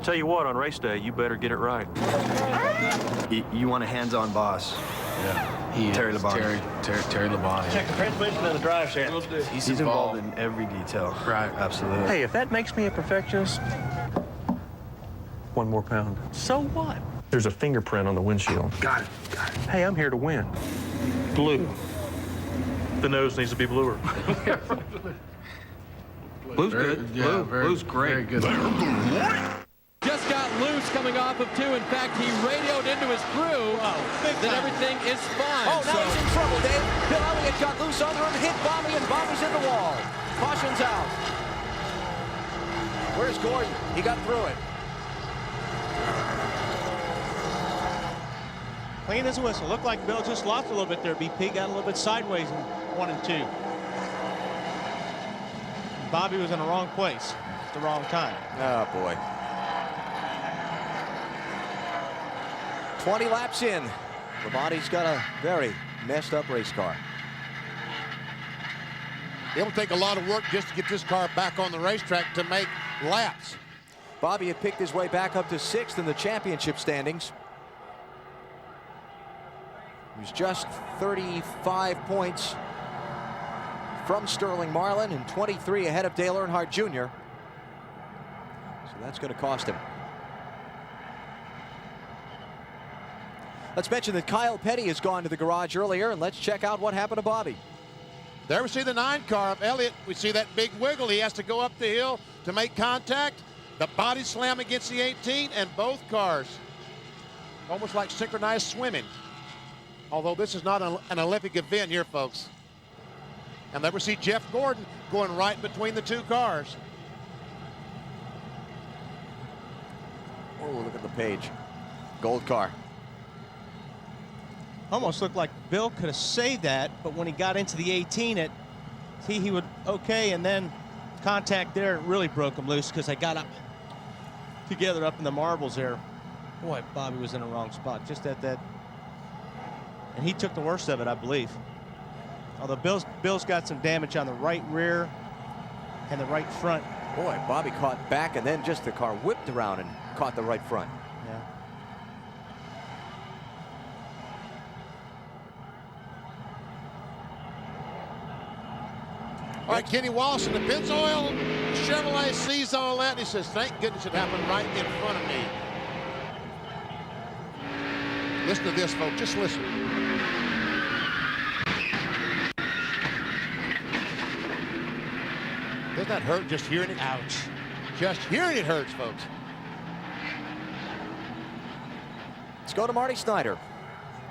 tell you what, on race day, you better get it right. You want a hands-on boss. Yeah, he Terry is. Labonte. Terry Labonte. Check the transmission and the drive shaft. He's involved in every detail. Right. Absolutely. Hey, if that makes me a perfectionist, 1 more pound. So what? There's a fingerprint on the windshield. Got it. Hey, I'm here to win. Blue. The nose needs to be bluer. Blue's good. Yeah, Blue's great. Very good. Just got loose coming off of 2. In fact, he radioed into his crew that everything is fine. Oh, now he's in trouble, Dave. Bill Elliott got loose under him, hit Bobby, and Bobby's in the wall. Caution's out. Where's Gordon? He got through it. Clean as a whistle. Looked like Bill just lost a little bit there. BP got a little bit sideways in 1 and 2. Bobby was in the wrong place at the wrong time. Oh, boy. 20 laps in. Labonte's got a very messed up race car. It'll take a lot of work just to get this car back on the racetrack to make laps. Bobby had picked his way back up to 6th in the championship standings. He was just 35 points from Sterling Marlin and 23 ahead of Dale Earnhardt Jr. So that's going to cost him. Let's mention that Kyle Petty has gone to the garage earlier, and let's check out what happened to Bobby. There we see the 9 car of Elliott. We see that big wiggle. He has to go up the hill to make contact. The body slam against the 18, and both cars almost like synchronized swimming. Although this is not an Olympic event here, folks. And there we see Jeff Gordon going right between the 2 cars. Oh, look at the page. Gold car. Almost looked like Bill could have saved that, but when he got into the 18, he would okay, and then contact there really broke him loose because they got up together up in the marbles there. Boy, Bobby was in the wrong spot just at that. And he took the worst of it, I believe. Although Bill's got some damage on the right rear and the right front. Boy, Bobby caught back, and then just the car whipped around and caught the right front. Yeah. All right, Kenny Wallace in the Pennzoil Chevrolet sees all that, and he says, thank goodness it happened right in front of me. Listen to this, folks. Just listen. Doesn't that hurt just hearing it? Ouch. Just hearing it hurts, folks. Let's go to Marty Snyder.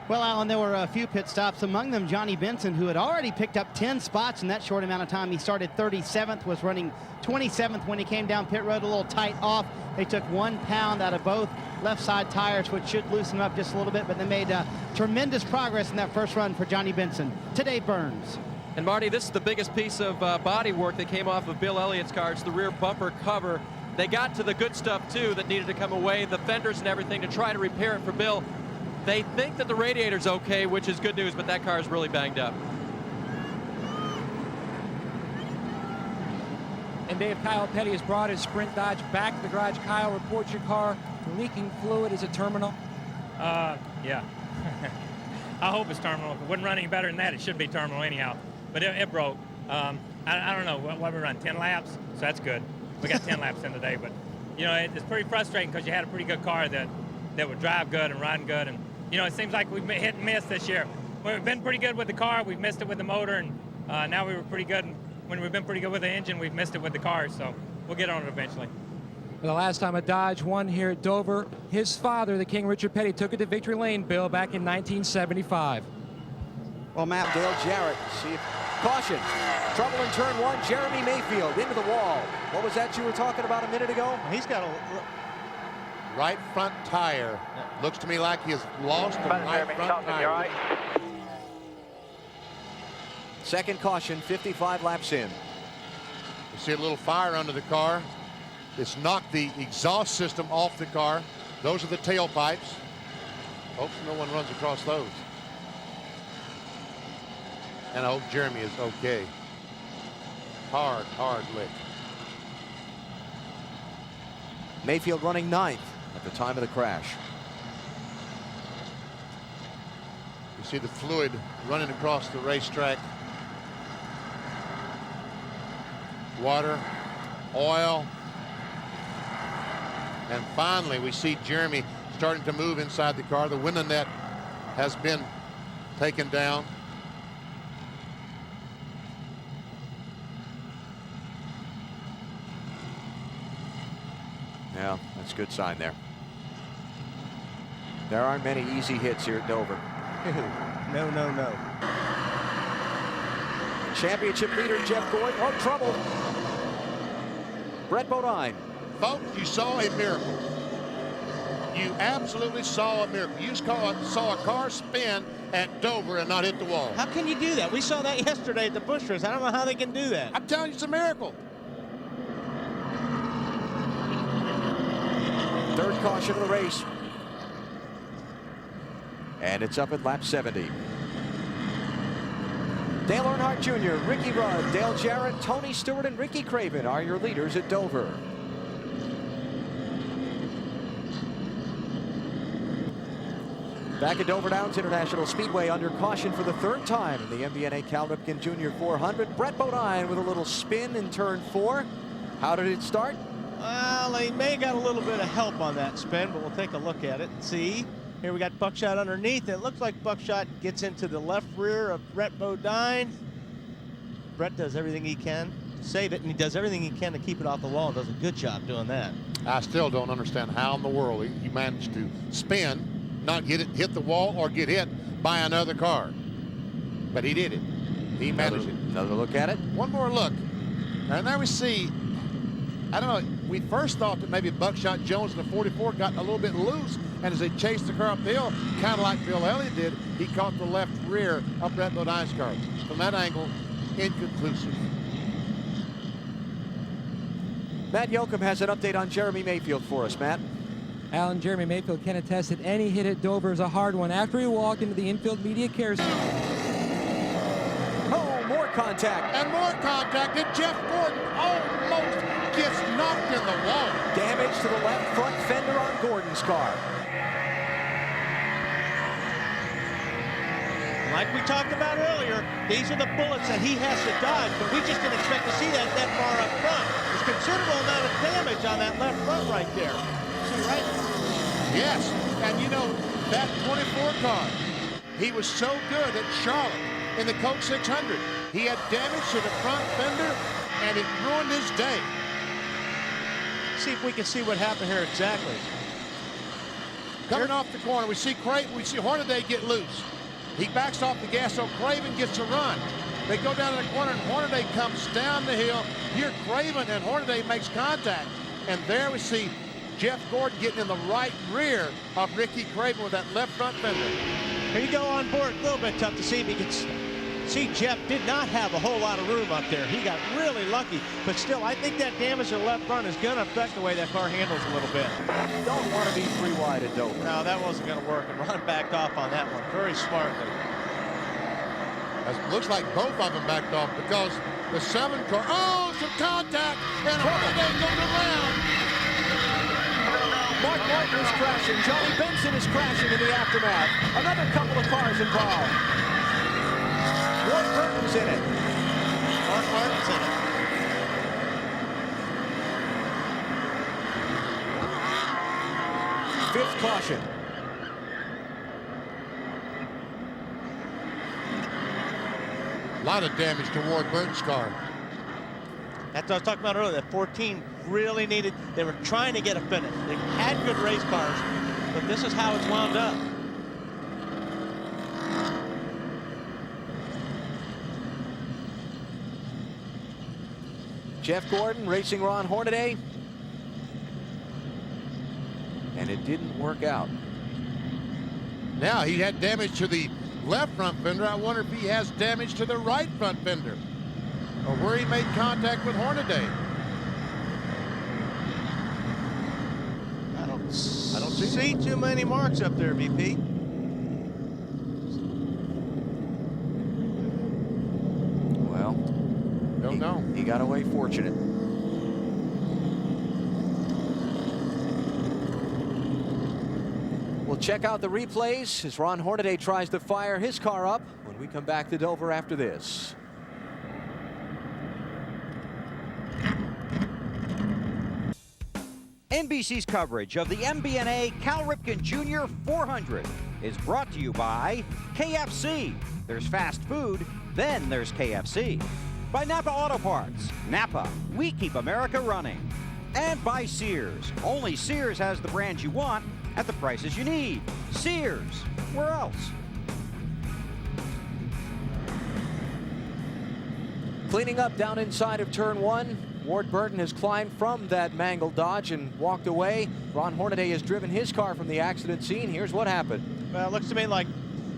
Well, Alan, there were a few pit stops, among them Johnny Benson, who had already picked up 10 spots in that short amount of time. He started 37th, was running 27th when he came down pit road, a little tight off. They took 1 pound out of both left side tires, which should loosen up just a little bit, but they made tremendous progress in that first run for Johnny Benson. Today, Burns. And Marty, this is the biggest piece of body work that came off of Bill Elliott's car. It's the rear bumper cover. They got to the good stuff, too, that needed to come away, the fenders and everything, to try to repair it for Bill. They think that the radiator's okay, which is good news, but that car is really banged up. And Dave, Kyle Petty has brought his Sprint Dodge back to the garage. Kyle, report your car leaking fluid. Is it terminal? Yeah. I hope it's terminal. If it wouldn't run any better than that, it should be terminal anyhow. But it broke. I don't know what we run, 10 laps? So that's good. We got 10 laps in today, but you know, it's pretty frustrating because you had a pretty good car that would drive good and run good. And you know, it seems like we've been hit and miss this year. We've been pretty good with the car. We've missed it with the motor, and now we were pretty good. When we've been pretty good with the engine, we've missed it with the car. So we'll get on it eventually. The last time a Dodge won here at Dover, his father, the King Richard Petty, took it to victory lane, Bill, back in 1975. Well, Matt, Dale Jarrett, see if, caution, trouble in turn 1, Jeremy Mayfield into the wall. What was that you were talking about a minute ago? He's got a right front tire. Looks to me like he has lost the right front tire. Right. Second caution, 55 laps in. You see a little fire under the car. It's knocked the exhaust system off the car. Those are the tailpipes. Hopes no one runs across those. And I hope Jeremy is okay. Hard lick. Mayfield running 9th at the time of the crash. You see the fluid running across the racetrack. Water, oil, and finally we see Jeremy starting to move inside the car. The window net has been taken down. Yeah, that's a good sign there. There aren't many easy hits here at Dover. No, no, no. Championship leader Jeff Gordon. Oh, trouble. Brett Bodine. Folks, you saw a miracle. You absolutely saw a miracle. You saw a car spin at Dover and not hit the wall. How can you do that? We saw that yesterday at the Busch Race. I don't know how they can do that. I'm telling you, it's a miracle. Third caution of the race. And it's up at lap 70. Dale Earnhardt Jr., Ricky Rudd, Dale Jarrett, Tony Stewart, and Ricky Craven are your leaders at Dover. Back at Dover Downs International Speedway, under caution for the third time in the MBNA Cal Ripken Jr. 400. Brett Bodine with a little spin in turn 4. How did it start? Well, he may have got a little bit of help on that spin, but we'll take a look at it and see. Here we got Buckshot underneath. It looks like Buckshot gets into the left rear of Brett Bodine. Brett does everything he can to save it, and he does everything he can to keep it off the wall and does a good job doing that. I still don't understand how in the world he managed to spin, not get it, hit the wall, or get hit by another car. But he did it. He managed it. Another look at it. One more look. And there we see, I don't know, we first thought that maybe Buckshot Jones in the 44 got a little bit loose, and as they chased the car up the hill, kind of like Bill Elliott did, he caught the left rear of Brett Bodine's car. From that angle, inconclusive. Matt Yoakum has an update on Jeremy Mayfield for us. Matt. Alan, Jeremy Mayfield can attest that any hit at Dover is a hard one. After he walked into the infield media care center. Oh, more contact. And more contact, and Jeff Gordon almost gets knocked in the wall. Damage to the left front fender on Gordon's car. Like we talked about earlier, these are the bullets that he has to dodge, but we just didn't expect to see that far up front. There's considerable amount of damage on that left front right there. See, right? Yes, and you know, that 24 car, he was so good at Charlotte in the Coke 600. He had damage to the front fender, and it ruined his day. See if we can see what happened here exactly. Coming off the corner, we see Hornaday get loose. He backs off the gas, so Craven gets a run. They go down in the corner, and Hornaday comes down the hill. Here, Craven and Hornaday makes contact. And there we see Jeff Gordon getting in the right rear of Ricky Craven with that left front fender. Here you go on board, a little bit tough to see if he can see. Jeff did not have a whole lot of room up there. He got really lucky, but still, I think that damage to the left front is going to affect the way that car handles a little bit. Don't want to be 3 wide at Dover. No, that wasn't going to work, and Ron backed off on that one very smartly. It looks like both of them backed off because the 7 car, oh, some contact, and Hornaday goes around. Mark Martin is crashing. Johnny Benson is crashing in the aftermath. Another couple of cars involved. Ward Burton's in it. Mark Martin's in it. Fifth caution. A lot of damage to Ward Burton's car. That's what I was talking about earlier. That 14 really needed, they were trying to get a finish. They had good race cars, but this is how it's wound up. Jeff Gordon racing Ron Hornaday. And it didn't work out. Now he had damage to the left front fender. I wonder if he has damage to the right front fender, or where he made contact with Hornaday. I don't see too many marks up there, VP. Well, don't know. He got away fortunate. We'll check out the replays as Ron Hornaday tries to fire his car up when we come back to Dover after this. NBC's coverage of the MBNA Cal Ripken Jr. 400 is brought to you by KFC. There's fast food, then there's KFC. By Napa Auto Parts. Napa, we keep America running. And by Sears. Only Sears has the brands you want at the prices you need. Sears, where else? Cleaning up down inside of turn 1. Ward Burton has climbed from that mangled Dodge and walked away. Ron Hornaday has driven his car from the accident scene. Here's what happened. Well, it looks to me like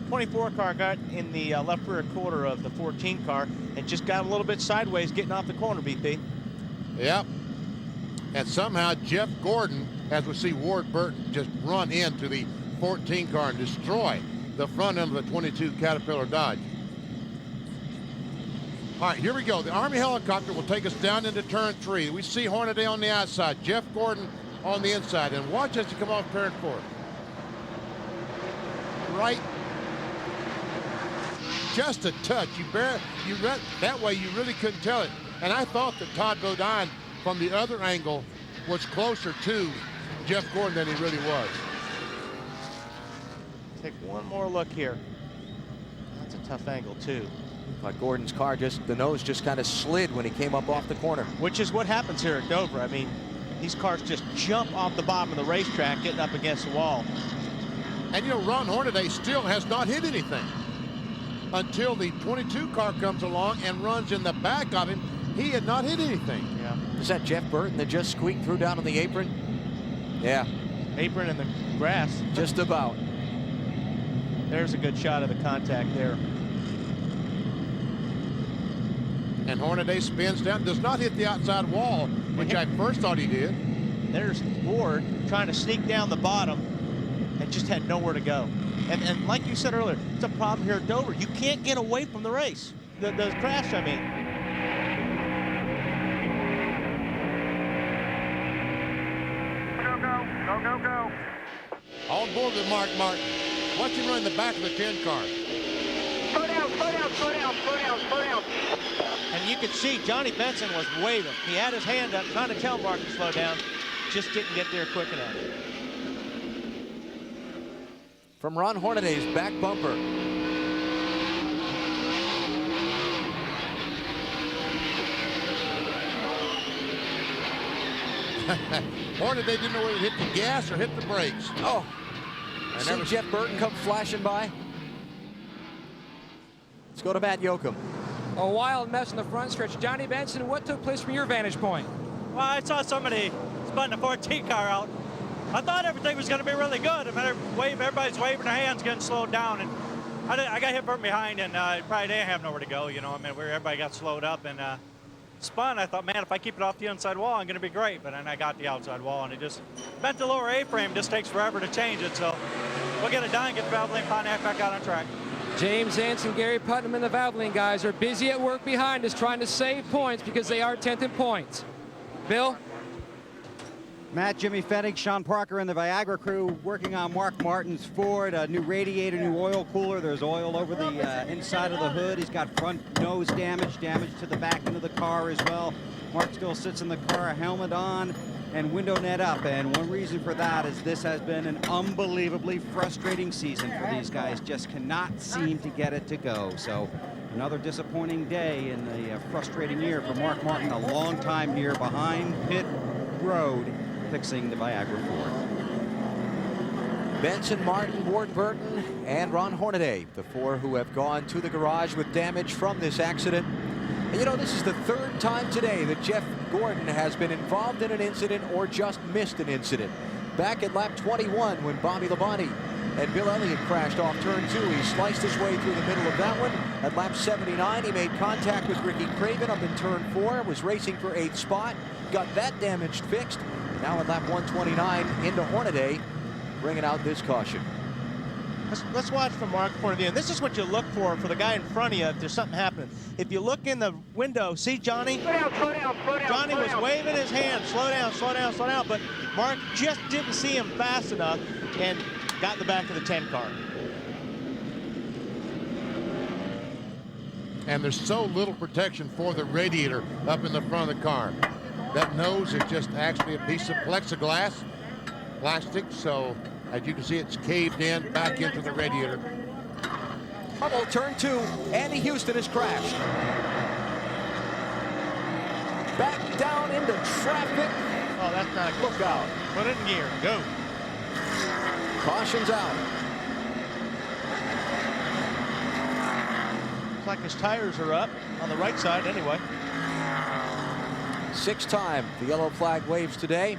24 car got in the left rear quarter of the 14 car and just got a little bit sideways getting off the corner, BP. Yep. And somehow Jeff Gordon, as we see Ward Burton just run into the 14 car and destroy the front end of the 22 Caterpillar Dodge. All right, here we go. The Army helicopter will take us down into turn 3. We see Hornaday on the outside, Jeff Gordon on the inside. And watch as he come off turn 4. Right. Just a touch. That way you really couldn't tell it. And I thought that Todd Bodine from the other angle was closer to Jeff Gordon than he really was. Take one more look here. That's a tough angle too. Like Gordon's car, the nose just kind of slid when he came up off the corner. Which is what happens here at Dover. I mean, these cars just jump off the bottom of the racetrack, getting up against the wall. And you know, Ron Hornaday still has not hit anything until the 22 car comes along and runs in the back of him. He had not hit anything. Yeah. Is that Jeff Burton that just squeaked through down on the apron? Yeah. Apron in the grass. Just about. There's a good shot of the contact there. And Hornaday spins down, does not hit the outside wall, which I first thought he did. There's Ward trying to sneak down the bottom and just had nowhere to go. And like you said earlier, it's a problem here at Dover. You can't get away from the race. The crash, I mean. Go. On board with Mark Martin. Watch him run in the back of the 10 car. Slow down. And you could see Johnny Benson was waving. He had his hand up trying to tell Mark to slow down. Just didn't get there quick enough. From Ron Hornaday's back bumper. Hornaday didn't know whether to hit the gas or hit the brakes. Oh. I never Jeff Burton come flashing by. Let's go to Matt Yoakum. A wild mess in the front stretch. Johnny Benson, what took place from your vantage point? Well, I saw somebody sputting a 14 car out. I thought everything was going to be really good. I mean, everybody's waving their hands, getting slowed down, and I got hit from behind, and probably didn't have nowhere to go. You know, I mean, everybody got slowed up and spun. I thought, man, if I keep it off the inside wall, I'm going to be great. But then I got the outside wall, and it just bent the lower A-frame. Just takes forever to change it. So we'll get it done, get the Valvoline Pontiac back out on track. James Anson, Gary Putnam, and the Valvoline guys are busy at work behind us trying to save points because they are 10th in points. Bill? Matt, Jimmy Fennig, Sean Parker, and the Viagra crew working on Mark Martin's Ford. A new radiator, new oil cooler. There's oil over the inside of the hood. He's got front nose damage to the back end of the car as well. Mark still sits in the car, helmet on, and window net up. And one reason for that is this has been an unbelievably frustrating season for these guys. Just cannot seem to get it to go. So another disappointing day in the frustrating year for Mark Martin, a long time here behind pit road, fixing the Viagra Ford. Benson, Martin, Ward Burton, and Ron Hornaday, the four who have gone to the garage with damage from this accident. And you know, this is the third time today that Jeff Gordon has been involved in an incident or just missed an incident. Back at lap 21 when Bobby Labonte and Bill Elliott crashed off turn 2. He sliced his way through the middle of that one. At lap 79, he made contact with Ricky Craven up in turn 4, was racing for 8th spot, got that damage fixed. Now at lap 129 into Hornaday, bringing out this caution. Let's watch from Mark's point of view. And this is what you look for the guy in front of you if there's something happening. If you look in the window, see Johnny? Slow down. Johnny was waving his hand, slow down. But Mark just didn't see him fast enough and got in the back of the 10 car. And there's so little protection for the radiator up in the front of the car. That nose is just actually a piece of plexiglass, plastic, so as you can see, it's caved in back into the radiator. Trouble, turn 2. Andy Houston has crashed. Back down into traffic. Oh, that's not a good. Look out. Put it in gear. Go. Caution's out. Looks like his tires are up on the right side anyway. 6th time the yellow flag waves today.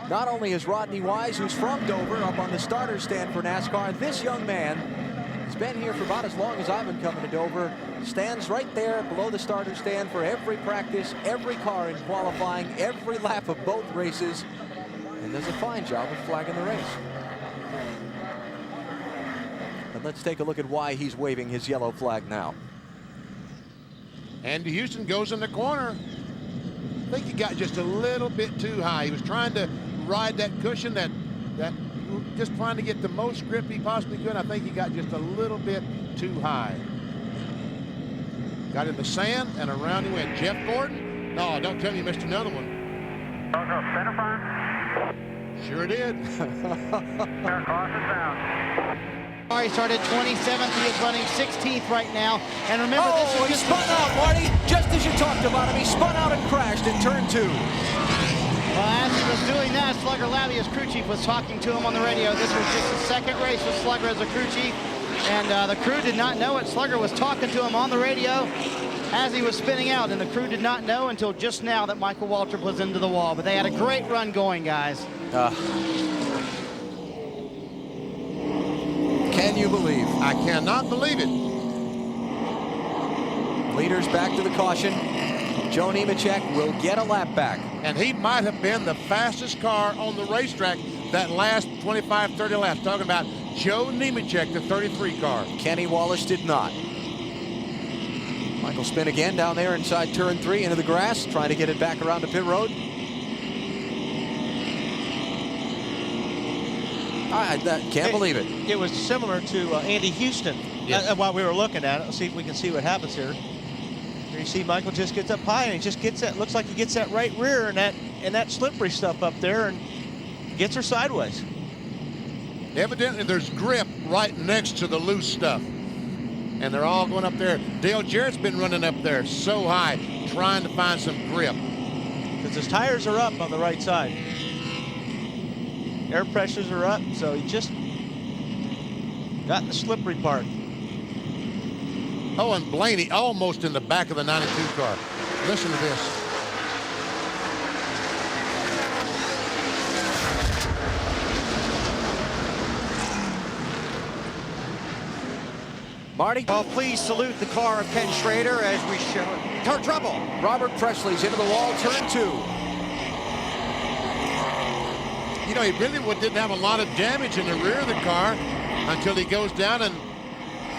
Not only is Rodney Wise, who's from Dover, up on the starter stand for NASCAR, this young man has been here for about as long as I've been coming to Dover. Stands right there below the starter stand for every practice, every car in qualifying, every lap of both races, and does a fine job of flagging the race. And let's take a look at why he's waving his yellow flag now. Andy Houston goes in the corner. I think he got just a little bit too high. He was trying to ride that cushion, that just trying to get the most grip he possibly could. I think he got just a little bit too high. Got in the sand and around he went. Jeff Gordon? No, don't tell me you missed another one. Center front. Sure did. Caution down. He started 27th. He is running 16th right now. And remember, this is he spun out, Marty. Just as you talked about him, he spun out and crashed in turn 2. Well, as he was doing that, Slugger Labby, his crew chief, was talking to him on the radio. This was just his second race with Slugger as a crew chief. And the crew did not know it. Slugger was talking to him on the radio as he was spinning out. And the crew did not know until just now that Michael Waltrip was into the wall. But they had a great run going, guys. Can you believe? I cannot believe it. Leaders back to the caution. Joe Nemechek will get a lap back. And he might have been the fastest car on the racetrack that last 25, 30 laps. Talking about Joe Nemechek, the 33 car. Kenny Wallace did not. Michael spin again down there inside turn 3 into the grass, trying to get it back around to pit road. I can't believe it. It was similar to Andy Houston. Yes. While we were looking at it, let's see if we can see what happens here. Here you see Michael just gets up high and he just gets that. Looks like he gets that right rear and that slippery stuff up there and gets her sideways. Evidently, there's grip right next to the loose stuff, and they're all going up there. Dale Jarrett's been running up there so high, trying to find some grip. Because his tires are up on the right side. Air pressures are up, so he just got in the slippery part. Oh, and Blaney almost in the back of the 92 car. Listen to this. Marty? Well, please salute the car of Ken Schrader as we show it. Trouble. Robert Presley's into the wall, turn 2. You know, he really didn't have a lot of damage in the rear of the car until he goes down and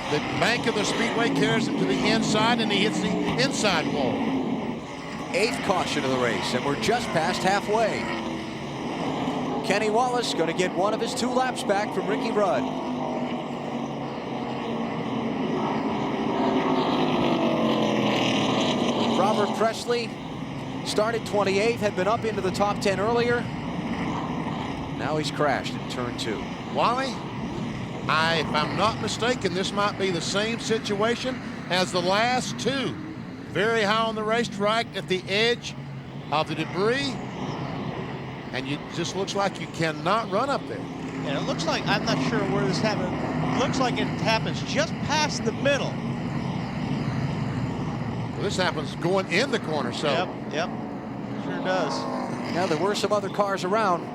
the bank of the Speedway carries him to the inside and he hits the inside wall. 8th caution of the race, and we're just past halfway. Kenny Wallace going to get one of his 2 laps back from Ricky Rudd. Robert Presley started 28th, had been up into the top 10 earlier. Now he's crashed in turn 2. Wally, if I'm not mistaken, this might be the same situation as the last 2. Very high on the racetrack at the edge of the debris. And it just looks like you cannot run up there. And it looks like, I'm not sure where this happened. It looks like it happens just past the middle. Well, this happens going in the corner, so. Yep, sure does. Now there were some other cars around.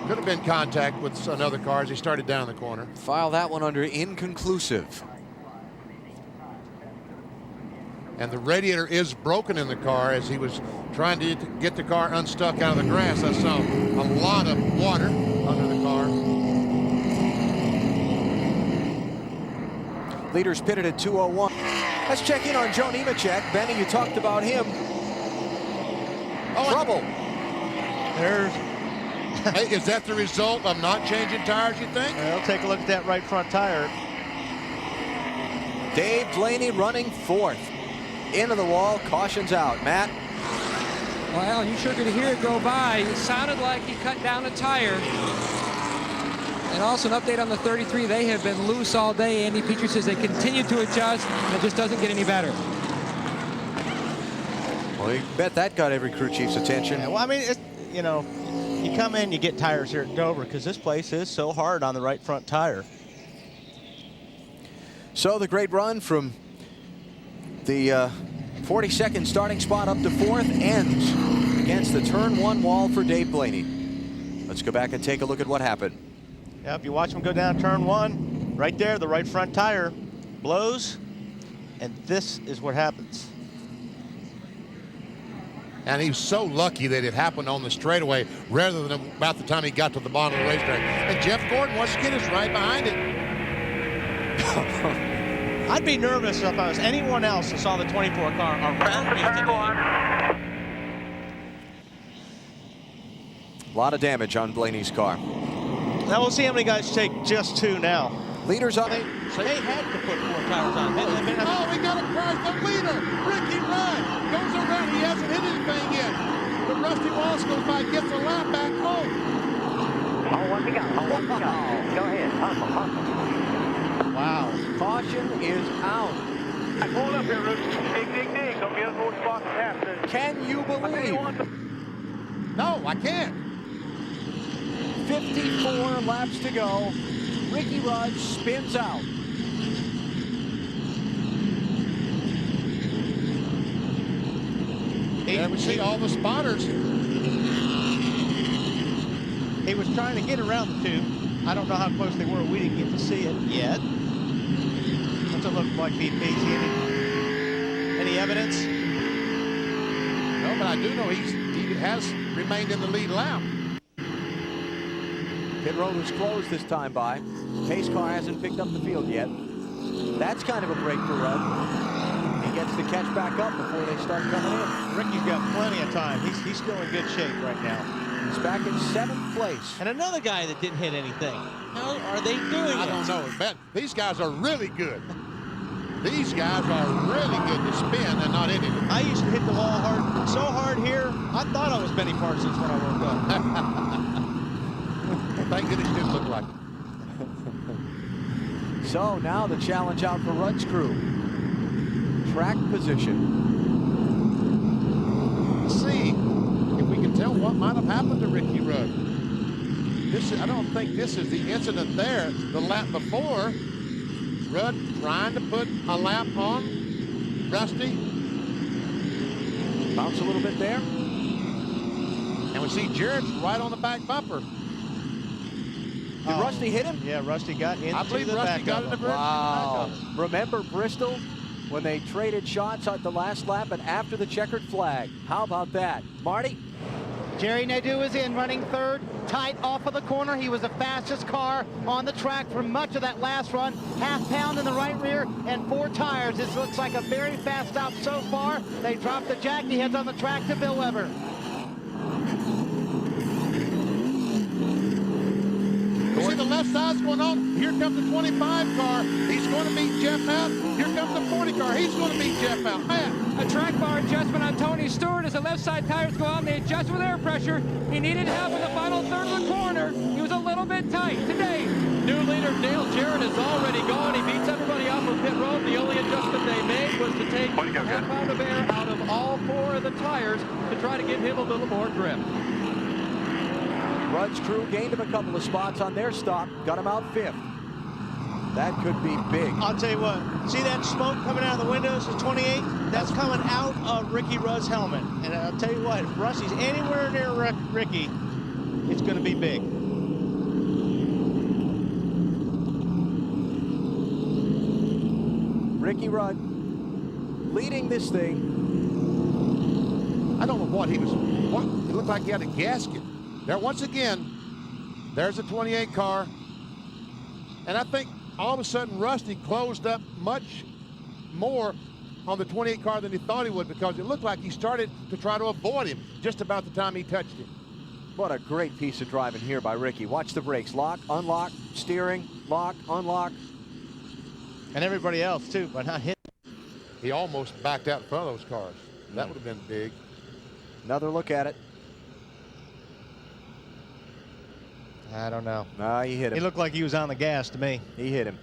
Could have been contact with another car as he started down the corner. File that one under inconclusive. And the radiator is broken in the car as he was trying to get the car unstuck out of the grass. I saw a lot of water under the car. Leaders pitted at 2:01. Let's check in on Joe Nemechek. Benny, you talked about him. Trouble. There's Hey, is that the result of not changing tires, you think? Well, take a look at that right front tire. Dave Blaney running fourth. Into the wall, caution's out. Matt? Well, Alan, you sure could hear it go by. It sounded like he cut down a tire. And also an update on the 33. They have been loose all day. Andy Petrie says they continue to adjust, and it just doesn't get any better. Well, you bet that got every crew chief's attention. Yeah, well, I mean, you know, you come in, you get tires here at Dover because this place is so hard on the right front tire. So the great run from the 42nd starting spot up to fourth ends against the turn one wall for Dave Blaney. Let's go back and take a look at what happened. Yeah, if you watch him go down turn one, right there, the right front tire blows, and this is what happens. And he's so lucky that it happened on the straightaway rather than about the time he got to the bottom of the racetrack. And Jeff Gordon, once again, is right behind it. I'd be nervous if I was anyone else that saw the 24 car around me today. A lot of damage on Blaney's car. Now we'll see how many guys take just two now. Leaders on it. They had to put 4 tires on. Oh, we got a prize. The leader, Ricky Rudd, goes around. He hasn't hit anything yet. But Rusty Wallace goes by, gets a lap back home. Oh, what we got? Oh, what we got? Go ahead. Hustle, hustle. Wow. Caution is out. I pulled up here, Roots. Dig, dig, dig. Don't get us more spots than half, dude. Can you believe? No, I can't. 54 laps to go. Ricky Rudd spins out. And we see all the spotters. He was trying to get around the two. I don't know how close they were. We didn't get to see it yet. What's it look like, BP? Any evidence? No, but I do know he has remained in the lead lap. Pit road was closed this time by. Pace car hasn't picked up the field yet. That's kind of a break for Rudd. He gets to catch back up before they start coming in. Ricky's got plenty of time. He's still in good shape right now. He's back in 7th place. And another guy that didn't hit anything. How are they doing I don't know. Man, these guys are really good. These guys are really good to spin and not hit anything. I used to hit the wall hard, so hard here, I thought I was Benny Parsons when I woke up. Thank goodness it didn't look like it. So now the challenge out for Rudd's crew. Track position. Let's see if we can tell what might have happened to Ricky Rudd. I don't think this is the incident there. The lap before, Rudd trying to put a lap on Rusty. Bounce a little bit there. And we see Jarrett's right on the back bumper. Did Rusty hit him? Yeah, Rusty got into I believe the Rusty back got of in the him. Wow. Remember Bristol when they traded shots at the last lap and after the checkered flag? How about that? Marty? Jerry Nadeau is in, running third, tight off of the corner. He was the fastest car on the track for much of that last run. Half pound in the right rear and 4 tires. This looks like a very fast stop so far. They drop the jack. He heads on the track to Bill Weber. You see the left side's going on. Here comes the 25 car. He's going to beat Jeff out. Here comes the 40 car. He's going to beat Jeff out. Man. A track bar adjustment on Tony Stewart as the left side tires go on. They adjust with air pressure. He needed help in the final third of the corner. He was a little bit tight today. New leader Dale Jarrett is already gone. He beats everybody off of pit road. The only adjustment they made was to take a half pound of air out of all 4 of the tires to try to give him a little more grip. Rudd's crew gained him a couple of spots on their stop, got him out 5th. That could be big. I'll tell you what, see that smoke coming out of the windows of 28? That's coming out of Ricky Rudd's helmet. And I'll tell you what, if Rusty's anywhere near Ricky, it's going to be big. Ricky Rudd leading this thing. I don't know what he was. What? It looked like he had a gasket. There, once again, there's a 28 car. And I think all of a sudden Rusty closed up much more on the 28 car than he thought he would, because it looked like he started to try to avoid him just about the time he touched him. What a great piece of driving here by Ricky. Watch the brakes. Lock, unlock, steering, lock, unlock. And everybody else, too, by not hitting. He almost backed out in front of those cars. That would have been big. Another look at it. I don't know. He hit him. He looked like he was on the gas to me. He hit him.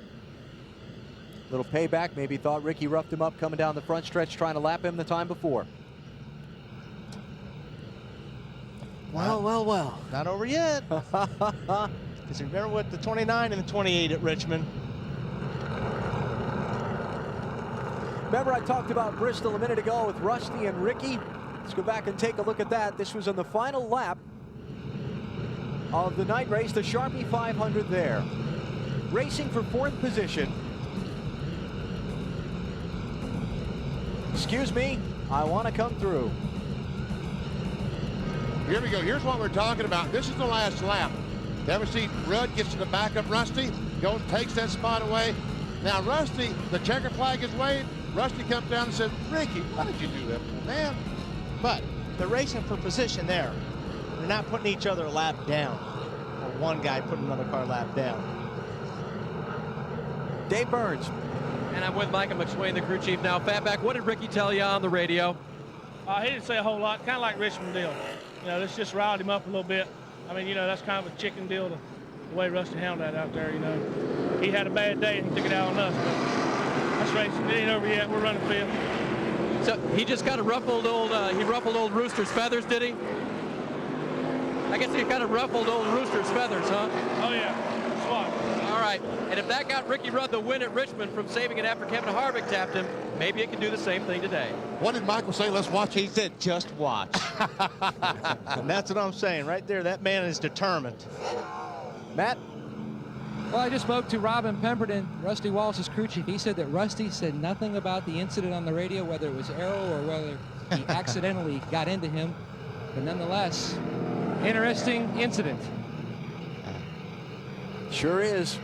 Little payback. Maybe thought Ricky roughed him up coming down the front stretch trying to lap him the time before. Well. Not over yet. Because remember what the 29 and the 28 at Richmond. Remember I talked about Bristol a minute ago with Rusty and Ricky? Let's go back and take a look at that. This was on the final lap of the night race, the Sharpie 500 there. Racing for 4th position. Excuse me, I want to come through. Here we go. Here's what we're talking about. This is the last lap. You ever see Rudd gets to the back of Rusty, goes, takes that spot away. Now Rusty, the checker flag is waved. Rusty comes down and says, Ricky, why did you do that, man? But they're racing for position there. They're not putting each other a lap down. Or one guy putting another car a lap down. Dave Burns. And I'm with Micah McSwain, the crew chief now. Fatback, what did Ricky tell you on the radio? He didn't say a whole lot, kind of like Richmond deal. You know, this just riled him up a little bit. I mean, you know, that's kind of a chicken deal, the way Rusty handled that out there, you know. He had a bad day and he took it out on us. But that's racing. It ain't over yet. We're running field. So he just kind of ruffled old Rooster's feathers, did he? I guess he kind of ruffled old Rooster's feathers, huh? Oh, yeah. Swat. All right. And if that got Ricky Rudd the win at Richmond from saving it after Kevin Harvick tapped him, maybe it can do the same thing today. What did Michael say? Let's watch. He said, just watch. And that's what I'm saying right there. That man is determined. Matt? Well, I just spoke to Robin Pemberton, Rusty Wallace's crew chief. He said that Rusty said nothing about the incident on the radio, whether it was Arrow or whether he accidentally got into him. But nonetheless, interesting incident. Sure is.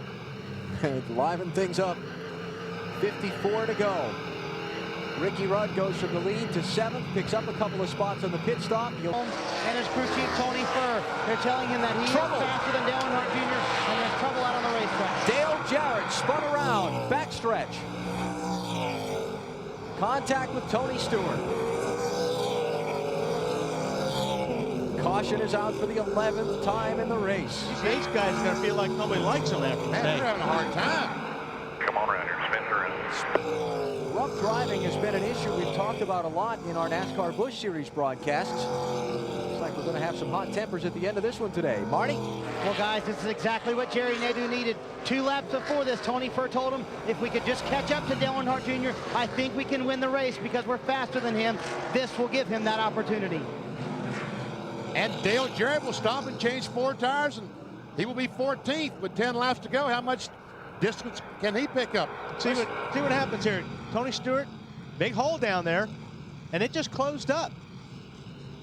Liven things up. 54 to go. Ricky Rudd goes from the lead to 7th, picks up a couple of spots on the pit stop. And his crew chief, Tony Furr, they're telling him that he is faster than Dale Earnhardt Jr. and there's trouble out on the racetrack. Dale Jarrett spun around, backstretch. Contact with Tony Stewart. Caution is out for the 11th time in the race. These guys are going to feel like nobody likes them after Man, today. they're having a hard time. Come on around here, Spencer. Rough driving has been an issue we've talked about a lot in our NASCAR Busch Series broadcasts. Looks like we're going to have some hot tempers at the end of this one today. Marty? Well, guys, this is exactly what Jerry Nadeau needed. 2 laps before this, Tony Furr told him, if we could just catch up to Dale Earnhardt Jr., I think we can win the race because we're faster than him. This will give him that opportunity. And Dale Jarrett will stop and change 4 tires, and he will be 14th with 10 laps to go. How much distance can he pick up? See what happens here. Tony Stewart, big hole down there, and it just closed up.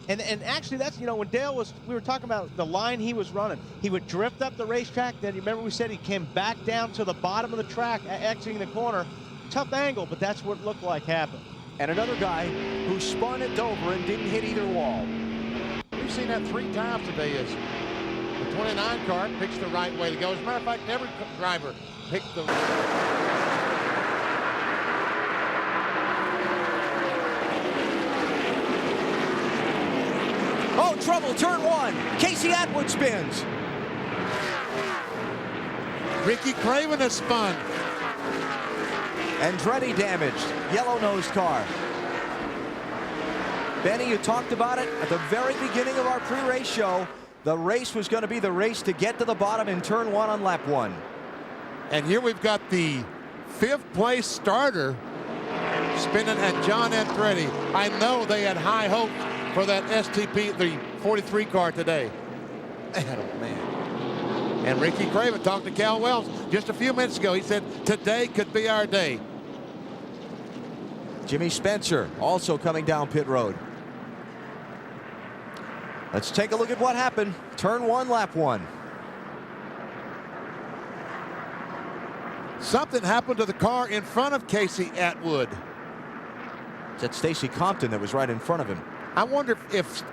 And actually, that's, you know, when Dale was, we were talking about the line he was running. He would drift up the racetrack. Then you remember we said he came back down to the bottom of the track, exiting the corner. Tough angle, but that's what it looked like happened. And another guy who spun at Dover and didn't hit either wall. We've seen that 3 times today. Is the 29 car picks the right way to go. As a matter of fact, every driver picked the. Oh, trouble, turn 1. Casey Atwood spins. Ricky Craven has spun. Andretti damaged, yellow-nosed car. Benny, you talked about it at the very beginning of our pre-race show. The race was going to be the race to get to the bottom in turn 1 on lap 1. And here we've got the 5th place starter spinning at John Andretti. I know they had high hopes for that STP, the 43 car today. Oh, man. And Ricky Craven talked to Cal Wells just a few minutes ago. He said, today could be our day. Jimmy Spencer also coming down pit road. Let's take a look at what happened. Turn 1, lap 1. Something happened to the car in front of Casey Atwood. It's that Stacy Compton that was right in front of him. I wonder if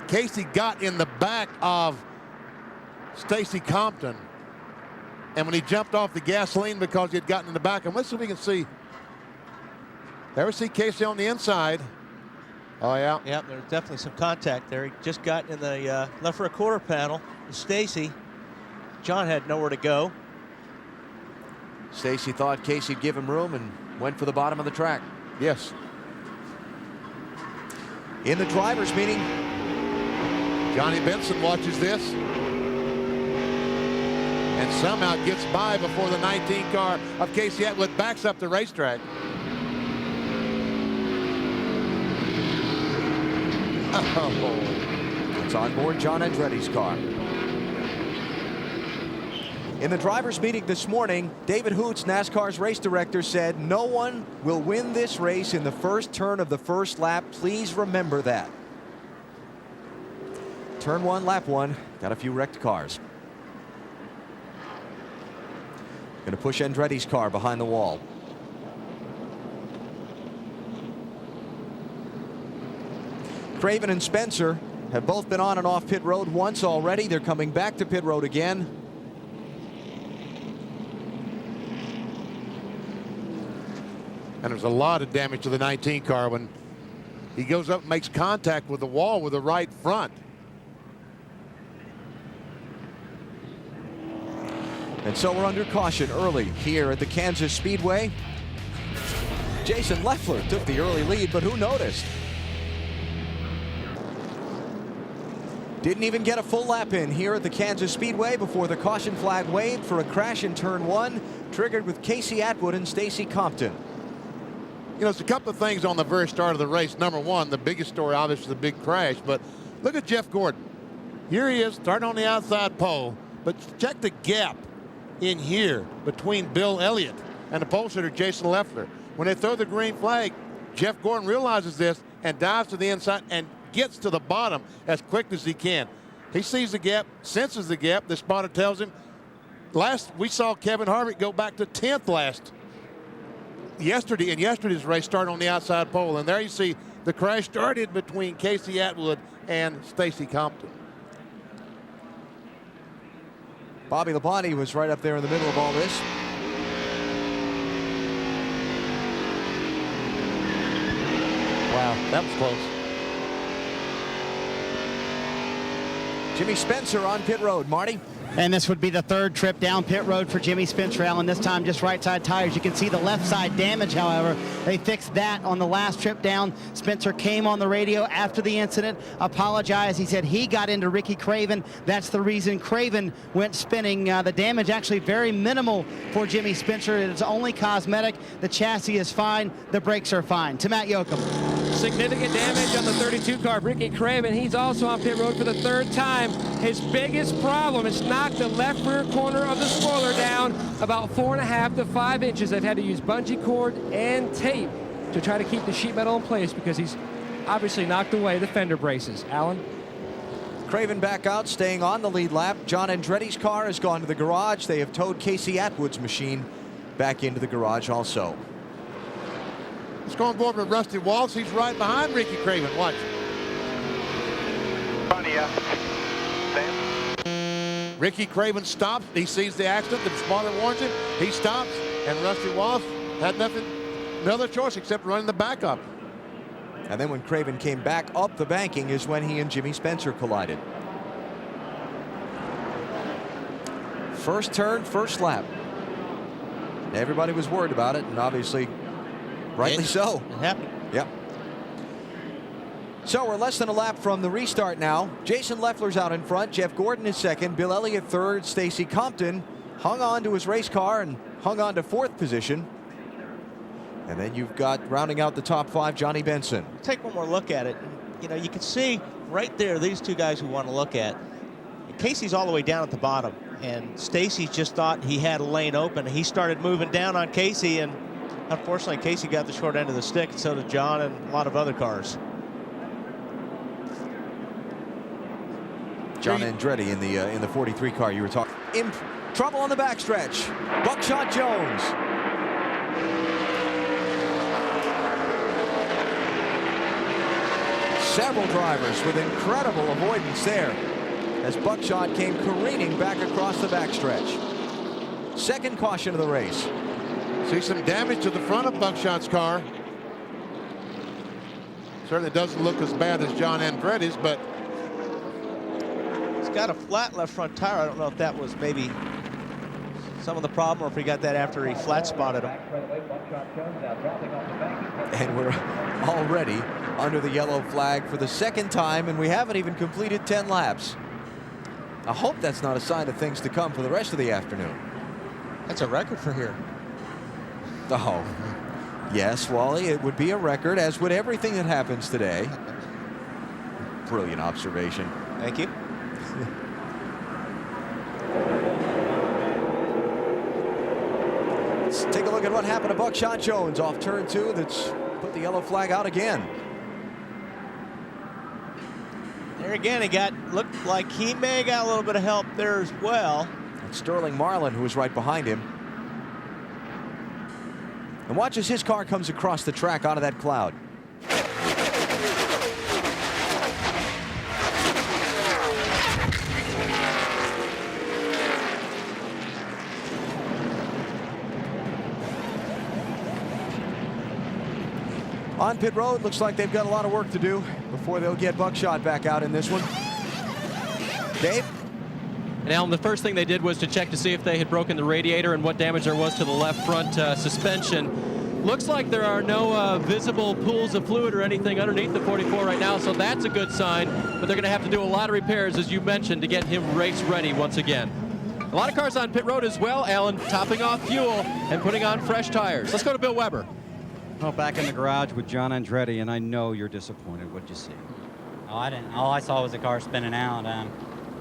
Casey got in the back of Stacy Compton. And when he jumped off the gasoline because he had gotten in the back, and let's see if we can see. There we see Casey on the inside. Oh, yeah. Yep, there's definitely some contact there. He just got in the left rear quarter panel with Stacy. John had nowhere to go. Stacy thought Casey'd give him room and went for the bottom of the track. Yes. In the drivers' meeting, Johnny Benson watches this and somehow gets by before the 19 car of Casey Atwood backs up the racetrack. Oh. It's on board John Andretti's car. In the drivers' meeting this morning, David Hoots, NASCAR's race director, said no one will win this race in the first turn of the first lap. Please remember that. Turn 1, lap 1. Got a few wrecked cars. Going to push Andretti's car behind the wall. Craven and Spencer have both been on and off pit road once already. They're coming back to pit road again. And there's a lot of damage to the 19 car when he goes up and makes contact with the wall with the right front. And so we're under caution early here at the Kansas Speedway. Jason Leffler took the early lead, but who noticed? Didn't even get a full lap in here at the Kansas Speedway before the caution flag waved for a crash in turn 1, triggered with Casey Atwood and Stacy Compton. You know, it's a couple of things on the very start of the race. Number one, the biggest story, obviously, the big crash. But look at Jeff Gordon. Here he is, starting on the outside pole. But check the gap in here between Bill Elliott and the pole sitter, Jason Leffler. When they throw the green flag, Jeff Gordon realizes this and dives to the inside and gets to the bottom as quick as he can. He sees the gap, senses the gap. The spotter tells him. We saw Kevin Harvick go back to 10th yesterday in yesterday's race, start on the outside pole. And there you see the crash started between Casey Atwood and Stacy Compton. Bobby Labonte was right up there in the middle of all this. Wow, that was close. Jimmy Spencer on pit road. Marty? And this would be the third trip down pit road for Jimmy Spencer, Allen, this time just right side tires. You can see the left side damage, however. They fixed that on the last trip down. Spencer came on the radio after the incident, apologized. He said he got into Ricky Craven. That's the reason Craven went spinning. The damage actually very minimal for Jimmy Spencer. It's only cosmetic. The chassis is fine. The brakes are fine. To Matt Yoakum. Significant damage on the 32 car. Ricky Craven, he's also on pit road for the third time. His biggest problem is knocked the left rear corner of the spoiler down about 4.5 to 5 inches. They've had to use bungee cord and tape to try to keep the sheet metal in place because he's obviously knocked away the fender braces. Alan? Craven back out, staying on the lead lap. John Andretti's car has gone to the garage. They have towed Casey Atwood's machine back into the garage also. Let's go on board with Rusty Waltz. He's right behind Ricky Craven. Watch. Funny, Ricky Craven stops. He sees the accident. The spotter warns him. He stops. And Rusty Waltz had no other choice except running the backup. And then when Craven came back up the banking is when he and Jimmy Spencer collided. First turn, first lap. Everybody was worried about it, and obviously rightly so. It happened. Yep. So we're less than a lap from the restart now. Jason Leffler's out in front. Jeff Gordon is second. Bill Elliott third. Stacy Compton hung on to his race car and hung on to fourth position. And then you've got, rounding out the top 5, Johnny Benson. Take one more look at it. You know, you can see right there these two guys we want to look at. Casey's all the way down at the bottom, and Stacy just thought he had a lane open. He started moving down on Casey, and unfortunately Casey got the short end of the stick, and so did John and a lot of other cars. John Andretti in the 43 car you were talking. In trouble on the backstretch. Buckshot Jones. Several drivers with incredible avoidance there as Buckshot came careening back across the backstretch. Second caution of the race. See some damage to the front of Buckshot's car. Certainly doesn't look as bad as John Andretti's, but he's got a flat left front tire. I don't know if that was maybe some of the problem or if he got that after he flat spotted him. And we're already under the yellow flag for the second time, and we haven't even completed 10 laps. I hope that's not a sign of things to come for the rest of the afternoon. That's a record for here. Oh, yes, Wally, it would be a record, as would everything that happens today. Brilliant observation. Thank you. Let's take a look at what happened to Buckshot Jones off turn 2. That's put the yellow flag out again. There again, looked like he may have got a little bit of help there as well. It's Sterling Marlin, who was right behind him. And watch as his car comes across the track out of that cloud. On pit road, looks like they've got a lot of work to do before they'll get Buckshot back out in this one. Dave? And Alan, the first thing they did was to check to see if they had broken the radiator and what damage there was to the left front suspension. Looks like there are no visible pools of fluid or anything underneath the 44 right now, so that's a good sign. But they're going to have to do a lot of repairs, as you mentioned, to get him race ready once again. A lot of cars on pit road as well, Alan, topping off fuel and putting on fresh tires. Let's go to Bill Weber. Well, back in the garage with John Andretti, and I know you're disappointed. What'd you see? Oh, I didn't. All I saw was the car spinning out.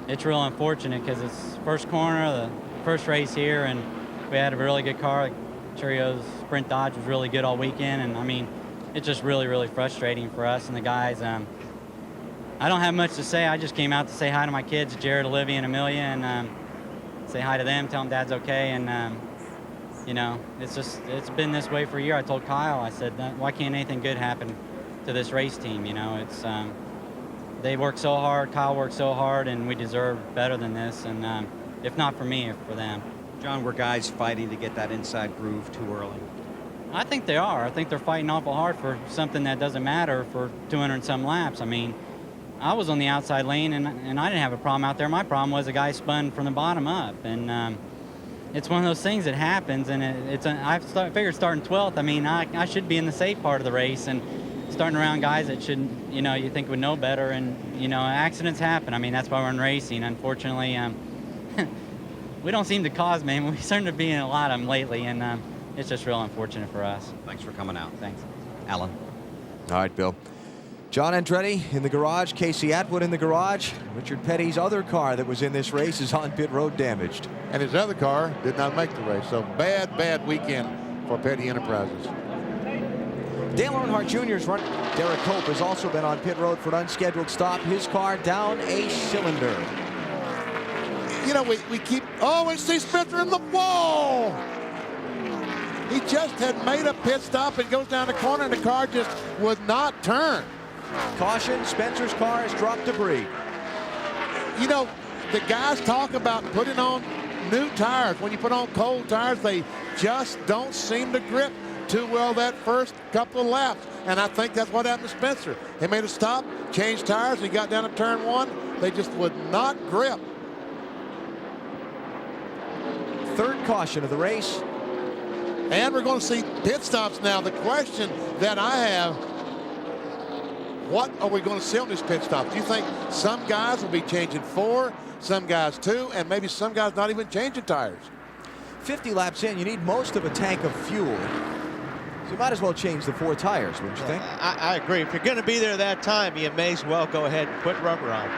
It's real unfortunate because it's first corner, the first race here, and we had a really good car. Churio's Sprint Dodge was really good all weekend, and I mean, it's just really, really frustrating for us and the guys. I don't have much to say. I just came out to say hi to my kids, Jared, Olivia, and Amelia, and say hi to them, tell them Dad's okay, and you know, it's been this way for a year. I told Kyle, I said, why can't anything good happen to this race team? You know, it's they work so hard, Kyle worked so hard, and we deserve better than this. And if not for me, for them. John, were guys fighting to get that inside groove too early? I think they are. I think they're fighting awful hard for something that doesn't matter for 200 and some laps. I mean, I was on the outside lane, and I didn't have a problem out there. My problem was the guy spun from the bottom up, and it's one of those things that happens, and I figured starting 12th, I mean, I should be in the safe part of the race, and starting around guys that shouldn't, you know, you think would know better, and, you know, accidents happen. I mean, that's why we're in racing. Unfortunately, we don't seem to cause them. We seem to be in a lot of them lately, and it's just real unfortunate for us. Thanks for coming out. Thanks. Alan. All right, Bill. John Andretti in the garage, Casey Atwood in the garage. Richard Petty's other car that was in this race is on pit road damaged. And his other car did not make the race. So bad weekend for Petty Enterprises. Dale Earnhardt Jr.'s run. Derek Cope has also been on pit road for an unscheduled stop. His car down a cylinder. You know, we keep, oh, and see Spencer in the wall. He just had made a pit stop and goes down the corner, and the car just would not turn. Caution, Spencer's car has dropped debris. You know, the guys talk about putting on new tires. When you put on cold tires, they just don't seem to grip too well that first couple of laps. And I think that's what happened to Spencer. He made a stop, changed tires, he got down to turn 1. They just would not grip. Third caution of the race. And we're going to see pit stops now. The question that I have, what are we going to see on this pit stop? Do you think some guys will be changing 4, some guys 2, and maybe some guys not even changing tires? 50 laps in, you need most of a tank of fuel. So you might as well change the 4 tires, wouldn't you think? I agree. If you're going to be there that time, you may as well go ahead and put rubber on.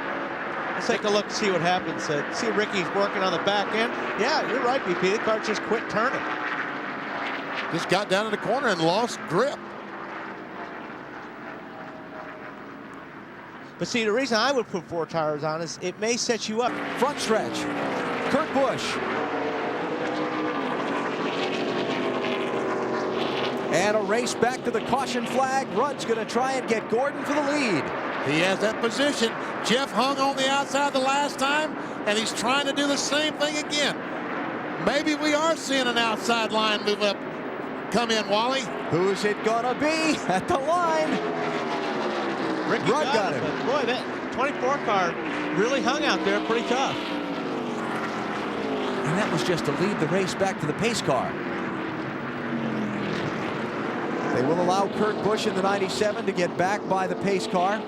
Let's take a look and see what happens. See Ricky's working on the back end. Yeah, you're right, BP. The car just quit turning. Just got down in the corner and lost grip. But see, the reason I would put 4 tires on is it may set you up. Front stretch. Kurt Busch. And a race back to the caution flag. Rudd's going to try and get Gordon for the lead. He has that position. Jeff hung on the outside the last time, and he's trying to do the same thing again. Maybe we are seeing an outside line move up. Come in, Wally. Who's it gonna be at the line? Ricky Rudd got it. him. Boy, that 24 car really hung out there pretty tough. And that was just to lead the race back to the pace car. They will allow Kurt Busch in the 97 to get back by the pace car.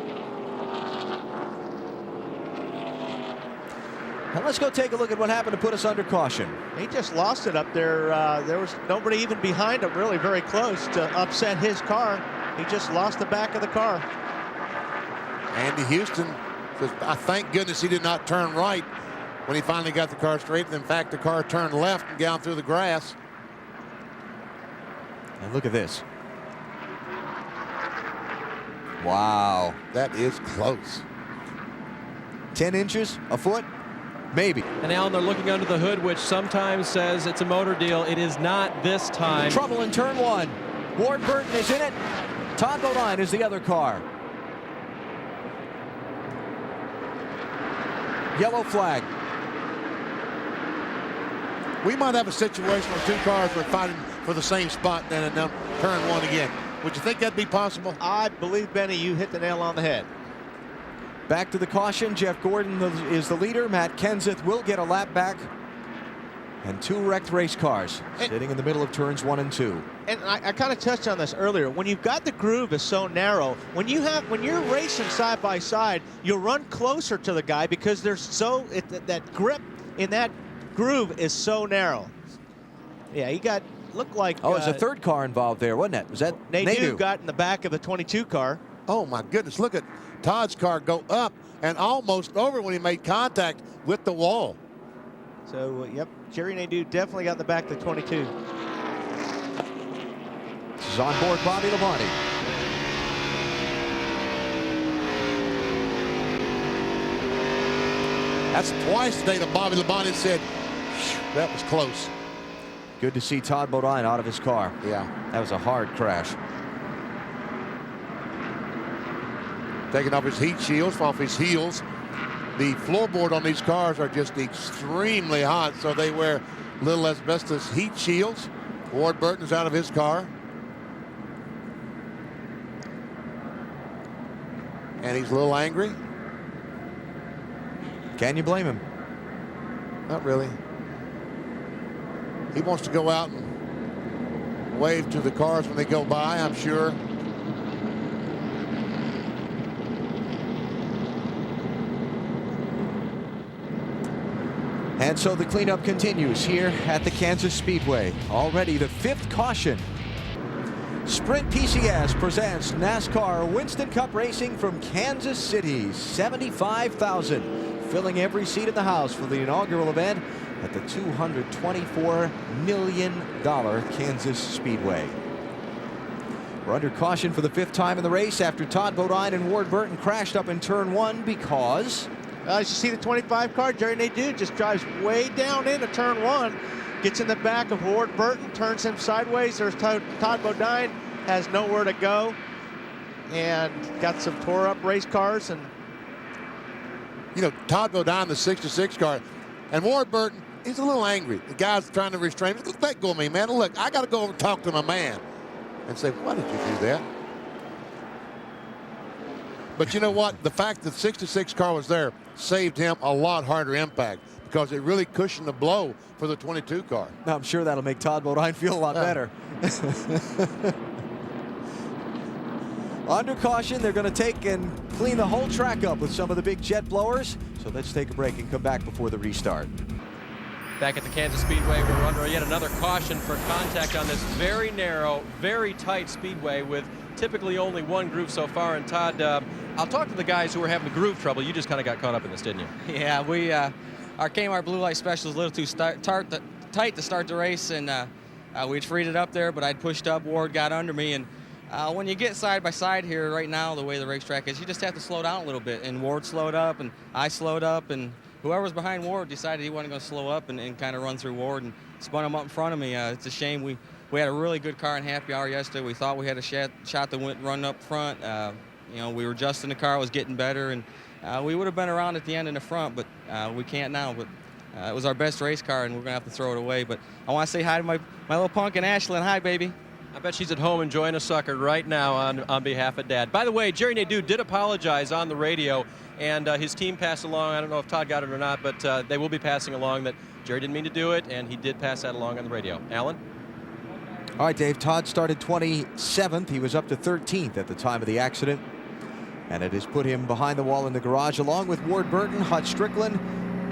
And let's go take a look at what happened to put us under caution. He just lost it up there. There was nobody even behind him really very close to upset his car. He just lost the back of the car. Andy Houston says, I thank goodness he did not turn right when he finally got the car straight. In fact, the car turned left and down through the grass. And look at this. Wow. That is close. 10 inches, a foot, maybe. And Alan, they're looking under the hood, which sometimes says it's a motor deal. It is not this time. Trouble in turn one. Ward Burton is in it. Todd Bodine is the other car. Yellow flag. We might have a situation where two cars were fighting for the same spot and then turn one again. Would you think that'd be possible? I believe, Benny, you hit the nail on the head. Back to the caution. Jeff Gordon is the leader. Matt Kenseth will get a lap back. And two wrecked race cars sitting in the middle of turns 1 and 2. And I kind of touched on this earlier. When you've got the groove is so narrow, when you're racing side by side, you'll run closer to the guy because there's that grip in that groove is so narrow. Yeah, he looked like. Oh, there's a third car involved there, wasn't it? Was that Nadeau got in the back of the 22 car. Oh my goodness! Look at Todd's car go up and almost over when he made contact with the wall. So, yep, Jerry Nadeau definitely got in the back of the 22. This is on board Bobby Labonte. That's twice today that Bobby Labonte said, that was close. Good to see Todd Bodine out of his car. Yeah. That was a hard crash. Taking off his heat shields, off his heels. The floorboard on these cars are just extremely hot, so they wear little asbestos heat shields. Ward Burton's out of his car. And he's a little angry. Can you blame him? Not really. He wants to go out and wave to the cars when they go by, I'm sure. And so the cleanup continues here at the Kansas Speedway. Already the 5th caution. Sprint PCS presents NASCAR Winston Cup Racing from Kansas City. 75,000, filling every seat in the house for the inaugural event at the $224 million Kansas Speedway. We're under caution for the 5th time in the race after Todd Bodine and Ward Burton crashed up in turn 1 because... As you see the 25 car, Jerry Nadeau just drives way down into turn 1, gets in the back of Ward Burton, turns him sideways. There's Todd Bodine, has nowhere to go, and got some tore up race cars. And you know, Todd Bodine, the 66 car, and Ward Burton, he's a little angry. The guy's trying to restrain him. Let go of me, man. Look, I got to go over and talk to my man and say, why did you do that? But you know what? The fact that the 66 car was there saved him a lot harder impact because it really cushioned the blow for the 22 car. I'm sure that'll make Todd Bodine feel a lot better. Under caution, they're going to take and clean the whole track up with some of the big jet blowers. So let's take a break and come back before the restart. Back at the Kansas Speedway, we're under yet another caution for contact on this very narrow, very tight speedway with typically only one groove so far. And Todd, I'll talk to the guys who were having the groove trouble. You just kind of got caught up in this, didn't you? Yeah, we our Kmart Blue Light Special is a little too tight to start the race, and we'd freed it up there, but I'd pushed up. Ward got under me, and when you get side by side here right now, the way the racetrack is, you just have to slow down a little bit. And Ward slowed up, and I slowed up, and whoever was behind Ward decided he wasn't going to slow up and kind of run through Ward and spun him up in front of me. It's a shame. We had a really good car in happy hour yesterday. We thought we had a shot that went run up front. You know, we were adjusting the car, was getting better, and we would have been around at the end in the front, but we can't now. But it was our best race car, and we're going to have to throw it away. But I want to say hi to my little pumpkin, Ashlyn. Hi, baby. I bet she's at home enjoying a sucker right now on behalf of Dad. By the way, Jerry Nadeau did apologize on the radio, and his team passed along. I don't know if Todd got it or not, but they will be passing along that Jerry didn't mean to do it, and he did pass that along on the radio. Alan? All right, Dave. Todd started 27th. He was up to 13th at the time of the accident. And it has put him behind the wall in the garage, along with Ward Burton, Hutch Strickland,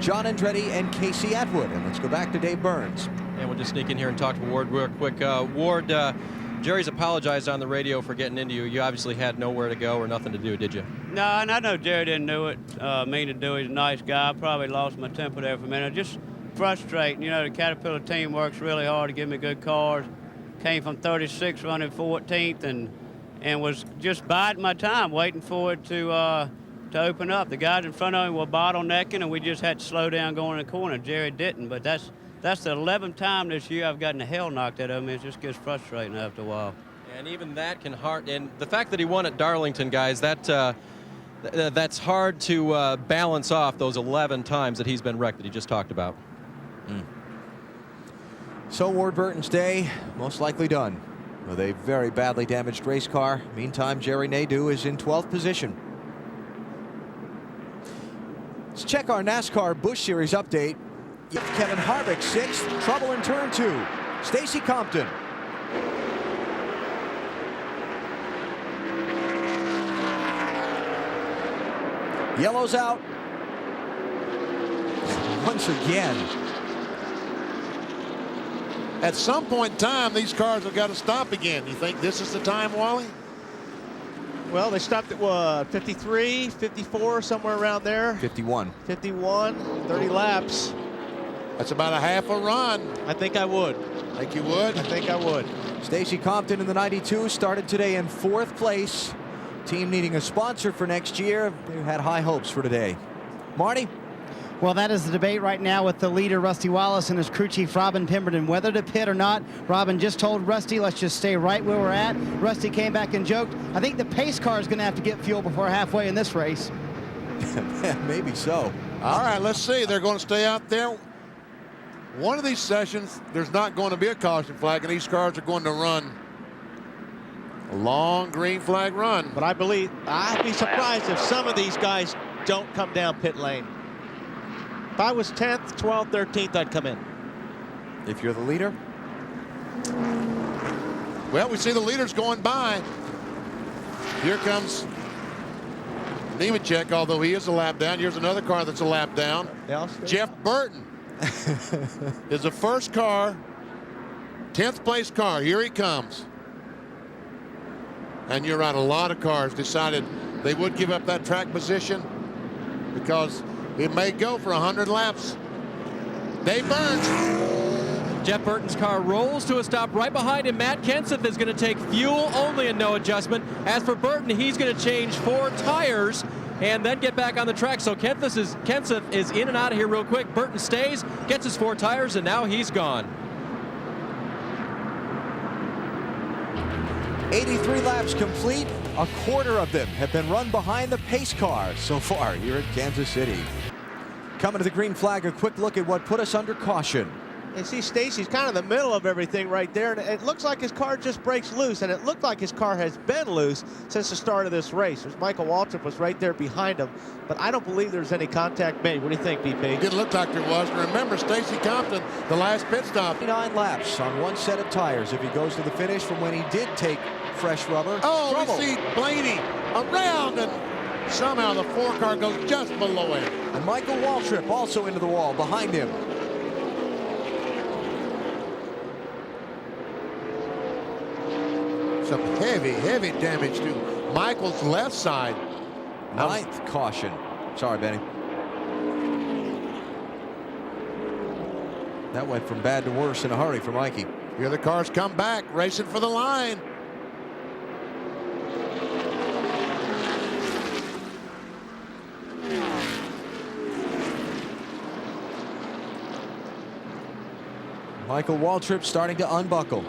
John Andretti, and Casey Atwood. And let's go back to Dave Burns. And we'll just sneak in here and talk to Ward real quick. Ward, Jerry's apologized on the radio for getting into you. You obviously had nowhere to go or nothing to do, did you? No, and I know Jerry didn't do it, mean to do it. He's a nice guy. I probably lost my temper there for a minute. Just frustrating. You know, the Caterpillar team works really hard to give me good cars. Came from 36th running 14th and was just biding my time, waiting for it to open up. The guys in front of me were bottlenecking, and we just had to slow down going in the corner. Jerry didn't, but that's the 11th time this year I've gotten the hell knocked out of me. It just gets frustrating after a while. And even that can hard. And the fact that he won at Darlington, guys, that's hard to balance off those 11 times that he's been wrecked that he just talked about. So Ward Burton's day most likely done with a very badly damaged race car. Meantime, Jerry Nadeau is in 12th position. Let's check our NASCAR Busch Series update. Kevin Harvick 6th, trouble in turn 2. Stacy Compton. Yellow's out. Once again. At some point in time, these cars have got to stop again. You think this is the time, Wally? Well, they stopped at what, 53, 54, somewhere around there. 51. 51, 30 laps. That's about a half a run. I think I would. Think you would? I think I would. Stacy Compton in the 92 started today in 4th place. Team needing a sponsor for next year. They had high hopes for today. Marty? Well, that is the debate right now with the leader, Rusty Wallace, and his crew chief, Robin Pemberton, whether to pit or not. Robin just told Rusty, let's just stay right where we're at. Rusty came back and joked, I think the pace car is going to have to get fuel before halfway in this race. Maybe so. All right, let's see. They're going to stay out there. One of these sessions, there's not going to be a caution flag, and these cars are going to run a long green flag run. But I believe, I'd be surprised if some of these guys don't come down pit lane. If I was 10th, 12th, 13th, I'd come in. If you're the leader? Well, we see the leaders going by. Here comes Nemechek, although he is a lap down. Here's another car that's a lap down. Jeff Burton is the first car, 10th place car. Here he comes. And you're right, a lot of cars decided they would give up that track position because it may go for 100 laps. Dave Burns. Jeff Burton's car rolls to a stop right behind him. Matt Kenseth is going to take fuel only and no adjustment. As for Burton, he's going to change 4 tires and then get back on the track. So Kenseth is in and out of here real quick. Burton stays, gets his 4 tires, and now he's gone. 83 laps complete. A quarter of them have been run behind the pace car so far here at Kansas City. Coming to the green flag, a quick look at what put us under caution. And see, Stacy's kind of in the middle of everything right there, and it looks like his car just breaks loose, and it looked like his car has been loose since the start of this race. Michael Waltrip was right there behind him, but I don't believe there's any contact made. What do you think, BP? It didn't look like there was. Remember, Stacy Compton, the last pit stop. 9 laps on 1 set of tires if he goes to the finish from when he did take fresh rubber. Oh, trouble. we see Blaney around, and somehow the 4 car goes just below him. And Michael Waltrip also into the wall behind him. Some heavy damage to Michael's left side. 9th caution. Sorry, Benny. That went from bad to worse in a hurry for Mikey. Here the cars come back, racing for the line. Michael Waltrip starting to unbuckle.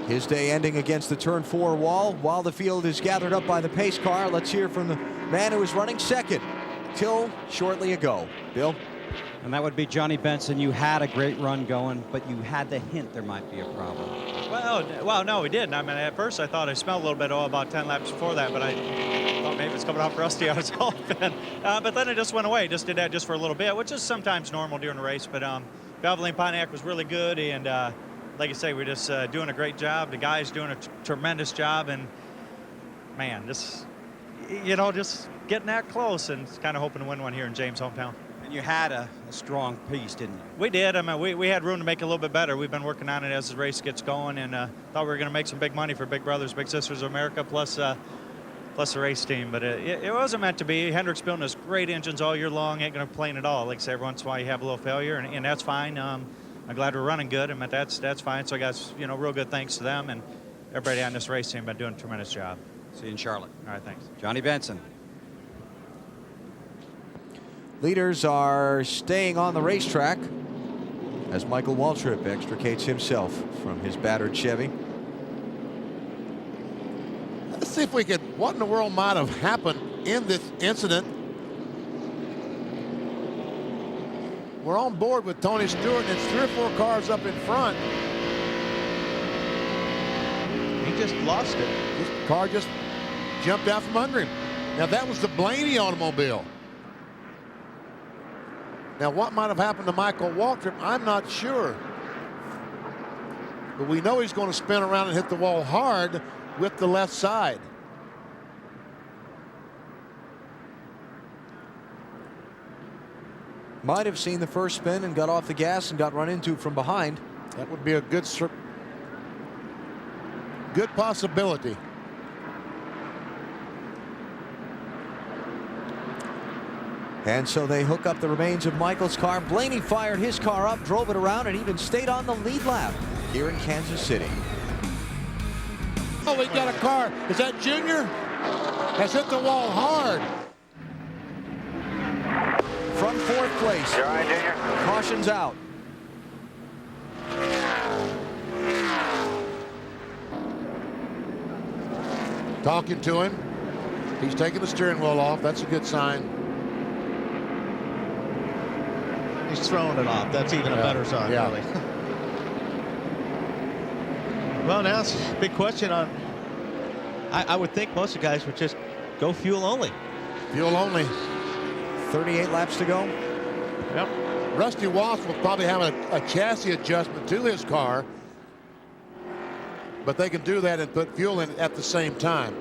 His day ending against the turn 4 wall while the field is gathered up by the pace car. Let's hear from the man who was running second till shortly ago. Bill? And that would be Johnny Benson. You had a great run going, but you had the hint there might be a problem. Well, no, we didn't. I mean, at first I thought I smelled a little bit of oil about 10 laps before that, but I thought maybe it's coming off rusty. I was hoping. But then it just went away. Just did that just for a little bit, which is sometimes normal during the race. But Valvoline Pontiac was really good, and like I say, we're just doing a great job. The guys doing a tremendous job, and man, just getting that close and kind of hoping to win one here in James' hometown. And you had a strong piece, didn't you? We did. I mean, we had room to make it a little bit better. We've been working on it as the race gets going, and thought we were going to make some big money for Big Brothers, Big Sisters of America, plus the race team. But it wasn't meant to be. Hendrick's building us great engines all year long. Ain't going to complain at all. Like I say, every once in a while you have a little failure, and that's fine. I'm glad we're running good. I mean, that's fine. So I got real good thanks to them, and everybody on this race team been doing a tremendous job. See you in Charlotte. All right, thanks. Johnny Benson. Leaders are staying on the racetrack as Michael Waltrip extricates himself from his battered Chevy. Let's see if we could, what in the world might have happened in this incident. We're on board with Tony Stewart, and it's 3 or 4 cars up in front. He just lost it. This car just jumped out from under him. Now that was the Blaney automobile. Now what might have happened to Michael Waltrip, I'm not sure. But we know he's going to spin around and hit the wall hard with the left side. Might have seen the first spin and got off the gas and got run into from behind. That would be a good possibility. And so they hook up the remains of Michael's car. Blaney fired his car up, drove it around, and even stayed on the lead lap here in Kansas City. Oh, we got a car. Is that Junior? Has hit the wall hard. From 4th place. You're all right, Junior? Caution's out. Talking to him. He's taking the steering wheel off. That's a good sign. He's throwing it off. That's even a better sign, really. Well, now it's a big question on. I would think most of the guys would just go fuel only. Fuel only. 38 laps to go. Yep. Rusty Wallace will probably have a chassis adjustment to his car, but they can do that and put fuel in at the same time.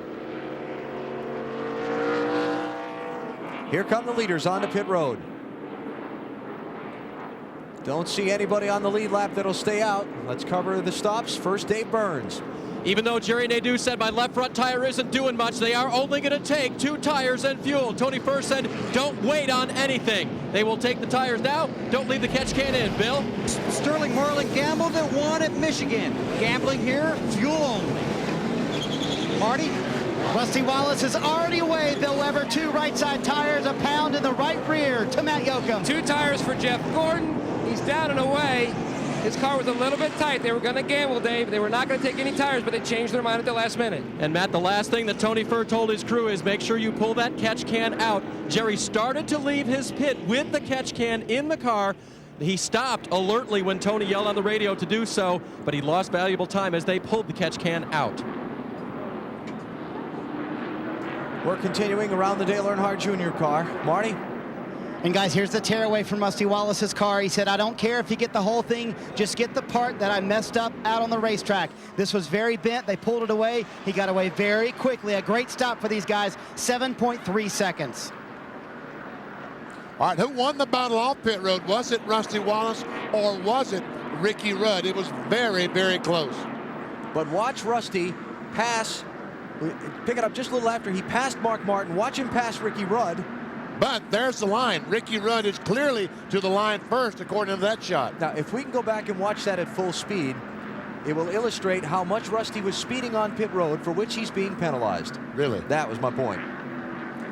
Here come the leaders on the pit road. Don't see anybody on the lead lap that'll stay out. Let's cover the stops. First, Dave Burns. Even though Jerry Nadeau said my left front tire isn't doing much, they are only going to take 2 tires and fuel. Tony First said, don't wait on anything. They will take the tires now. Don't leave the catch can in, Bill. Sterling Marlin gambled and won at Michigan. Gambling here, fuel only. Marty? Rusty Wallace is already away. Bill Weber, 2 right side tires, a pound in the right rear to Matt Yoakum. 2 tires for Jeff Gordon. He's down and away. His car was a little bit tight. They were going to gamble, Dave. They were not going to take any tires, but they changed their mind at the last minute. And Matt, the last thing that Tony Furr told his crew is make sure you pull that catch can out. Jerry started to leave his pit with the catch can in the car. He stopped alertly when Tony yelled on the radio to do so, but he lost valuable time as they pulled the catch can out. We're continuing around the Dale Earnhardt Jr. car. Marty? And guys, here's the tearaway from Rusty Wallace's car. He said, I don't care if you get the whole thing, just get the part that I messed up out on the racetrack. This was very bent. They pulled it away. He got away very quickly. A great stop for these guys, 7.3 seconds. All right, who won the battle off pit road? Was it Rusty Wallace or was it Ricky Rudd? It was very, very close. But watch Rusty pass, pick it up just a little after he passed Mark Martin. Watch him pass Ricky Rudd. But there's the line. Ricky Rudd is clearly to the line first, according to that shot. Now, if we can go back and watch that at full speed, it will illustrate how much Rusty was speeding on pit road, for which he's being penalized. Really? That was my point.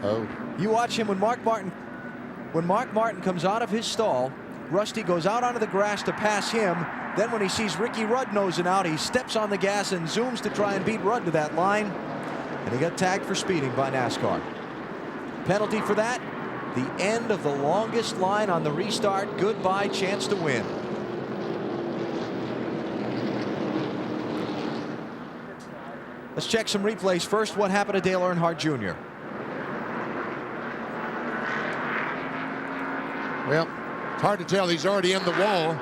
Oh. You watch him when Mark Martin comes out of his stall, Rusty goes out onto the grass to pass him. Then when he sees Ricky Rudd nosing out, he steps on the gas and zooms to try and beat Rudd to that line. And he got tagged for speeding by NASCAR. Penalty for that, the end of the longest line on the restart. Goodbye chance to win. Let's check some replays. First, what happened to Dale Earnhardt Jr.? Well, it's hard to tell. He's already in the wall.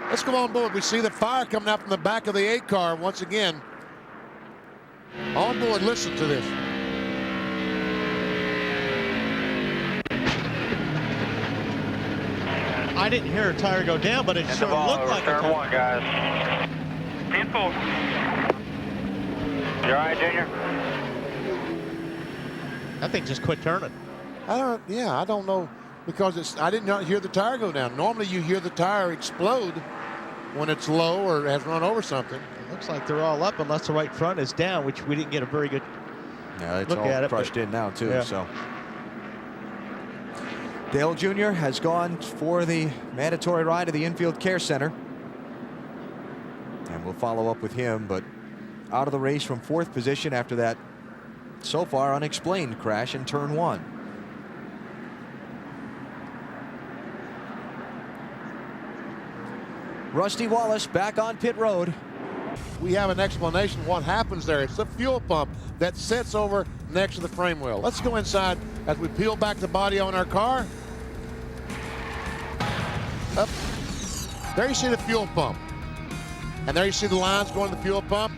Let's go on board. We see the fire coming out from the back of the 8 car once again. On board, listen to this. I didn't hear a tire go down, but it sure looked like a tire. Turn 1, guys. 10-4. You all right, Junior? That thing just quit turning. I don't know, because I did not hear the tire go down. Normally you hear the tire explode when it's low or has run over something. It looks like they're all up unless the right front is down, which we didn't get a very good look at it. Crushed in now too. Yeah. So Dale Jr. has gone for the mandatory ride to the infield care center, and we'll follow up with him. But out of the race from 4th position after that so far unexplained crash in turn 1. Rusty Wallace back on pit road. We have an explanation what happens there. It's the fuel pump that sits over next to the frame wheel. Let's go inside as we peel back the body on our car. Up. There you see the fuel pump. And there you see the lines going to the fuel pump.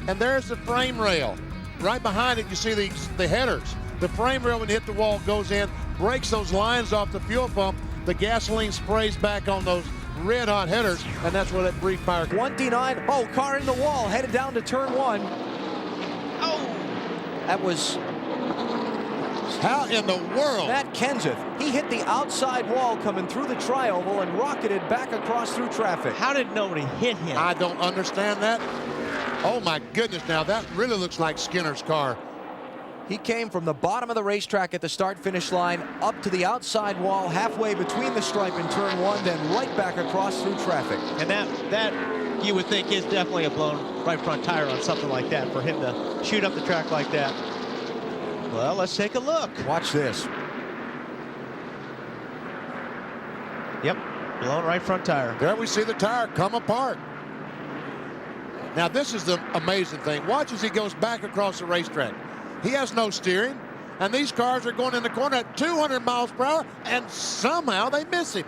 And there's the frame rail. Right behind it, you see the headers. The frame rail, when it hit the wall, goes in, breaks those lines off the fuel pump. The gasoline sprays back on those red hot headers, and that's where that brief fire. 29. Oh, car in the wall, headed down to turn 1. Oh, that was. How in the world? Matt Kenseth. He hit the outside wall coming through the trioval and rocketed back across through traffic. How did nobody hit him? I don't understand that. Oh my goodness! Now that really looks like Skinner's car. He came from the bottom of the racetrack at the start-finish line up to the outside wall, halfway between the stripe in turn 1, then right back across through traffic. And that you would think is definitely a blown right front tire on something like that, for him to shoot up the track like that. Well, let's take a look. Watch this. Yep, blown right front tire. There we see the tire come apart. Now this is the amazing thing. Watch as he goes back across the racetrack. He has no steering, and these cars are going in the corner at 200 miles per hour, and somehow they miss him.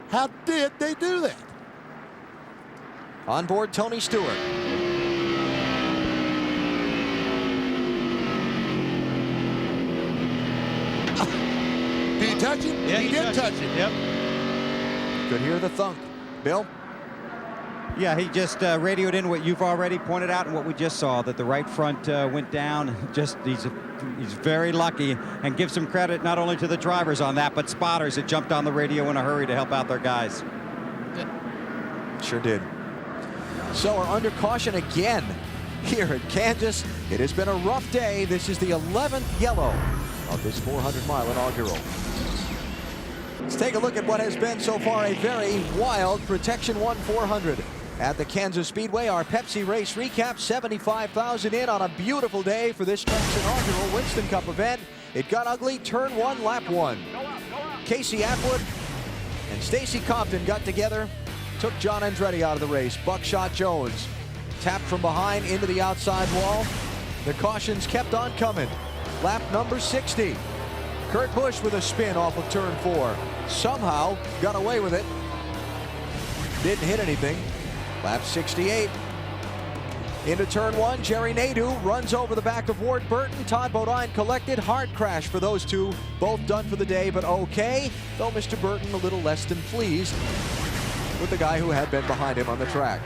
How did they do that? On board, Tony Stewart. Did he touch him? Yeah, he did touch him. Yep. Could hear the thunk. Bill? Yeah, he just radioed in what you've already pointed out and what we just saw, that the right front went down. Just he's very lucky, and give some credit not only to the drivers on that, but spotters that jumped on the radio in a hurry to help out their guys. Sure did. So we're under caution again here at Kansas. It has been a rough day. This is the 11th yellow of this 400-mile inaugural. Let's take a look at what has been so far a very wild Protection 1 400 at the Kansas Speedway. Our Pepsi race recap, 75,000 in on a beautiful day for this track's inaugural Winston Cup event. It got ugly, turn 1, lap 1. Casey Atwood and Stacy Compton got together, took John Andretti out of the race. Buckshot Jones tapped from behind into the outside wall. The cautions kept on coming. Lap number 60. Kurt Busch with a spin off of turn 4. Somehow got away with it. Didn't hit anything. Lap 68. Into turn 1, Jerry Nadeau runs over the back of Ward Burton. Todd Bodine collected. Hard crash for those two. Both done for the day, but okay. Though Mr. Burton a little less than pleased with the guy who had been behind him on the track.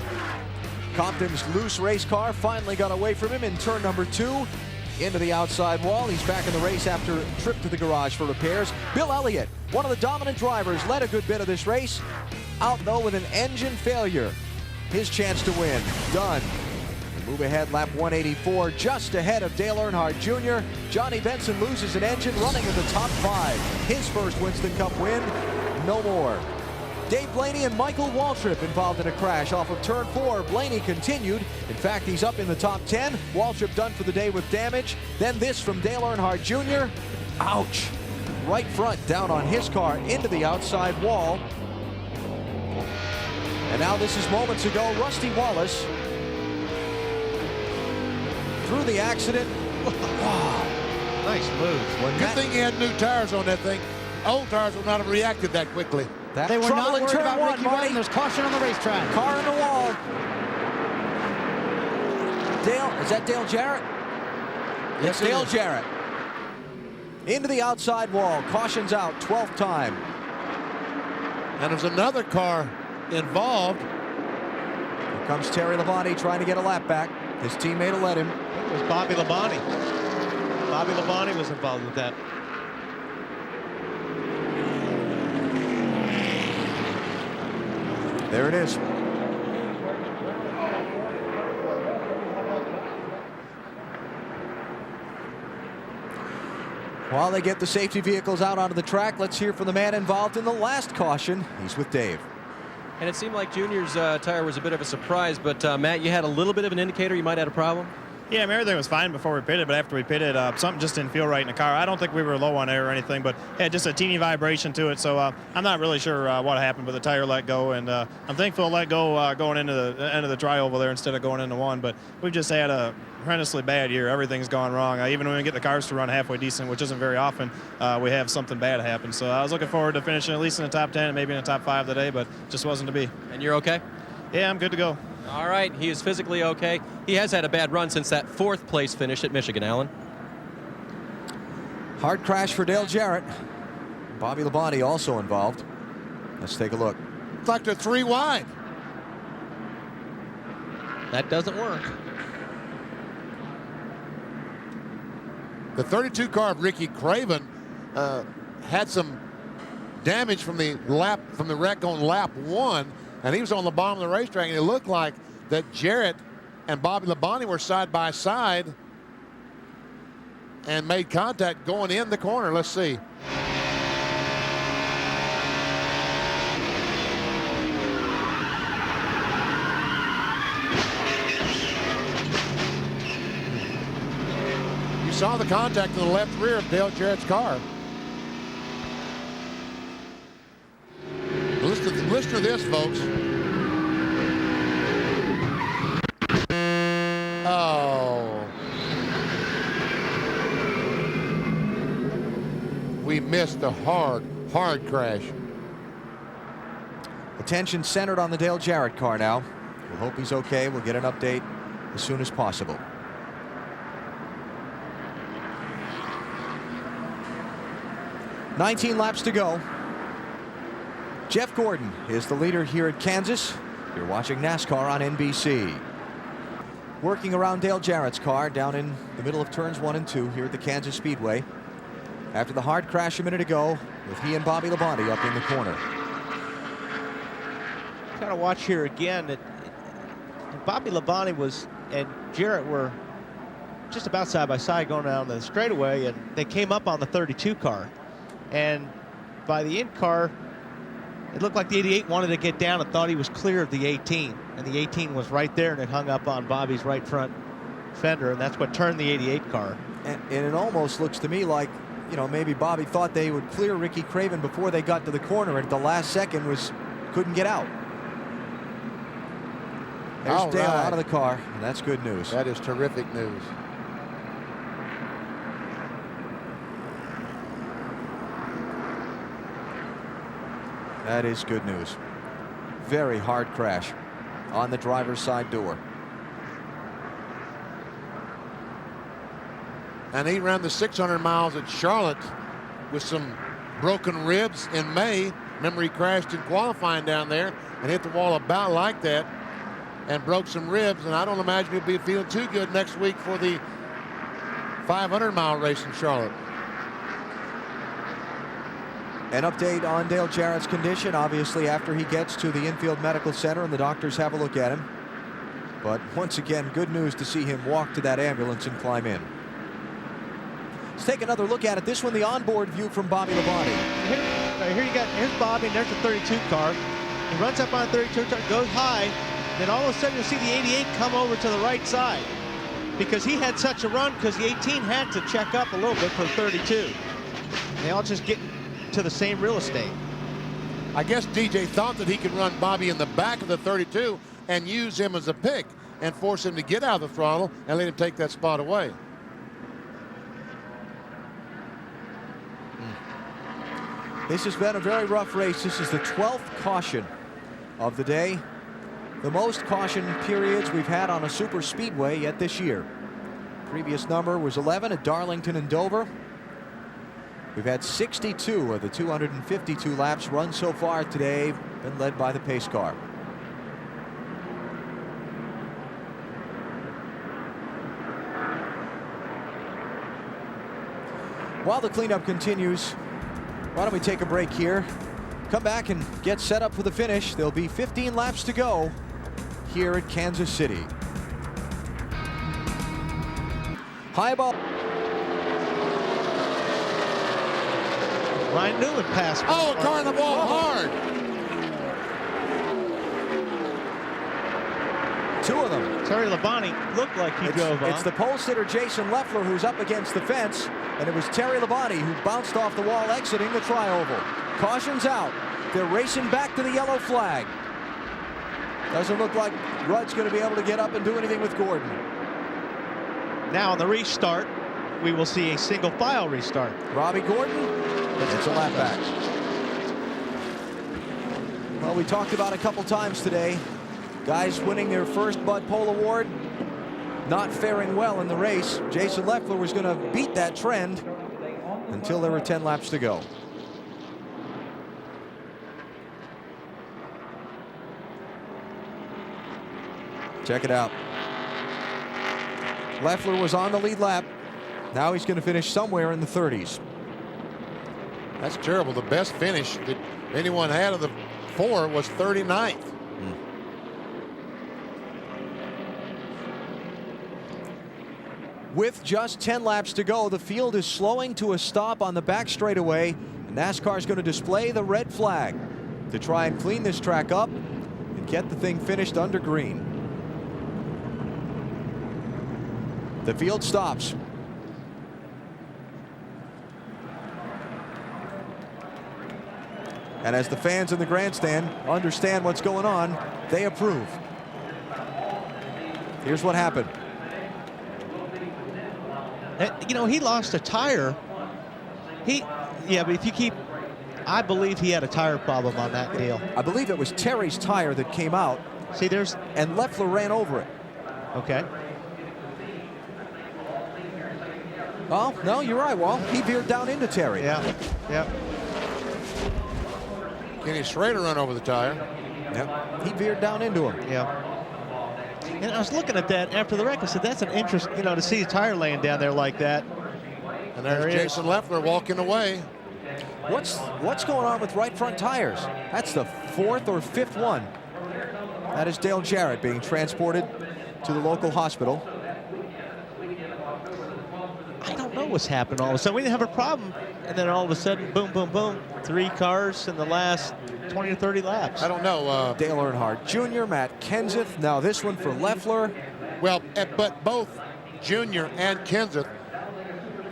Compton's loose race car finally got away from him in turn number 2. Into the outside wall. He's back in the race after a trip to the garage for repairs. Bill Elliott, one of the dominant drivers, led a good bit of this race. Out, though, with an engine failure. His chance to win. Done. We move ahead, lap 184, just ahead of Dale Earnhardt Jr. Johnny Benson loses an engine, running in the top 5. His first Winston Cup win. No more. Dave Blaney and Michael Waltrip involved in a crash off of turn 4. Blaney continued. In fact, he's up in the top 10. Waltrip done for the day with damage. Then this from Dale Earnhardt Jr. Ouch. Right front down on his car into the outside wall. And now this is moments ago. Rusty Wallace through the accident. Nice move. Good thing he had new tires on that thing. Old tires would not have reacted that quickly. They were not worried about Ricky Martin. There's caution on the racetrack. Car in the wall. Dale, is that Dale Jarrett? Yes, Dale it is. Jarrett. Into the outside wall. Caution's out, 12th time. And there's another car involved. Here comes Terry Labonte trying to get a lap back. His teammate will let him. It was Bobby Labonte. Bobby Labonte was involved with that. There it is. While they get the safety vehicles out onto the track, let's hear from the man involved in the last caution. He's with Dave. And it seemed like Junior's tire was a bit of a surprise, but Matt, you had a little bit of an indicator you might have had a problem? Yeah, I mean, everything was fine before we pitted, but after we pitted, something just didn't feel right in the car. I don't think we were low on air or anything, but had just a teeny vibration to it, so I'm not really sure what happened, but the tire let go, and I'm thankful it let go going into the end of the tri-oval there instead of going into one, but we've just had a horrendously bad year. Everything's gone wrong. Even when we get the cars to run halfway decent, which isn't very often, we have something bad happen. So I was looking forward to finishing at least in the top 10 and maybe in the top 5 today, but just wasn't to be. And you're okay? Yeah, I'm good to go. All right, he is physically okay. He has had a bad run since that 4th place finish at Michigan, Alan. Hard crash for Dale Jarrett. Bobby Labonte also involved. Let's take a look. It's like they're 3 wide. That doesn't work. The 32 car of Ricky Craven had some damage from the wreck on lap 1, and he was on the bottom of the racetrack, and it looked like that Jarrett and Bobby Labonte were side by side and made contact going in the corner. Let's see. You saw the contact in the left rear of Dale Jarrett's car. Listen to this, folks. Oh. We missed a hard crash. Attention centered on the Dale Jarrett car now. We'll hope he's okay. We'll get an update as soon as possible. "19 laps to go. Jeff Gordon is the leader here at Kansas. You're watching NASCAR on NBC. Working around Dale Jarrett's car down in the middle of turns 1 and 2 here at the Kansas Speedway. After the hard crash a minute ago, with he and Bobby Labonte up in the corner. Kind of watch here again that Bobby Labonte and Jarrett were just about side by side going down the straightaway, and they came up on the 32 car. And by the end car, it looked like the 88 wanted to get down and thought he was clear of the 18. And the 18 was right there, and it hung up on Bobby's right front fender, and that's what turned the 88 car. And it almost looks to me like, you know, maybe Bobby thought they would clear Ricky Craven before they got to the corner, and at the last second couldn't get out. There's Dale out of the car, and that's good news. That is terrific news. That is good news. Very hard crash on the driver's side door. And he ran the 600 miles at Charlotte with some broken ribs in May. Remember, he crashed in qualifying down there and hit the wall about like that and broke some ribs. And I don't imagine he'll be feeling too good next week for the 500-mile race in Charlotte. An update on Dale Jarrett's condition, obviously, after he gets to the infield medical center and the doctors have a look at him. But once again, good news to see him walk to that ambulance and climb in. Let's take another look at it. This one, the onboard view from Bobby Labonte. Here's Bobby, and there's the 32 car. He runs up on 32, goes high, then all of a sudden you'll see the 88 come over to the right side because he had such a run because the 18 had to check up a little bit for 32. They all just get to the same real estate. I guess DJ thought that he could run Bobby in the back of the 32 and use him as a pick and force him to get out of the throttle and let him take that spot away. This has been a very rough race. This is the 12th caution of the day. The most caution periods we've had on a super speedway yet this year. Previous number was 11 at Darlington and Dover. We've had 62 of the 252 laps run so far today, been led by the pace car. While the cleanup continues, why don't we take a break here, come back and get set up for the finish. There'll be 15 laps to go here at Kansas City. High ball. Ryan Newman passed. Oh, car on the wall hard. Two of them. Terry Labonte looked like he drove on. It's the pole sitter Jason Leffler who's up against the fence, and it was Terry Labonte who bounced off the wall exiting the tri-oval. Caution's out. They're racing back to the yellow flag. Doesn't look like Rudd's going to be able to get up and do anything with Gordon. Now on the restart, we will see a single file restart. Robbie Gordon gets a lap back. Well, we talked about a couple times today. Guys winning their first Bud Pole Award, not faring well in the race. Jason Leffler was going to beat that trend until there were 10 laps to go. Check it out. Leffler was on the lead lap. Now he's going to finish somewhere in the 30s. That's terrible. The best finish that anyone had of the four was 39th. With just 10 laps to go, the field is slowing to a stop on the back straightaway. NASCAR is going to display the red flag to try and clean this track up and get the thing finished under green. The field stops. And as the fans in the grandstand understand what's going on, they approve. Here's what happened. You know, he lost a tire. Yeah, but if you keep, I believe he had a tire problem on that deal. I believe it was Terry's tire that came out. See, and Leffler ran over it. Okay. Oh, no, you're right, Walt. He veered down into Terry. Yeah, yeah. Kenny Schrader run over the tire. Yep. He veered down into him. Yeah. And I was looking at that after the wreck. I said, that's an interest, you know, to see a tire laying down there like that. And there's Jason Leffler walking away. What's going on with right front tires? That's the 4th or 5th one. That is Dale Jarrett being transported to the local hospital. I don't know what's happened all of a sudden. We didn't have a problem. And then all of a sudden, boom, boom, boom. 3 cars in the last 20 or 30 laps. I don't know. Dale Earnhardt Jr., Matt Kenseth. Now this one for Leffler. Well, but both Jr. and Kenseth.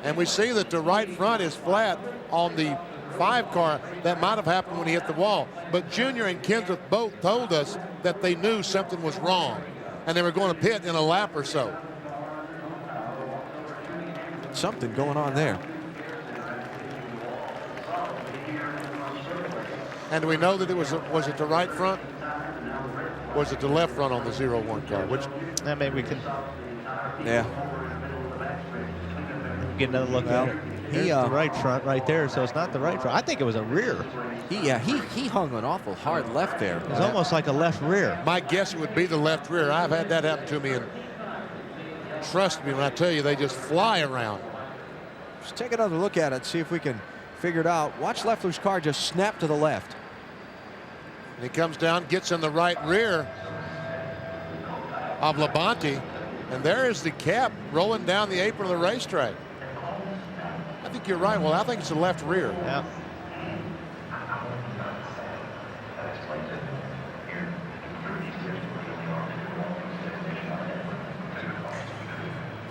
And we see that the right front is flat on the 5 car. That might have happened when he hit the wall. But Jr. and Kenseth both told us that they knew something was wrong. And they were going to pit in a lap or so. Something going on there. And do we know that it was it the right front? Was it the left front on the 0-1 car? Which maybe we can. Yeah. Get another look at it. Here's the right front right there, so it's not the right front. I think it was a rear. He hung an awful hard left there. It was almost like a left rear. My guess it would be the left rear. I've had that happen to me, and trust me when I tell you, they just fly around. Let's take another look at it, see if we can figure it out. Watch Leffler's car just snap to the left. And he comes down, gets in the right rear of Labonte, and there is the cap rolling down the apron of the racetrack. I think you're right. Well, I think it's the left rear. Yeah.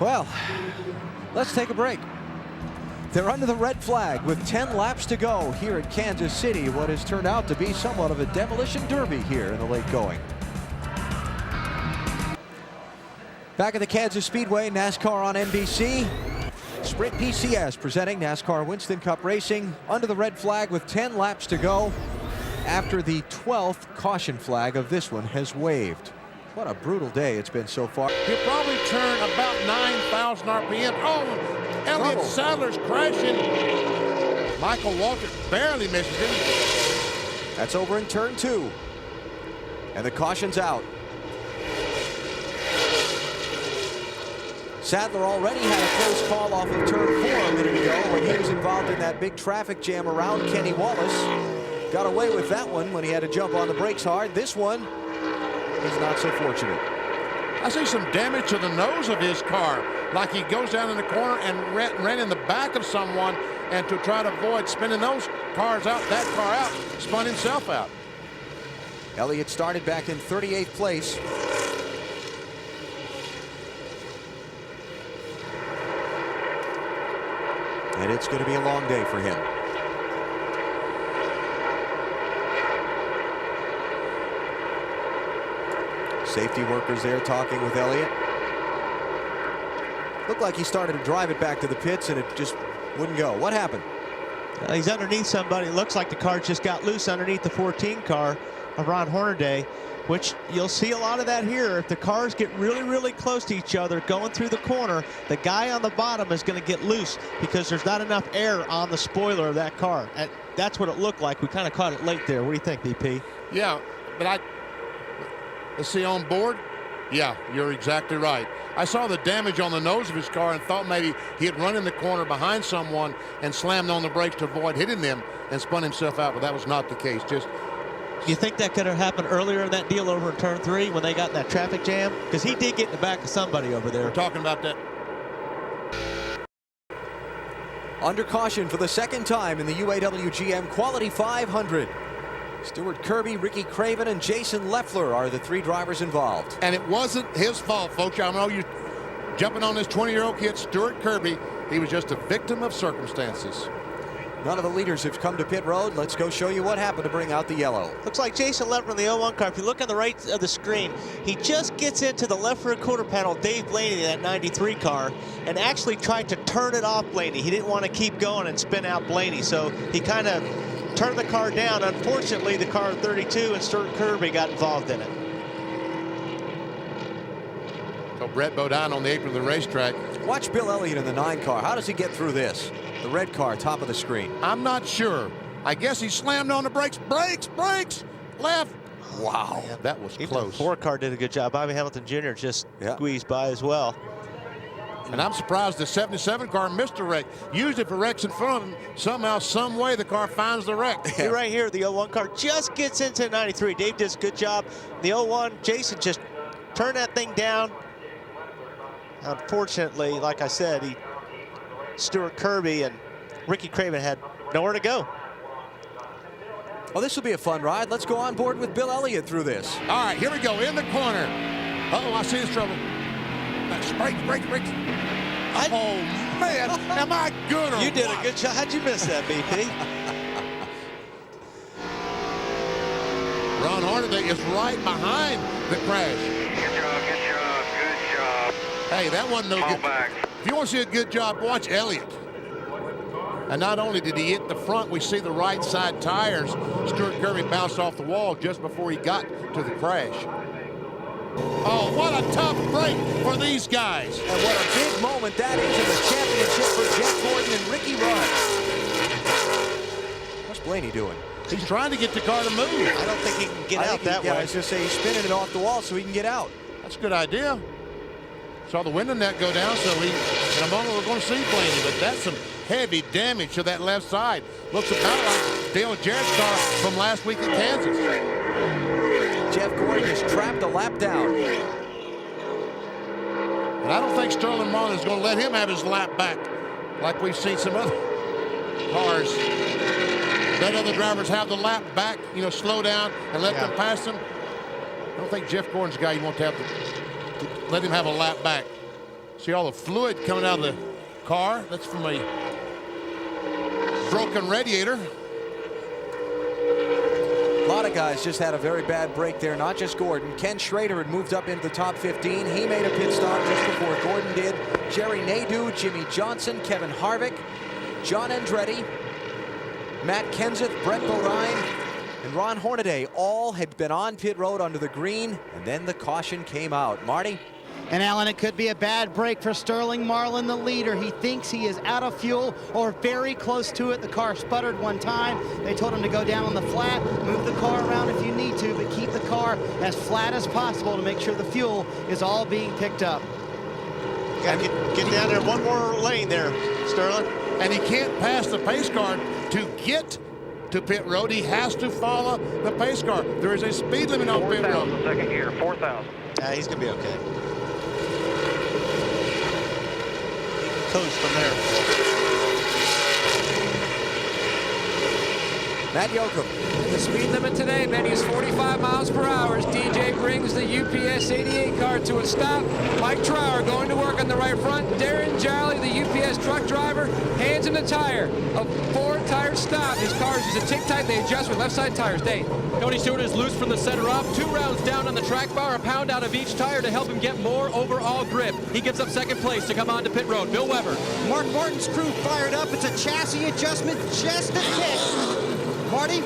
Well, let's take a break. They're under the red flag with 10 laps to go here at Kansas City, what has turned out to be somewhat of a demolition derby here in the late going. Back at the Kansas Speedway, NASCAR on NBC. Sprint PCS presenting NASCAR Winston Cup Racing under the red flag with 10 laps to go after the 12th caution flag of this one has waved. What a brutal day it's been so far. He'll probably turn about 9,000 RPM. Oh, Elliott Sadler's crashing. Michael Waltrip barely misses him. That's over in turn 2. And the caution's out. Sadler already had a close call off of turn 4 a minute ago when he was involved in that big traffic jam around Kenny Wallace. Got away with that one when he had to jump on the brakes hard. This one is not so fortunate. I see some damage to the nose of his car, like he goes down in the corner and ran in the back of someone, and to try to avoid spinning those cars out, that car out, spun himself out. Elliott started back in 38th place. And it's going to be a long day for him. Safety workers there talking with Elliott. Looked like he started to drive it back to the pits and it just wouldn't go. What happened? He's underneath somebody. It looks like the car just got loose underneath the 14 car of Ron Hornaday, which you'll see a lot of that here. If the cars get really, really close to each other going through the corner, the guy on the bottom is going to get loose because there's not enough air on the spoiler of that car. And that's what it looked like. We kind of caught it late there. What do you think, BP? Yeah, but let's see on board. Yeah, you're exactly right. I saw the damage on the nose of his car and thought maybe he had run in the corner behind someone and slammed on the brakes to avoid hitting them and spun himself out, but that was not the case. Just you think that could have happened earlier in that deal over in turn 3 when they got in that traffic jam? Because he did get in the back of somebody over there. We're talking about that. Under caution for the second time in the UAW GM Quality 500. Stuart Kirby, Ricky Craven, and Jason Leffler are the 3 drivers involved. And it wasn't his fault, folks. I know you're jumping on this 20-year-old kid, Stuart Kirby. He was just a victim of circumstances. None of the leaders have come to pit road. Let's go show you what happened to bring out the yellow. Looks like Jason Leffler in the 01 car. If you look on the right of the screen, he just gets into the left rear quarter panel, Dave Blaney, that 93 car, and actually tried to turn it off Blaney. He didn't want to keep going and spin out Blaney, so he kind of turned the car down. Unfortunately, the car 32 and Stuart Kirby got involved in it. So Brett Bodine on the apron of the racetrack. Watch Bill Elliott in the 9 car. How does he get through this? The red car, top of the screen. I'm not sure. I guess he slammed on the brakes. Brakes, left. Wow, that was close. The 4 car did a good job. Bobby Hamilton Jr. just squeezed by as well. And I'm surprised the 77 car missed a wreck. Usually if a wreck's in front of him, somehow, some way, the car finds the wreck. See right here, the 01 car just gets into 93. Dave does a good job. The 01, Jason just turned that thing down. Unfortunately, like I said, Stuart Kirby and Ricky Craven had nowhere to go. Well, this will be a fun ride. Let's go on board with Bill Elliott through this. All right, here we go, in the corner. Uh-oh, I see his trouble. Brakes. Oh, man, am I good or You did a good job. How'd you miss that, BP? Ron Hornaday is right behind the crash. Good job. Hey, that wasn't no good. If you want to see a good job, watch Elliott. And not only did he hit the front, we see the right side tires. Stuart Kirby bounced off the wall just before he got to the crash. Oh, what a tough break for these guys. And what a big moment that is in the championship for Jeff Gordon and Ricky Rudd. What's Blaney doing? He's trying to get the car to move. I don't think he can get out that way. I was going to say he's spinning it off the wall so he can get out. That's a good idea. Saw the window net go down, so in a moment we're going to see Blaney, but that's some heavy damage to that left side. Looks about like Dale Jarrett's car from last week in Kansas. Jeff Gordon is trapped a lap down. And I don't think Sterling Marlin is going to let him have his lap back like we've seen some other cars. Let other drivers have the lap back, slow down and let them pass them. I don't think Jeff Gordon's the guy you want to have to let him have a lap back. See all the fluid coming out of the car. That's from a broken radiator. A lot of guys just had a very bad break there, not just Gordon. Ken Schrader had moved up into the top 15. He made a pit stop just before Gordon did. Jerry Nadeau, Jimmy Johnson, Kevin Harvick, John Andretti, Matt Kenseth, Brett Bodine, and Ron Hornaday all had been on pit road under the green, and then the caution came out. Marty? And Alan, it could be a bad break for Sterling Marlin, the leader. He thinks he is out of fuel or very close to it. The car sputtered one time. They told him to go down on the flat, move the car around if you need to, but keep the car as flat as possible to make sure the fuel is all being picked up. Got to get down there one more lane there, Sterling. And he can't pass the pace car to get to pit road. He has to follow the pace car. There is a speed limit on pit road. 4,000 second gear, 4,000. He's going to be okay. Coast from there. Matt Yoakum. The speed limit today, Benny, is 45 miles per hour as DJ brings the UPS 88 car to a stop. Mike Trower going to work on the right front. Darren Jolly, the UPS truck driver, hands in the tire. A four-tire stop. His car is a tick tight. They adjust with left side tires. Dave. Tony Stewart is loose from the center up. 2 rounds down on the track bar, a pound out of each tire to help him get more overall grip. He gives up second place to come on to pit road. Bill Weber. Mark Martin's crew fired up. It's a chassis adjustment just a tick. Marty?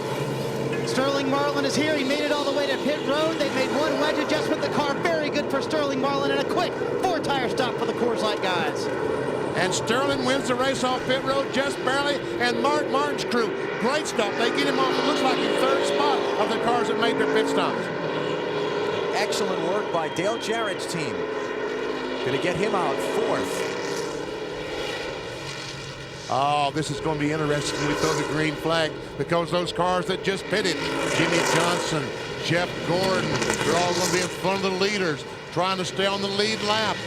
Sterling Marlin is here. He made it all the way to pit road. They made one wedge adjustment. The car very good for Sterling Marlin, and a quick 4-tire stop for the Coors Light guys. And Sterling wins the race off pit road just barely. And Mark Martin's crew, great stuff. They get him off, it looks like, in third spot of the cars that made their pit stops. Excellent work by Dale Jarrett's team. Going to get him out fourth. Oh, this is going to be interesting when we throw the green flag, because those cars that just pitted, Jimmy Johnson, Jeff Gordon, they're all going to be in front of the leaders, trying to stay on the lead lap.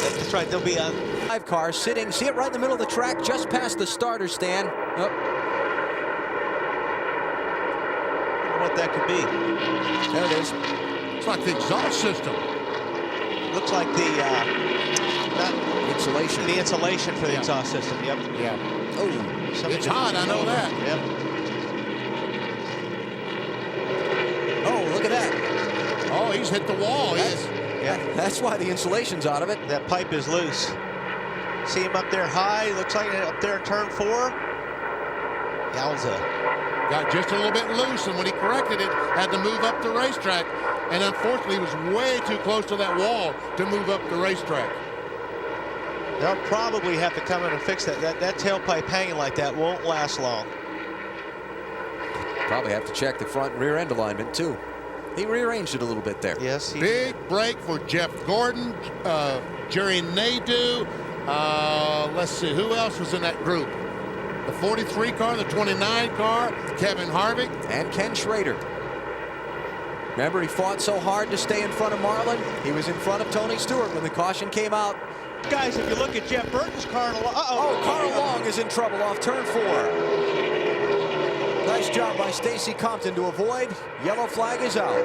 That's right, they'll be on. 5 cars sitting, see it right in the middle of the track, just past the starter stand. Oh. What that could be. There it is. It's like the exhaust system. Looks like the insulation. The insulation for the exhaust system. Yep. Yeah. Oh, it's hot. I know that. Yep. Oh, look at that. Oh, he's hit the wall. Yeah. That's why the insulation's out of it. That pipe is loose. See him up there high. Looks like up there in turn 4. Yowza. Got just a little bit loose, and when he corrected it, had to move up the racetrack. And unfortunately, he was way too close to that wall to move up the racetrack. They'll probably have to come in and fix that. That tailpipe hanging like that won't last long. Probably have to check the front and rear end alignment, too. He rearranged it a little bit there. Yes. Big break for Jeff Gordon, Jerry Nadeau. Let's see, who else was in that group? The 43 car, the 29 car, Kevin Harvick. And Ken Schrader. Remember, he fought so hard to stay in front of Marlin. He was in front of Tony Stewart when the caution came out. Guys, if you look at Jeff Burton's car, Carl Long is in trouble off turn 4. Nice job by Stacy Compton to avoid. Yellow flag is out.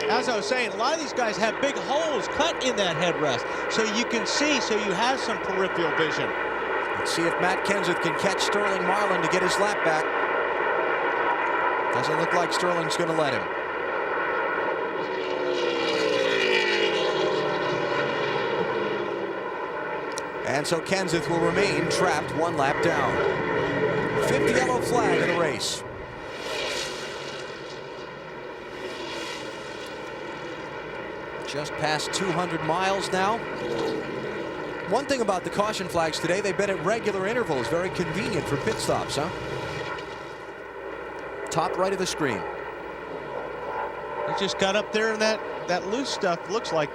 As I was saying, a lot of these guys have big holes cut in that headrest, so you can see, so you have some peripheral vision. Let's see if Matt Kenseth can catch Sterling Marlin to get his lap back. Doesn't look like Sterling's going to let him. And so Kenseth will remain trapped 1 lap down. 5th yellow flag of the race. Just past 200 miles now. One thing about the caution flags today, they've been at regular intervals. Very convenient for pit stops, huh? Top right of the screen. He just got up there, and that loose stuff looks like.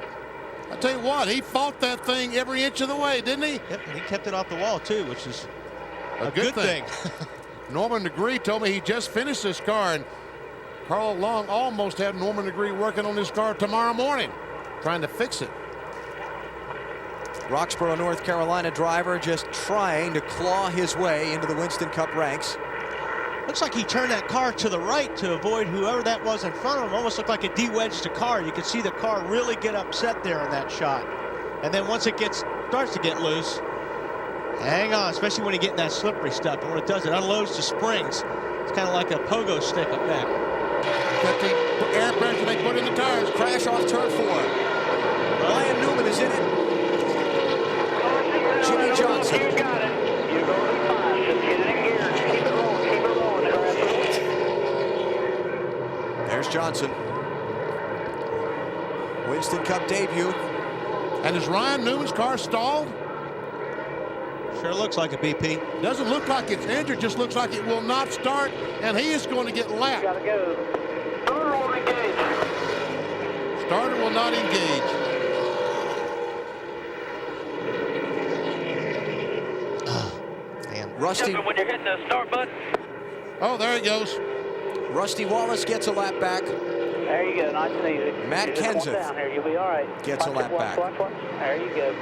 I tell you what, he fought that thing every inch of the way, didn't he? Yep, and he kept it off the wall too, which is a good thing. Norman Degree told me he just finished this car, and Carl Long almost had Norman Degree working on his car tomorrow morning, trying to fix it. Roxborough, North Carolina driver just trying to claw his way into the Winston Cup ranks. Looks like he turned that car to the right to avoid whoever that was in front of him. Almost looked like a de-wedged car. You could see the car really get upset there in that shot. And then once it starts to get loose, hang on, especially when you get in that slippery stuff. And when it does, it unloads the springs. It's kind of like a pogo stick up back. Got the air pressure they put in the tires. Crash off turn 4. Ryan Newman is in it. Jimmy Johnson. You got it. You're going to be fine. Just get it in gear. Keep it rolling. Keep it rolling. There's Johnson. Winston Cup debut. And is Ryan Newman's car stalled? Sure looks like a BP. Doesn't look like it's injured, just looks like it will not start, and he is going to get lapped. Gotta go. Starter won't engage. Starter will not engage. And Rusty. When you're hitting the start button. Oh, there he goes. Rusty Wallace gets a lap back. There you go, nice and easy. Matt You're just going Kenseth down here. You'll be all right. gets a lap back. Watch. There you go.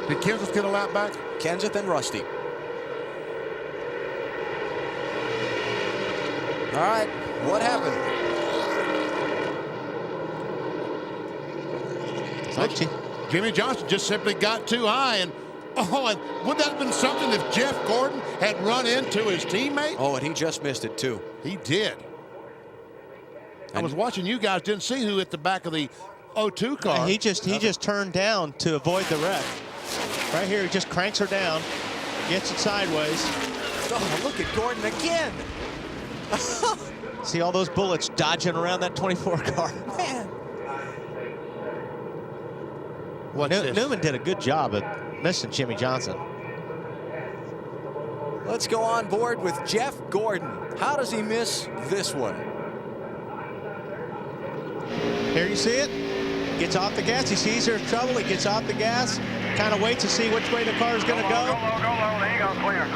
Did Kenseth get a lap back? Kenseth and Rusty. All right, what happened? Jimmy Johnson just simply got too high, and and would that have been something if Jeff Gordon had run into his teammate? Oh, and he just missed it too. He did. I was watching you guys, didn't see who hit the back of the 02 car. He just turned down to avoid the wreck. Right here, he just cranks her down, gets it sideways. Oh, look at Gordon again. See all those bullets dodging around that 24 car. Man. Newman did a good job at missing Jimmy Johnson. Let's go on board with Jeff Gordon. How does he miss this one? Here you see it. Gets off the gas. He sees there's trouble. He gets off the gas. Kind of waits to see which way the car is going to go.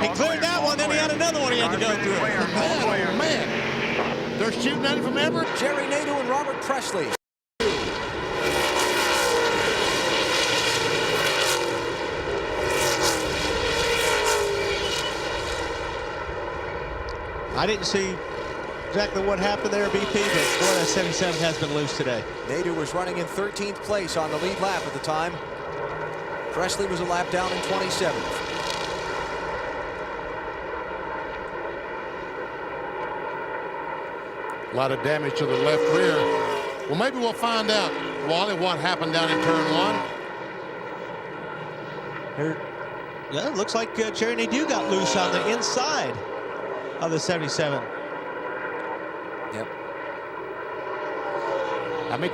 He cleared that one. Then he had another one he had to go through. Oh, man. They're shooting at him from Everett. Jerry Nadeau and Robert Presley. I didn't see exactly what happened there, BP, but boy, that 77 has been loose today. Nadeau was running in 13th place on the lead lap at the time. Presley was a lap down in 27th. A lot of damage to the left rear. Well, maybe we'll find out, Wally, what happened down in turn 1. Yeah, it looks like Jerry Nadeau got loose on the inside of the 77. Yep. I mean,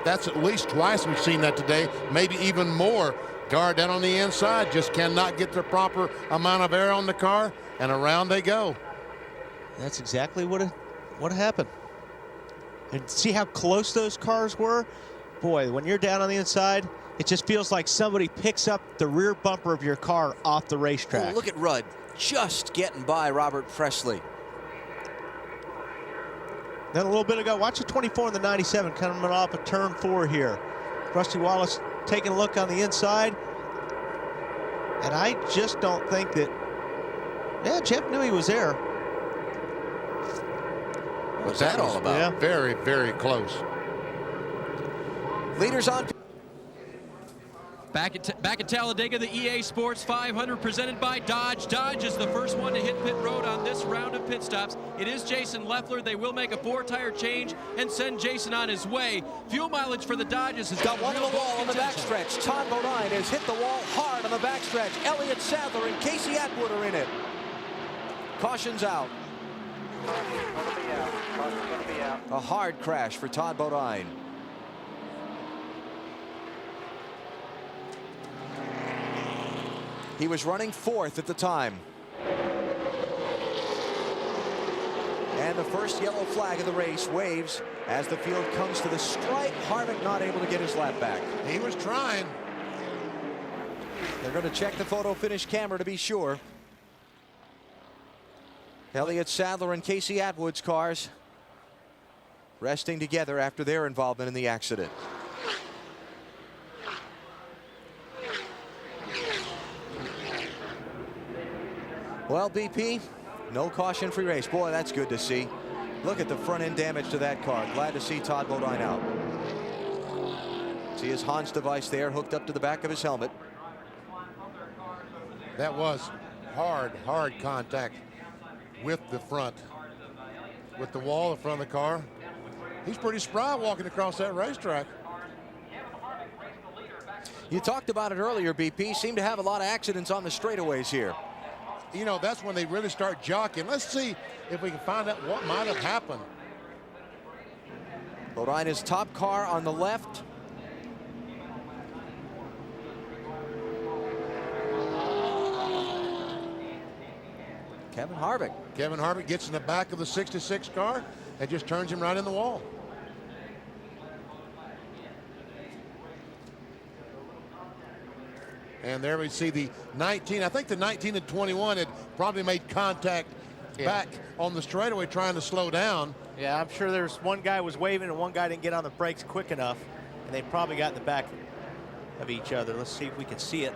that's at least twice we've seen that today, maybe even more. Guard down on the inside, just cannot get the proper amount of air on the car, and around they go. That's exactly what happened. And see how close those cars were? Boy, when you're down on the inside, it just feels like somebody picks up the rear bumper of your car off the racetrack. Oh, look at Rudd just getting by Robert Presley. Then a little bit ago, watch the 24 and the 97 coming off of turn 4 here. Rusty Wallace taking a look on the inside. And I just don't think that, yeah, Jeff knew he was there. What's that all about? Yeah. Very, very close. Leaders on. Back at Talladega, the EA Sports 500 presented by Dodge. Dodge is the first one to hit pit road on this round of pit stops. It is Jason Leffler. They will make a 4-tire change and send Jason on his way. Fuel mileage for the Dodges has got one on the wall on the backstretch. Todd Bodine has hit the wall hard on the backstretch. Elliott Sadler and Casey Atwood are in it. Caution's out. A hard crash for Todd Bodine. He was running 4th at the time. And the first yellow flag of the race waves as the field comes to the stripe. Harvick not able to get his lap back. He was trying. They're going to check the photo finish camera to be sure. Elliott Sadler and Casey Atwood's cars resting together after their involvement in the accident. Well, BP, no caution-free race. Boy, that's good to see. Look at the front-end damage to that car. Glad to see Todd Bodine out. See his Hans device there hooked up to the back of his helmet. That was hard contact with the front, with the wall in front of the car. He's pretty spry walking across that racetrack. You talked about it earlier, BP. Seem to have a lot of accidents on the straightaways here. You know, that's when they really start jockeying. Let's see if we can find out what might have happened. Bodine is top car on the left. Kevin Harvick. Kevin Harvick gets in the back of the 66 car and just turns him right in the wall. And there we see the 19. I think the 19 and 21 had probably made contact back on the straightaway trying to slow down. Yeah, I'm sure there's one guy was waving and one guy didn't get on the brakes quick enough, and they probably got in the back of each other. Let's see if we can see it.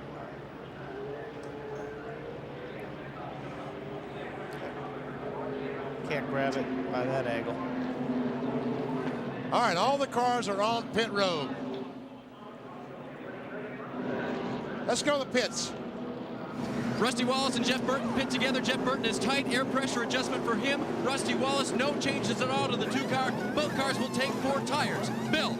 Can't grab it by that angle. All right, all the cars are on pit road. Let's go to the pits. Rusty Wallace and Jeff Burton pit together. Jeff Burton is tight. Air pressure adjustment for him. Rusty Wallace, no changes at all to the two car. Both cars will take 4 tires. Bill.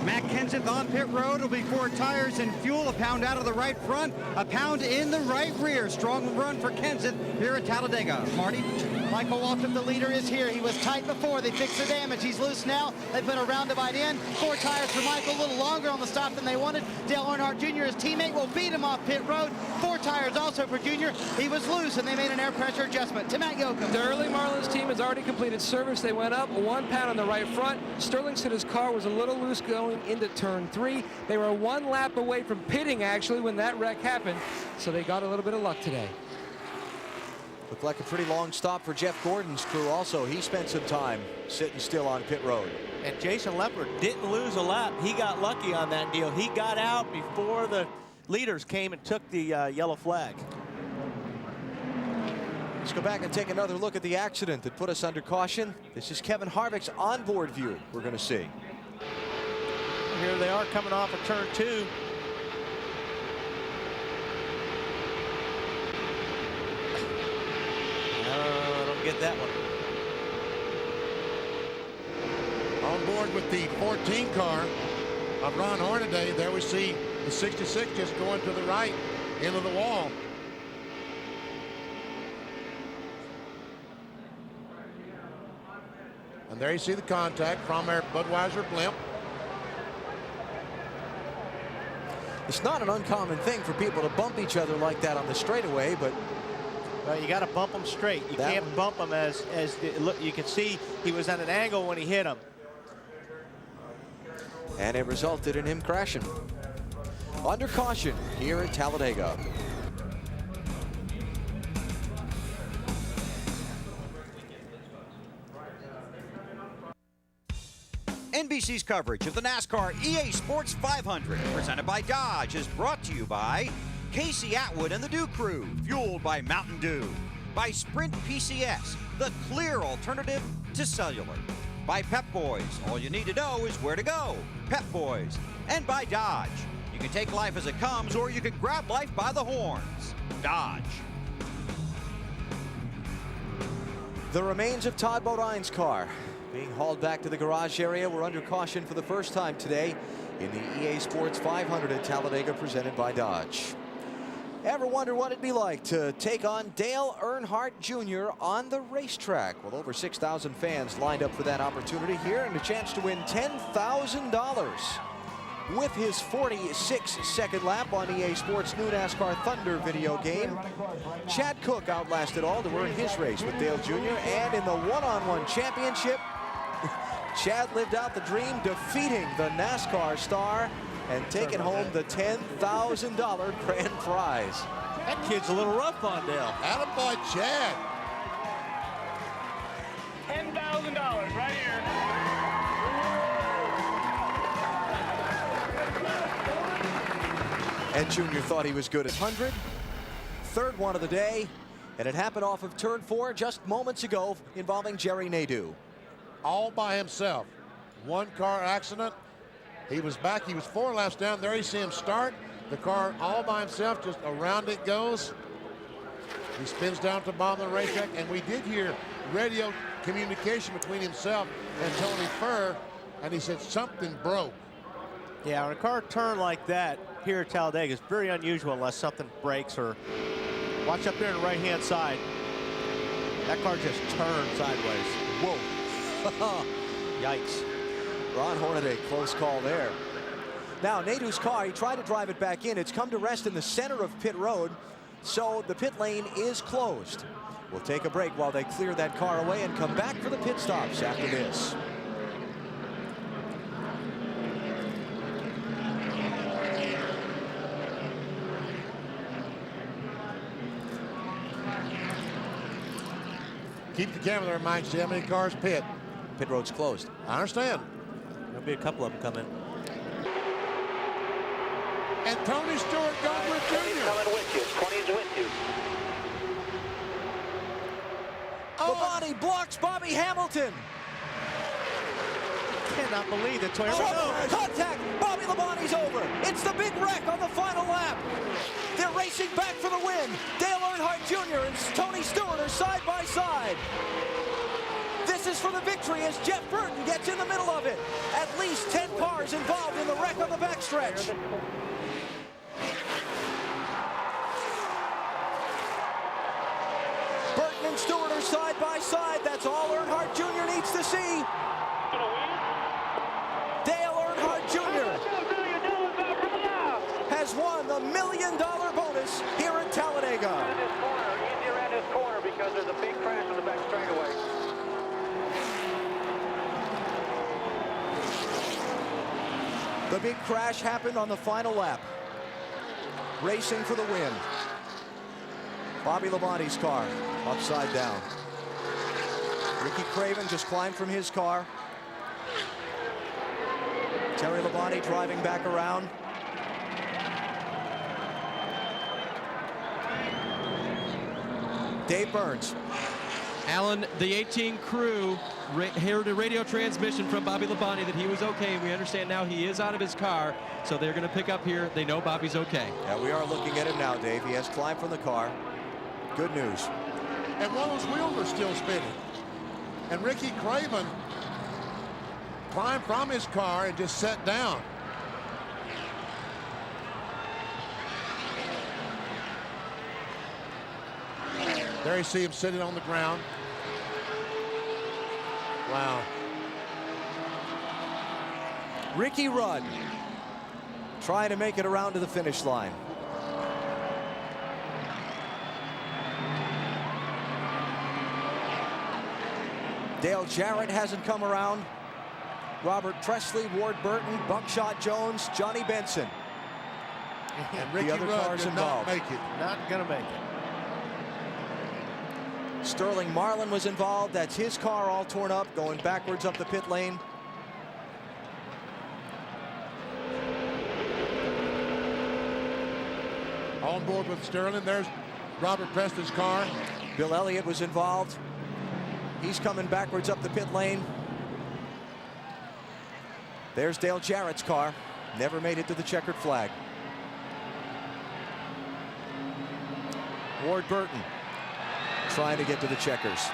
Matt Kenseth on pit road. Will be 4 tires and fuel. A pound out of the right front, a pound in the right rear. Strong run for Kenseth here at Talladega. Marty. Michael Waltrip, the leader, is here. He was tight before. They fixed the damage. He's loose now. They put a roundabout in. 4 tires for Michael. A little longer on the stop than they wanted. Dale Earnhardt Jr., his teammate, will beat him off pit road. 4 tires also for Jr. He was loose, and they made an air pressure adjustment. To Matt Yoakum. The early Marlins team has already completed service. They went up 1 pound on the right front. Sterling said his car was a little loose going into turn 3. They were 1 lap away from pitting, actually, when that wreck happened. So they got a little bit of luck today. Looked like a pretty long stop for Jeff Gordon's crew also. He spent some time sitting still on pit road. And Jason Leppard didn't lose a lap. He got lucky on that deal. He got out before the leaders came and took the yellow flag. Let's go back and take another look at the accident that put us under caution. This is Kevin Harvick's onboard view we're going to see. Here they are coming off of turn 2. I don't get that one. On board with the 14 car of Ron Hornaday, there we see the 66 just going to the right into the wall. And there you see the contact from our Budweiser blimp. It's not an uncommon thing for people to bump each other like that on the straightaway, but well, you got to bump them straight. You can't bump them as look. You can see he was at an angle when he hit him. And it resulted in him crashing. Under caution here at Talladega. NBC's coverage of the NASCAR EA Sports 500, presented by Dodge, is brought to you by Casey Atwood and the Dew Crew, fueled by Mountain Dew. By Sprint PCS, the clear alternative to cellular. By Pep Boys, all you need to know is where to go. Pep Boys. And by Dodge. You can take life as it comes, or you can grab life by the horns. Dodge. The remains of Todd Bodine's car being hauled back to the garage area. We're under caution for the first time today in the EA Sports 500 at Talladega, presented by Dodge. Ever wonder what it'd be like to take on Dale Earnhardt Jr. on the racetrack? Well, over 6,000 fans lined up for that opportunity here, and a chance to win $10,000 with his 46-second lap on EA Sports' new NASCAR Thunder video game. Chad Cook outlasted all to earn his race with Dale Jr., and in the one-on-one championship, Chad lived out the dream, defeating the NASCAR star and taking home the $10,000 grand prize. That kid's a little rough on Dale. Attaboy, Chad. $10,000 right here. And Junior thought he was good at 100. Third one of the day, and it happened off of turn 4 just moments ago, involving Jerry Nadeau. All by himself. One car accident. He was back. He was 4 laps down. There you see him start. The car all by himself, just around it goes. He spins down to the bottom of the racetrack, and we did hear radio communication between himself and Tony Furr, and he said something broke. Yeah, when a car turned like that here at Talladega, it's very unusual unless something breaks. Or watch up there on the right-hand side. That car just turned sideways. Whoa. Yikes. Ron Hornaday, close call there. Now, Nadeau's car, he tried to drive it back in. It's come to rest in the center of pit road, so the pit lane is closed. We'll take a break while they clear that car away and come back for the pit stops after this. Keep the camera there, Mike. See how many cars pit. Pit road's closed. I understand. There'll be a couple of them coming. And Tony Stewart gone with Junior. Coming with you. 20's with you. Labonte blocks Bobby Hamilton. Cannot believe that Toyota. Oh, contact. Bobby Labonte's over. It's the big wreck on the final lap. They're racing back for the win. Dale Earnhardt Jr. and Tony Stewart are side by side. This is for the victory as Jeff Burton gets in the middle of it. At least 10 cars involved in the wreck on the backstretch. Burton and Stewart are side by side. That's all Earnhardt Jr. needs to see. Dale Earnhardt Jr. has won the $1 million bonus here at Talladega. Easier around this corner because there's a big crash on the back straightaway. The big crash happened on the final lap. Racing for the win. Bobby Labonte's car upside down. Ricky Craven just climbed from his car. Terry Labonte driving back around. Dave Burns. Alan, the 18 crew heard a radio transmission from Bobby Labonte that he was okay. We understand now he is out of his car, so they're going to pick up here. They know Bobby's okay. Yeah, we are looking at him now, Dave. He has climbed from the car. Good news. And one of those wheels are still spinning. And Ricky Craven climbed from his car and just sat down. There you see him sitting on the ground. Wow. Ricky Rudd trying to make it around to the finish line. Dale Jarrett hasn't come around. Robert Presley, Ward Burton, Buckshot Jones, Johnny Benson. And Ricky the other Rudd cars did involved. not make it. Not gonna make it. Sterling Marlin was involved. That's his car all torn up, going backwards up the pit lane. On board with Sterling. There's Robert Presley's car. Bill Elliott was involved. He's coming backwards up the pit lane. There's Dale Jarrett's car. Never made it to the checkered flag. Ward Burton trying to get to the checkers.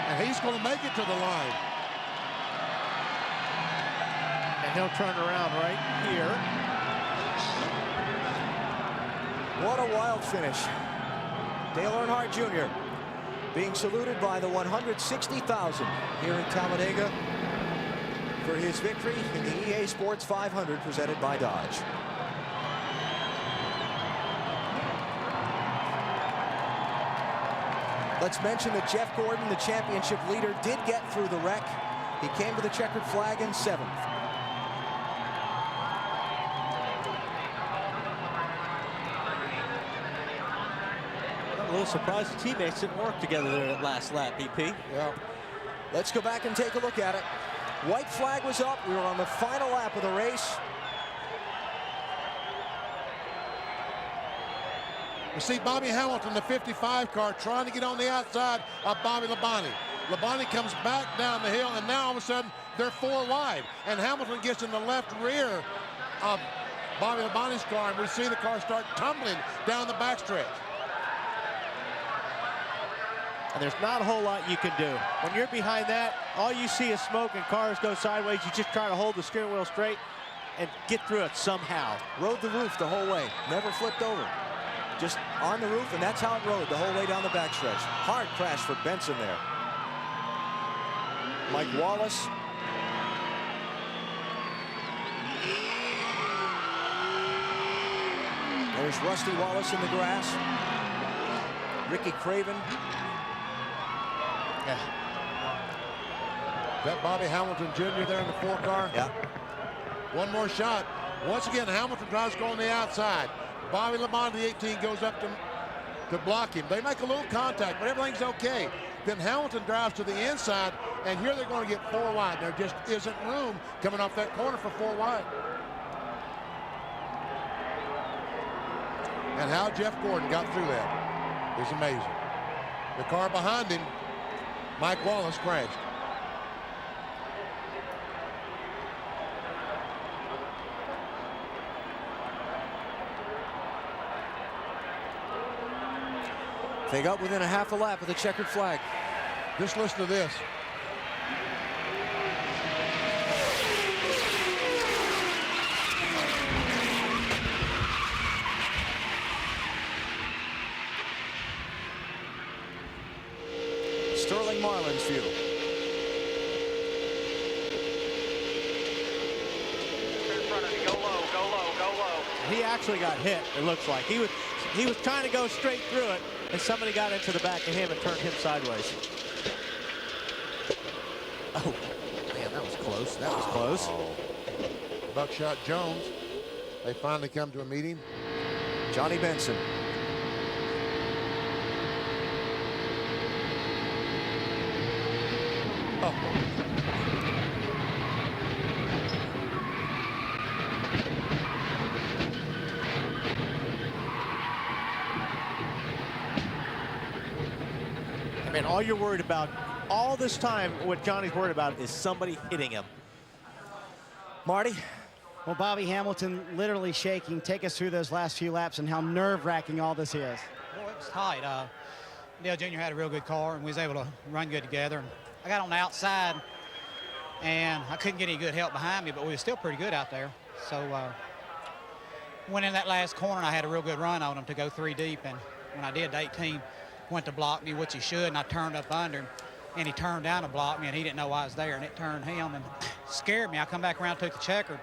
And he's going to make it to the line. And he'll turn around right here. What a wild finish. Dale Earnhardt Jr. being saluted by the 160,000 here in Talladega for his victory in the EA Sports 500 presented by Dodge. Let's mention that Jeff Gordon, the championship leader, did get through the wreck. He came to the checkered flag in 7th. I'm a little surprised the teammates didn't work together there at last lap, BP. Yeah. Let's go back and take a look at it. White flag was up. We were on the final lap of the race. You see Bobby Hamilton, the 55 car, trying to get on the outside of Bobby Labonte. Labonte comes back down the hill, and now all of a sudden they're 4 wide. And Hamilton gets in the left rear of Bobby Labonte's car, and we see the car start tumbling down the backstretch. And there's not a whole lot you can do. When you're behind that, all you see is smoke and cars go sideways. You just try to hold the steering wheel straight and get through it somehow. Rode the roof the whole way, never flipped over. Just on the roof, and that's how it rode the whole way down the backstretch. Hard crash for Benson there. Mike Wallace. There's Rusty Wallace in the grass. Ricky Craven. Yeah. Is that Bobby Hamilton Jr. there in the 4 car? Yeah. One more shot. Once again, Hamilton tries to go on the outside. Bobby Labonte, the 18, goes up to block him. They make a little contact, but everything's okay. Then Hamilton drives to the inside, and here they're going to get 4 wide. There just isn't room coming off that corner for 4 wide. And how Jeff Gordon got through that is amazing. The car behind him, Mike Wallace, crashed. They got within a half a lap of the checkered flag. Just listen to this. Sterling Marlin's view. He actually got hit, it looks like. He was trying to go straight through it, and somebody got into the back of him and turned him sideways. Oh, man, that was close. That was close. Buckshot Jones. They finally come to a meeting. Johnny Benson. Oh. I mean, all you're worried about all this time, what Johnny's worried about is somebody hitting him. Marty? Well, Bobby Hamilton literally shaking. Take us through those last few laps and how nerve-wracking all this is. Well, it was tight. Dale Jr. had a real good car, and we was able to run good together. And I got on the outside, and I couldn't get any good help behind me, but we were still pretty good out there. So went in that last corner, and I had a real good run on him to go 3 deep. And when I did, the 18 went to block me, which he should, and I turned up under him, and he turned down to block me, and he didn't know I was there, and it turned him and scared me. I come back around, took the checker,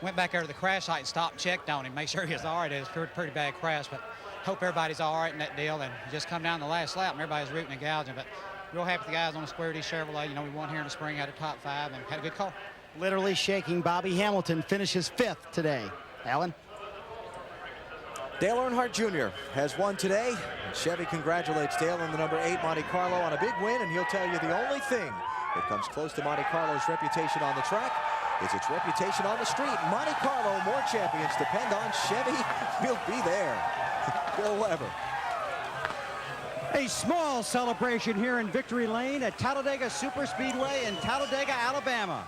went back over to the crash site and stopped and checked on him, make sure he was all right. It was a pretty bad crash, but hope everybody's all right in that deal, and just come down the last lap, and everybody's rooting and gouging. But real happy the guys on the Square D Chevrolet. You know, we won here in the spring, had a top 5, and had a good car. Literally shaking. Bobby Hamilton finishes 5th today. Alan? Dale Earnhardt Jr. has won today. Chevy congratulates Dale and the number 8 Monte Carlo on a big win, and he'll tell you the only thing that comes close to Monte Carlo's reputation on the track is its reputation on the street. Monte Carlo, more champions depend on Chevy. We'll be there. Bill Weber. A small celebration here in Victory Lane at Talladega Superspeedway in Talladega, Alabama.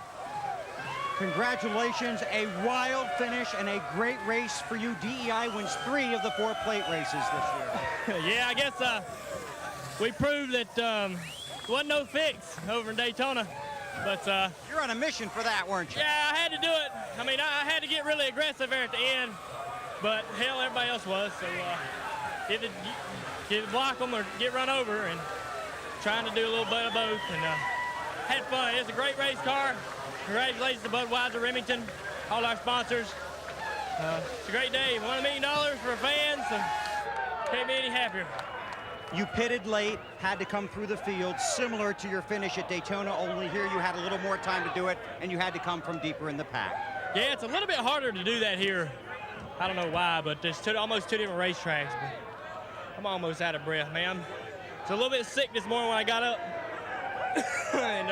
Congratulations, a wild finish and a great race for you. DEI wins 3 of the 4 plate races this year. Yeah, I guess we proved that there wasn't no fix over in Daytona. But you're on a mission for that, weren't you? Yeah, I had to do it. I mean, I had to get really aggressive there at the end, but hell, everybody else was. So either block them or get run over, and trying to do a little bit of both. And had fun. It's a great race car. Congratulations to Budweiser, Remington, all our sponsors. It's a great day. $1 million for fans, so can't be any happier. You pitted late, had to come through the field, similar to your finish at Daytona, only here you had a little more time to do it, and you had to come from deeper in the pack. Yeah, it's a little bit harder to do that here. I don't know why, but there's almost 2 different racetracks. But I'm almost out of breath, man. It's a little bit sick this morning when I got up. And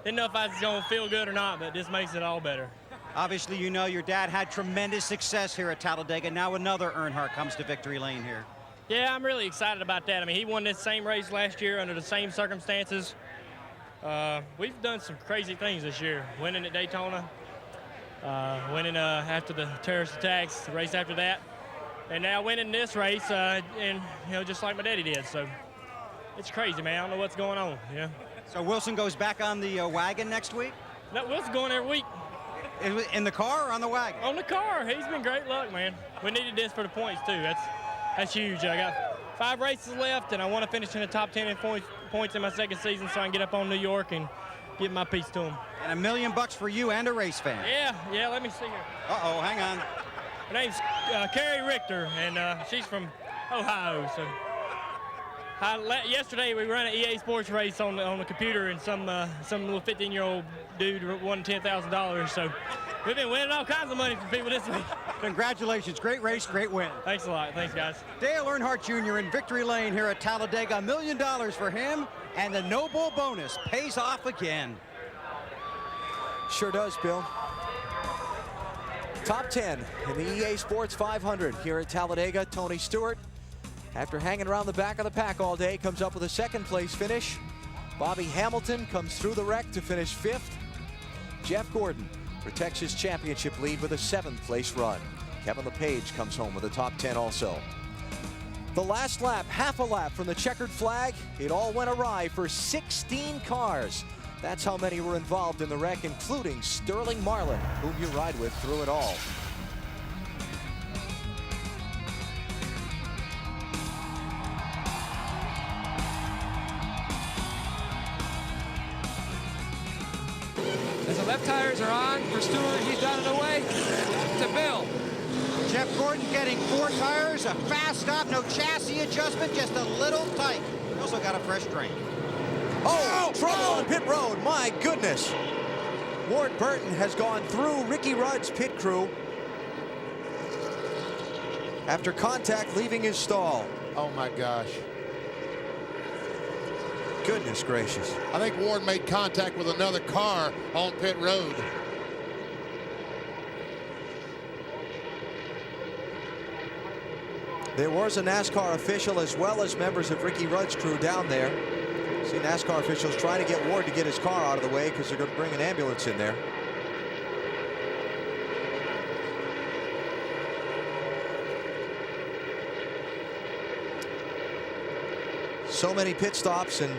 didn't know if I was going to feel good or not, but this makes it all better. Obviously, you know your dad had tremendous success here at Talladega. Now another Earnhardt comes to Victory Lane here. Yeah, I'm really excited about that. I mean, he won this same race last year under the same circumstances. We've done some crazy things this year, winning at Daytona, winning after the terrorist attacks, the race after that, and now winning this race, and you know, just like my daddy did. So it's crazy, man. I don't know what's going on. Yeah. So Wilson goes back on the wagon next week? No, Wilson's going every week. In the car or on the wagon? On the car. He's been great luck, man. We needed this for the points too. That's huge. I got 5 races left, and I want to finish in the top 10 in points in my second season, so I can get up on New York and give my piece to him. And $1 million for you and a race fan. Yeah. Let me see here. Uh-oh, hang on. Her name's Carrie Richter, and she's from Ohio. So yesterday we ran an EA Sports race on the computer, and some little 15-year-old dude won $10,000. So we've been winning all kinds of money from people this week. Congratulations. Great race, great win. Thanks a lot. Thanks, guys. Dale Earnhardt Jr. in victory lane here at Talladega. $1 million for him, and the no bull bonus pays off again. Sure does, Bill. Top 10 in the EA Sports 500 here at Talladega. Tony Stewart, after hanging around the back of the pack all day, comes up with a second-place finish. Bobby Hamilton comes through the wreck to finish 5th. Jeff Gordon protects his championship lead with a 7th-place run. Kevin LePage comes home with a top 10 also. The last lap, half a lap from the checkered flag. It all went awry for 16 cars. That's how many were involved in the wreck, including Sterling Marlin, whom you ride with through it all. As the left tires are on for Stewart, he's down and away to Bill. Jeff Gordon getting 4 tires, a fast stop, no chassis adjustment, just a little tight. He also got a fresh drain. Oh, trouble on pit road, my goodness. Ward Burton has gone through Ricky Rudd's pit crew after contact leaving his stall. Oh my gosh. Goodness gracious. I think Ward made contact with another car on pit road. There was a NASCAR official as well as members of Ricky Rudd's crew down there. See NASCAR officials trying to get Ward to get his car out of the way because they're going to bring an ambulance in there. So many pit stops and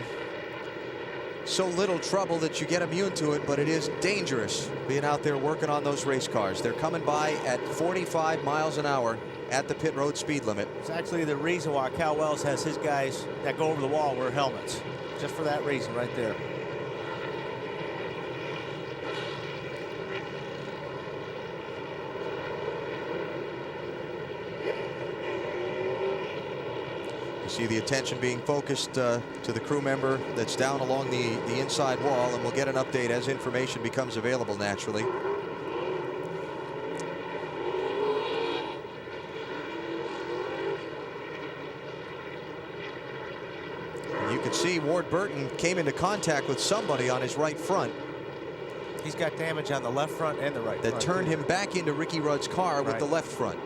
so little trouble that you get immune to it, but it is dangerous being out there working on those race cars. They're coming by at 45 miles an hour at the pit road speed limit. It's actually the reason why Cal Wells has his guys that go over the wall wear helmets. Just for that reason right there. You see the attention being focused to the crew member that's down along the inside wall, and we'll get an update as information becomes available naturally. You can see Ward Burton came into contact with somebody on his right front. He's got damage on the left front and the right front. That turned him back into Ricky Rudd's car with the left front.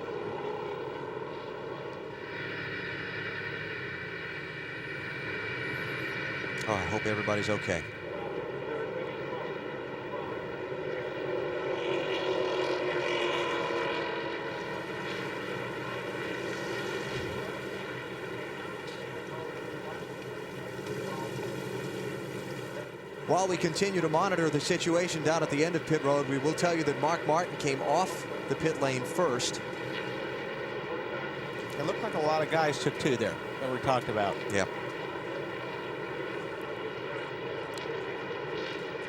Oh, I hope everybody's okay. While we continue to monitor the situation down at the end of pit road, we will tell you that Mark Martin came off the pit lane first. It looked like a lot of guys took 2 there that we talked about. Yeah.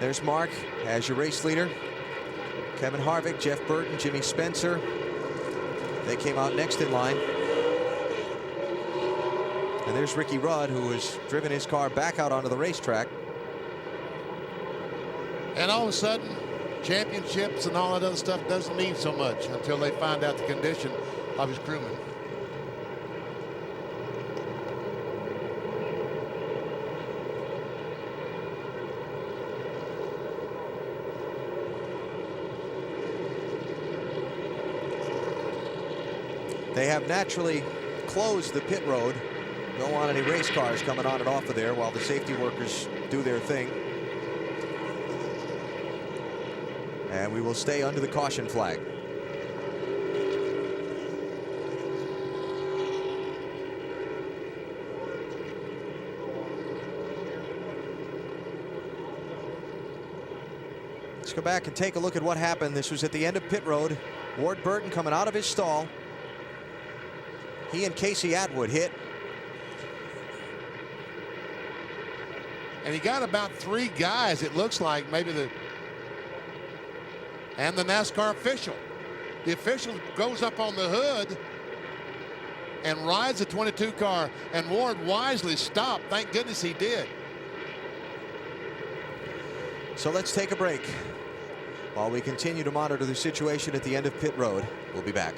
There's Mark as your race leader. Kevin Harvick, Jeff Burton, Jimmy Spencer. They came out next in line. And there's Ricky Rudd, who has driven his car back out onto the racetrack. And all of a sudden, championships and all that other stuff doesn't mean so much until they find out the condition of his crewman. They have naturally close the pit road. Don't want any race cars coming on and off of there while the safety workers do their thing. And we will stay under the caution flag. Let's go back and take a look at what happened. This was at the end of pit road. Ward Burton coming out of his stall. He and Casey Atwood hit. And he got about 3 guys, it looks like, maybe and the NASCAR official. The official goes up on the hood and rides the 22 car, and Ward wisely stopped. Thank goodness he did. So let's take a break while we continue to monitor the situation at the end of pit road. We'll be back.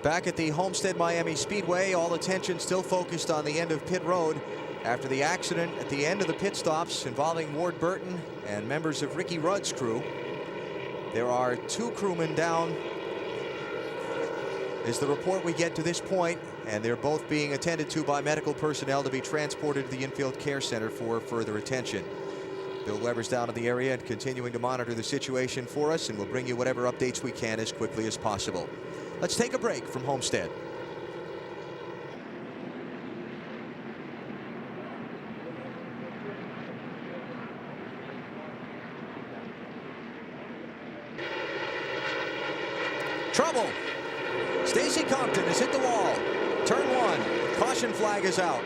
Back at the Homestead Miami Speedway, all attention still focused on the end of pit road after the accident at the end of the pit stops involving Ward Burton and members of Ricky Rudd's crew. There are 2 crewmen down, is the report we get to this point, and they're both being attended to by medical personnel to be transported to the Infield Care Center for further attention. Bill Weber's down in the area and continuing to monitor the situation for us, and we'll bring you whatever updates we can as quickly as possible. Let's take a break from Homestead. Trouble. Stacy Compton has hit the wall. Turn 1. Caution flag is out.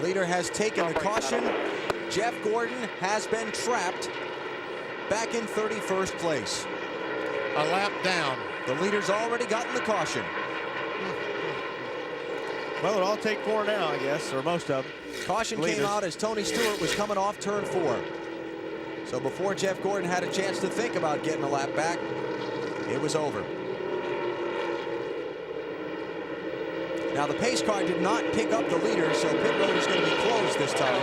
Leader has taken the caution. Jeff Gordon has been trapped back in 31st place. A lap down. The leader's already gotten the caution. Well, it'll all take 4 now, I guess, or most of them. Caution came out as Tony Stewart was coming off turn 4. So before Jeff Gordon had a chance to think about getting a lap back, it was over. Now the pace car did not pick up the leader, so pit road is going to be closed this time.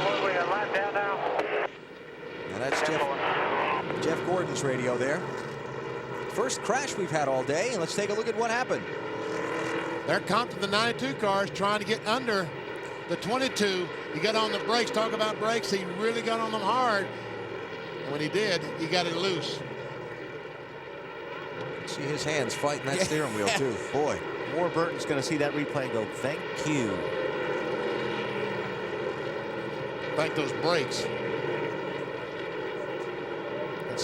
Now that's Jeff Gordon's radio there. First crash we've had all day, and let's take a look at what happened. There Compton, the 92 cars, trying to get under the 22. He got on the brakes. Talk about brakes. He really got on them hard. And when he did, he got it loose. See his hands fighting that steering wheel, too. Boy. Ward Burton's going to see that replay and go, thank you. Thank those brakes.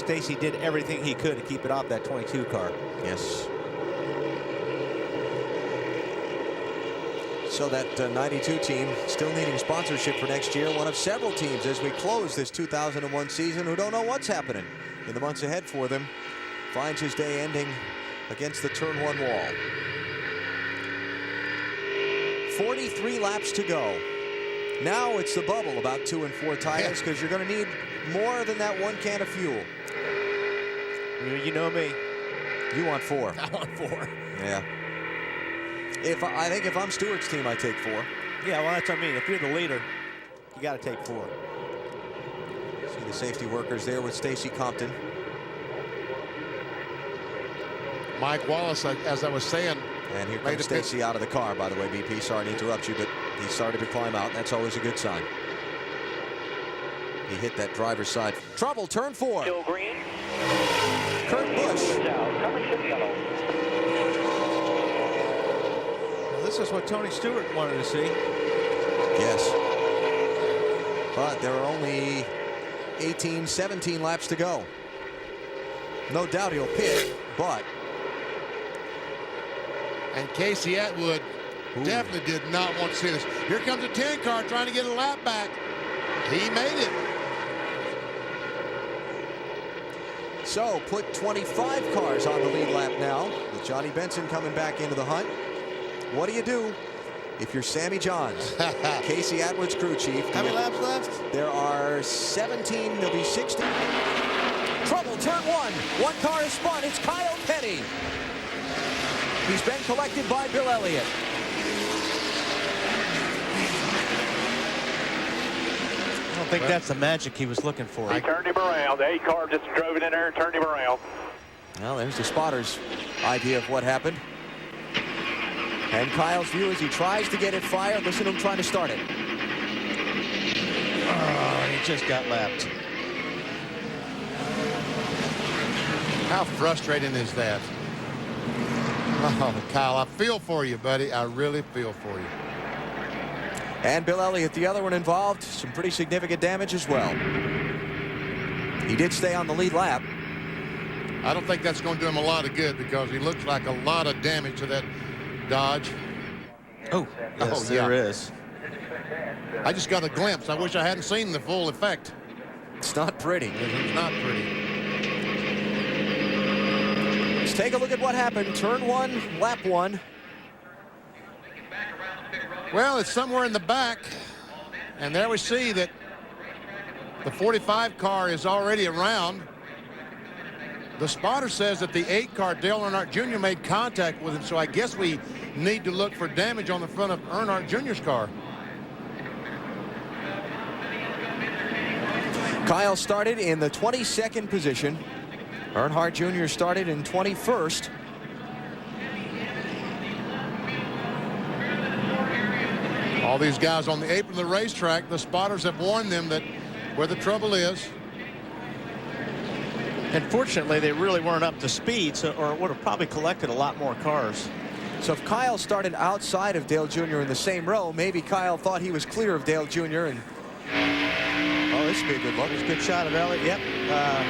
Stacy did everything he could to keep it off that 22 car. Yes. So that 92 team still needing sponsorship for next year. One of several teams as we close this 2001 season who don't know what's happening in the months ahead for them. Finds his day ending against the turn 1 wall. 43 laps to go. Now it's the bubble about 2 and 4 tires because you're going to need more than that 1 can of fuel. You know me. You want 4. I want 4. Yeah. I think if I'm Stewart's team, I take 4. Yeah, well, that's what I mean. If you're the leader, you got to take 4. See the safety workers there with Stacy Compton. Mike Wallace, as I was saying. And here comes Stacy out of the car, by the way, BP. Sorry to interrupt you, but he started to climb out. That's always a good sign. He hit that driver's side. Trouble, turn 4. Still green. Kurt Busch. Well, this is what Tony Stewart wanted to see. Yes. But there are only 18, 17 laps to go. No doubt he'll pit, but... And Casey Atwood definitely did not want to see this. Here comes a 10 car trying to get a lap back. He made it. So put 25 cars on the lead lap now with Johnny Benson coming back into the hunt. What do you do if you're Sammy Johns, Casey Atwood's crew chief? How many laps left? There are 17. There'll be 16. Trouble, turn 1. 1 car is spun. It's Kyle Petty. He's been collected by Bill Elliott. I don't think that's the magic he was looking for. He turned him around. The 8 car just drove it in there and turned him around. Well, there's the spotter's idea of what happened. And Kyle's view as he tries to get it fired. Listen to him trying to start it. Oh, he just got lapped. How frustrating is that? Oh, Kyle, I feel for you, buddy. I really feel for you. And Bill Elliott, the other one involved, some pretty significant damage as well. He did stay on the lead lap. I don't think that's going to do him a lot of good because he looks like a lot of damage to that Dodge. Oh, yes, there is. I just got a glimpse. I wish I hadn't seen the full effect. It's not pretty. It's not pretty. Let's take a look at what happened. Turn 1, lap 1. Well, it's somewhere in the back. And there we see that the 45 car is already around. The spotter says that the 8 car, Dale Earnhardt Jr., made contact with him. So I guess we need to look for damage on the front of Earnhardt Jr.'s car. Kyle started in the 22nd position. Earnhardt Jr. started in 21st. All these guys on the apron of the racetrack, the spotters have warned them that where the trouble is. Unfortunately, they really weren't up to speed, or it would have probably collected a lot more cars. So if Kyle started outside of Dale Jr. in the same row, maybe Kyle thought he was clear of Dale Jr. and oh, this would be a good look. It's a good shot of Elliott. Yep.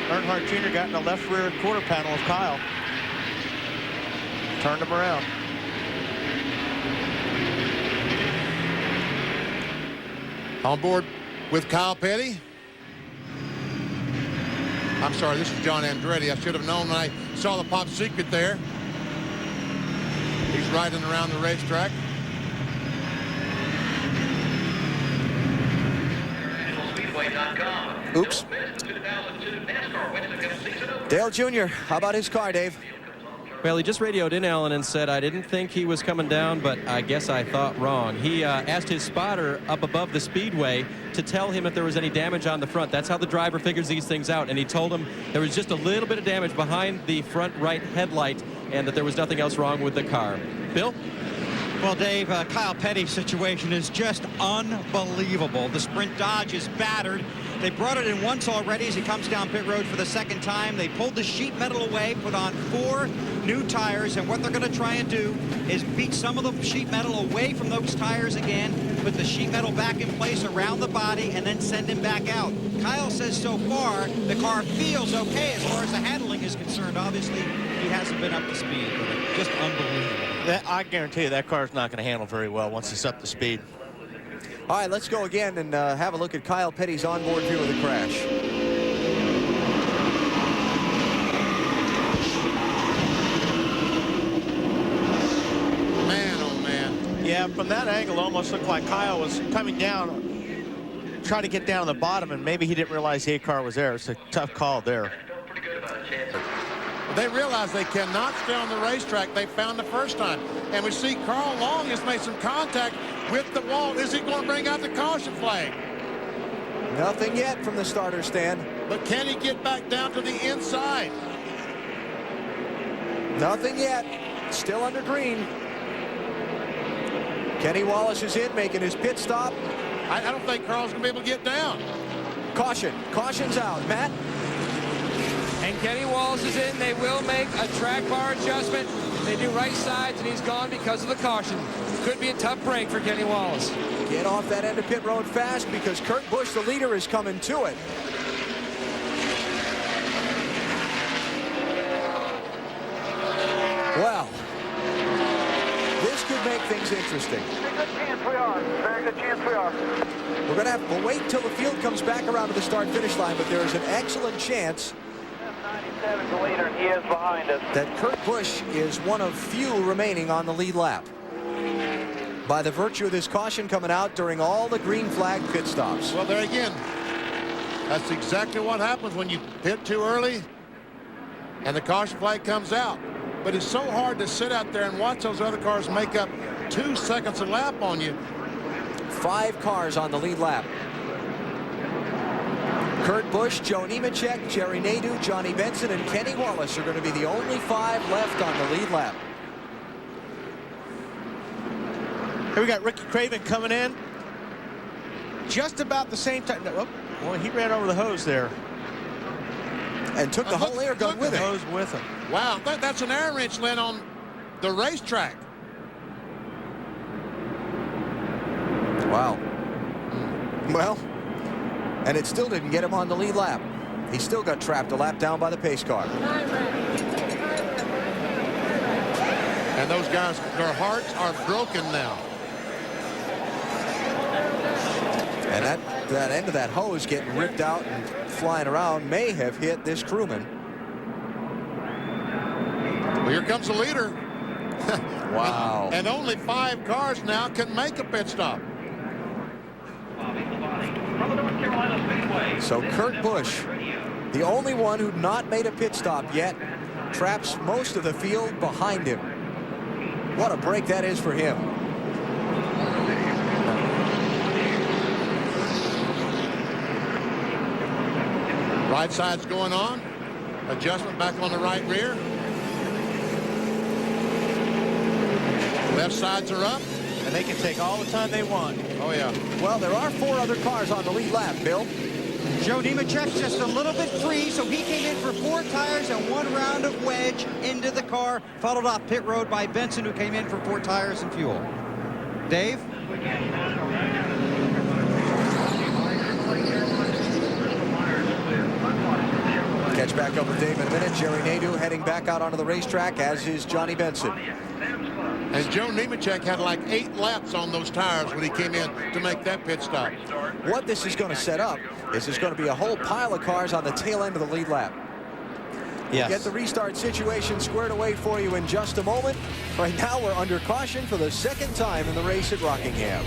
Earnhardt Jr. got in the left rear quarter panel of Kyle. Turned him around. On board with Kyle Petty. I'm sorry, this is John Andretti. I should have known when I saw the pop secret there. He's riding around the racetrack. Oops. Dale Jr., how about his car, Dave? Well, he just radioed in, Alan, and said, I didn't think he was coming down, but I guess I thought wrong. He asked his spotter up above the Speedway to tell him if there was any damage on the front. That's how the driver figures these things out. And he told him there was just a little bit of damage behind the front right headlight and that there was nothing else wrong with the car. Bill? Well, Dave, Kyle Petty's situation is just unbelievable. The Sprint Dodge is battered. They brought it in once already as he comes down pit road for the second time. They pulled the sheet metal away, put on 4 new tires, and what they're going to try and do is beat some of the sheet metal away from those tires again, put the sheet metal back in place around the body, and then send him back out. Kyle says so far the car feels okay as far as the handling is concerned. Obviously, he hasn't been up to speed, but it's just unbelievable. I guarantee you that car's not going to handle very well once it's up to speed. All right, let's go again and have a look at Kyle Petty's onboard view of the crash. Man, oh man. Yeah, from that angle, it almost looked like Kyle was coming down, trying to get down to the bottom, and maybe he didn't realize the A-car was there. It's a tough call there. They realize they cannot stay on the racetrack they found the first time. And we see Carl Long has made some contact with the wall. Is he going to bring out the caution flag? Nothing yet from the starter stand. But can he get back down to the inside? Nothing yet. Still under green. Kenny Wallace is in, making his pit stop. I don't think Carl's going to be able to get down. Caution. Caution's out. Matt? And Kenny Wallace is in. They will make a track bar adjustment. They do right sides, and he's gone because of the caution. Could be a tough break for Kenny Wallace. Get off that end of pit road fast because Kurt Busch, the leader, is coming to it. Well, this could make things interesting. Very good chance we are. Very good chance we are. We're going to have to wait till the field comes back around to the start-finish line, but there is an excellent chance The leader, and he is behind us. that Kurt Busch is one of few remaining on the lead lap. By the virtue of this caution coming out during all the green flag pit stops. Well, there again, that's exactly what happens when you pit too early and the caution flag comes out. But it's so hard to sit out there and watch those other cars make up 2 seconds a lap on you. 5 cars on the lead lap. Kurt Busch, Joe Nemechek, Jerry Nadeau, Johnny Benson, and Kenny Wallace are going to be the only 5 left on the lead lap. Here we got Ricky Craven coming in. Just about the same time. Oh, well, he ran over the hose there. And took the whole air gun with him. Hose with him. Wow, that's an air wrench, Lynn, on the racetrack. Wow. Well, and it still didn't get him on the lead lap. He still got trapped a lap down by the pace car. And those guys, their hearts are broken now. And that end of that hose getting ripped out and flying around may have hit this crewman. Well, here comes the leader. Wow. And only 5 cars now can make a pit stop. So Kurt Busch, the only one who'd not made a pit stop yet, traps most of the field behind him. What a break that is for him. Right side's going on. Adjustment back on the right rear. Left sides are up. And they can take all the time they want. Oh, yeah. Well, there are 4 other cars on the lead lap, Bill. Joe Nemechek just a little bit free, so he came in for 4 tires and 1 round of wedge into the car, followed off pit road by Benson, who came in for 4 tires and fuel. Dave? Catch back up with Dave in a minute. Jerry Nadeau heading back out onto the racetrack, as is Johnny Benson. And Joe Nemechek had like 8 laps on those tires when he came in to make that pit stop. What this is going to set up is there's going to be a whole pile of cars on the tail end of the lead lap. We'll get the restart situation squared away for you in just a moment. Right now, we're under caution for the 2nd time in the race at Rockingham.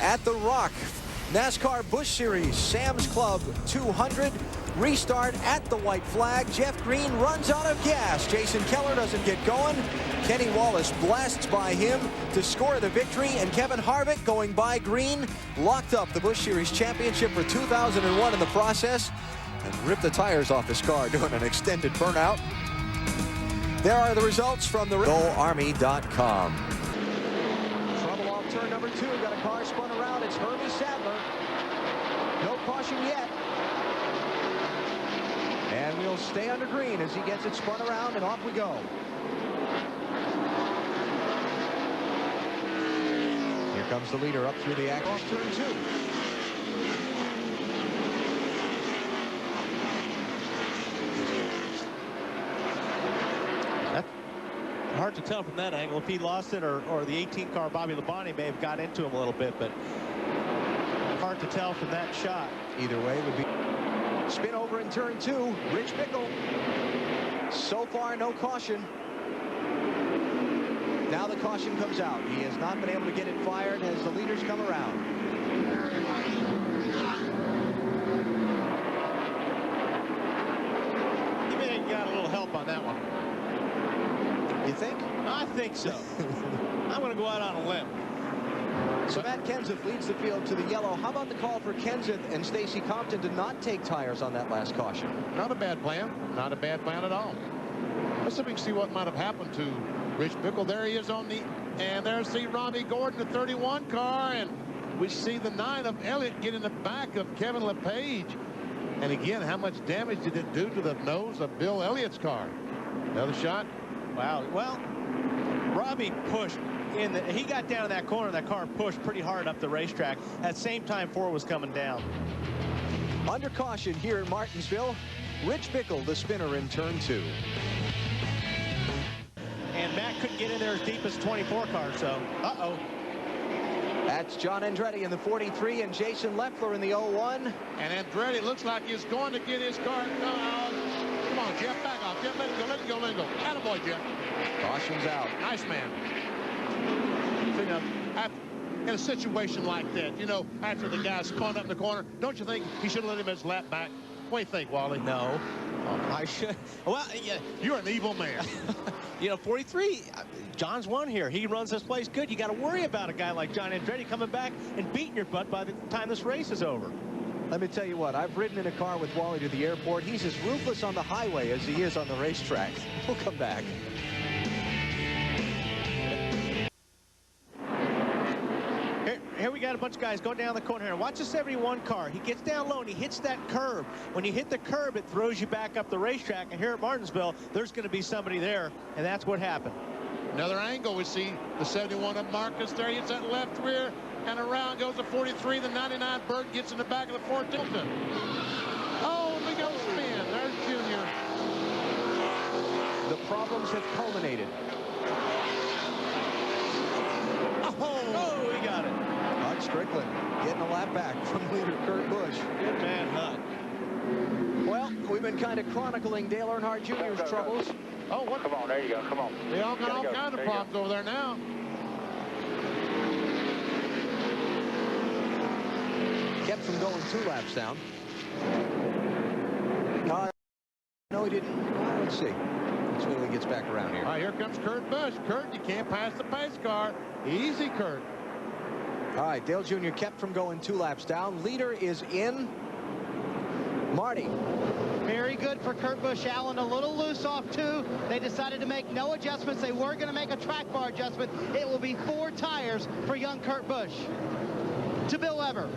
At the Rock, NASCAR Busch Series, Sam's Club 200. Restart at the white flag. Jeff Green runs out of gas. Jason Keller doesn't get going. Kenny Wallace blasts by him to score the victory. And Kevin Harvick, going by Green, locked up the Busch Series championship for 2001 in the process and ripped the tires off his car doing an extended burnout. There are the results from the GoArmy.com. Trouble off turn number 2. Got a car spun around. It's Herbie Sadler. No caution yet. And we'll stay under green as he gets it spun around, and off we go. Here comes the leader up through the act off turn 2. Hard to tell from that angle if he lost it or the 18 car Bobby Labonte may have got into him a little bit, but hard to tell from that shot. Either way would be spin over in turn 2. Rich Bickle. So far, no caution. Now the caution comes out. He has not been able to get it fired as the leaders come around. He may have got a little help on that one. You think? I think so. I'm going to go out on a limb. So Matt Kenseth leads the field to the yellow. How about the call for Kenseth and Stacy Compton to not take tires on that last caution? Not a bad plan. Not a bad plan at all. Let's see if we can see what might have happened to Rich Bickle. There he is on the, and there's the Robbie Gordon, the 31 car, and we see the 9 of Elliott get in the back of Kevin LePage. And again, how much damage did it do to the nose of Bill Elliott's car? Another shot. Wow. Well, Robbie pushed in. He got down in that corner. That car pushed pretty hard up the racetrack. At the same time, Ford was coming down. Under caution here at Martinsville, Rich Bickle, the spinner in turn 2. And Matt couldn't get in there as deep as 24 car, so uh-oh. That's John Andretti in the 43 and Jason Leffler in the 01. And Andretti looks like he's going to get his car. Come on, Jeff, back off. Jeff, let it go, let it go, let it go. Attaboy, Jeff. Caution's out. Nice man. So, you know, in a situation like that, you know, after the guy spun up in the corner, don't you think he should have let him his lap back? What do you think, Wally? No. I should. Well, yeah. You're an evil man. You know, 43, John's won here. He runs this place good. You got to worry about a guy like John Andretti coming back and beating your butt by the time this race is over. Let me tell you what, I've ridden in a car with Wally to the airport. He's as ruthless on the highway as he is on the racetrack. We'll come back. Here we got a bunch of guys going down the corner here. Watch the 71 car. He gets down low and he hits that curb. When you hit the curb, it throws you back up the racetrack. And here at Martinsville, there's going to be somebody there, and that's what happened. Another angle, we see the 71 of Marcus there. He hits that left rear, and around goes the 43. The 99 Bird gets in the back of the 4 Tilton. Oh, and we go spin. There's Junior. The problems have culminated. Oh, he got it. Hud Strickland getting a lap back from leader Kurt Busch. Good man, Hud. Well, we've been kind of chronicling Dale Earnhardt Jr.'s troubles. Oh, what? Come on, there you go. Come on. They all got all kinds of problems over there now. Kept from going 2 laps down. No, he didn't. Well, let's see. Let's wait till he gets back around here. All right, here comes Kurt Busch. Kurt, you can't pass the pace car. Easy, Kurt. All right, Dale Jr. kept from going 2 laps down. Leader is in. Marty. Very good for Kurt Busch. Allen a little loose off 2. They decided to make no adjustments. They were going to make a track bar adjustment. It will be 4 tires for young Kurt Busch. To Bill Weber.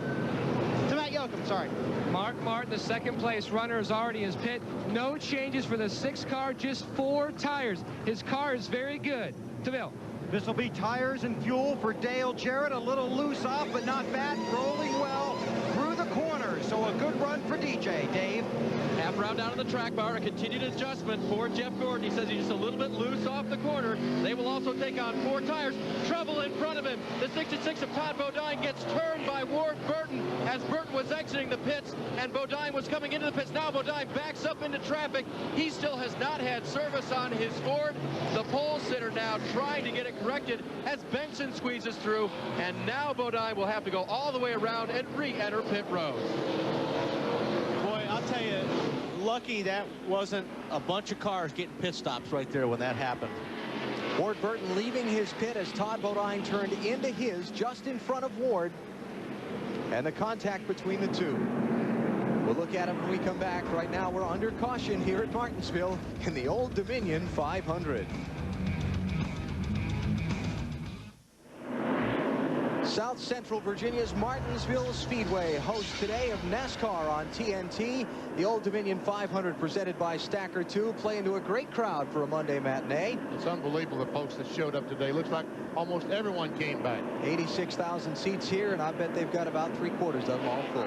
To Matt Yoakum, sorry. Mark Martin, the second place runner, is already in his pit. No changes for the 6 car, just 4 tires. His car is very good. To Bill. This will be tires and fuel for Dale Jarrett. A little loose off, but not bad. Rolling well through the corner. So a good run for DJ. Dave. Half round down on the track bar, a continued adjustment for Jeff Gordon. He says he's just a little bit loose off the corner. They will also take on 4 tires. Trouble in front of him. The 66 of Todd Bodine gets turned by Ward Burton as Burton was exiting the pits and Bodine was coming into the pits. Now Bodine backs up into traffic. He still has not had service on his Ford. The pole sitter now trying to get it corrected as Benson squeezes through, and now Bodine will have to go all the way around and re-enter pit road. Boy, I'll tell you, lucky that wasn't a bunch of cars getting pit stops right there when that happened. Ward Burton leaving his pit as Todd Bodine turned into his just in front of Ward. And the contact between the two. We'll look at it when we come back. Right now we're under caution here at Martinsville in the Old Dominion 500. South Central Virginia's Martinsville Speedway, host today of NASCAR on TNT. The Old Dominion 500 presented by Stacker 2, playing to a great crowd for a Monday matinee. It's unbelievable the folks that showed up today. Looks like almost everyone came back. 86,000 seats here, and I bet they've got about 3/4 of them all full.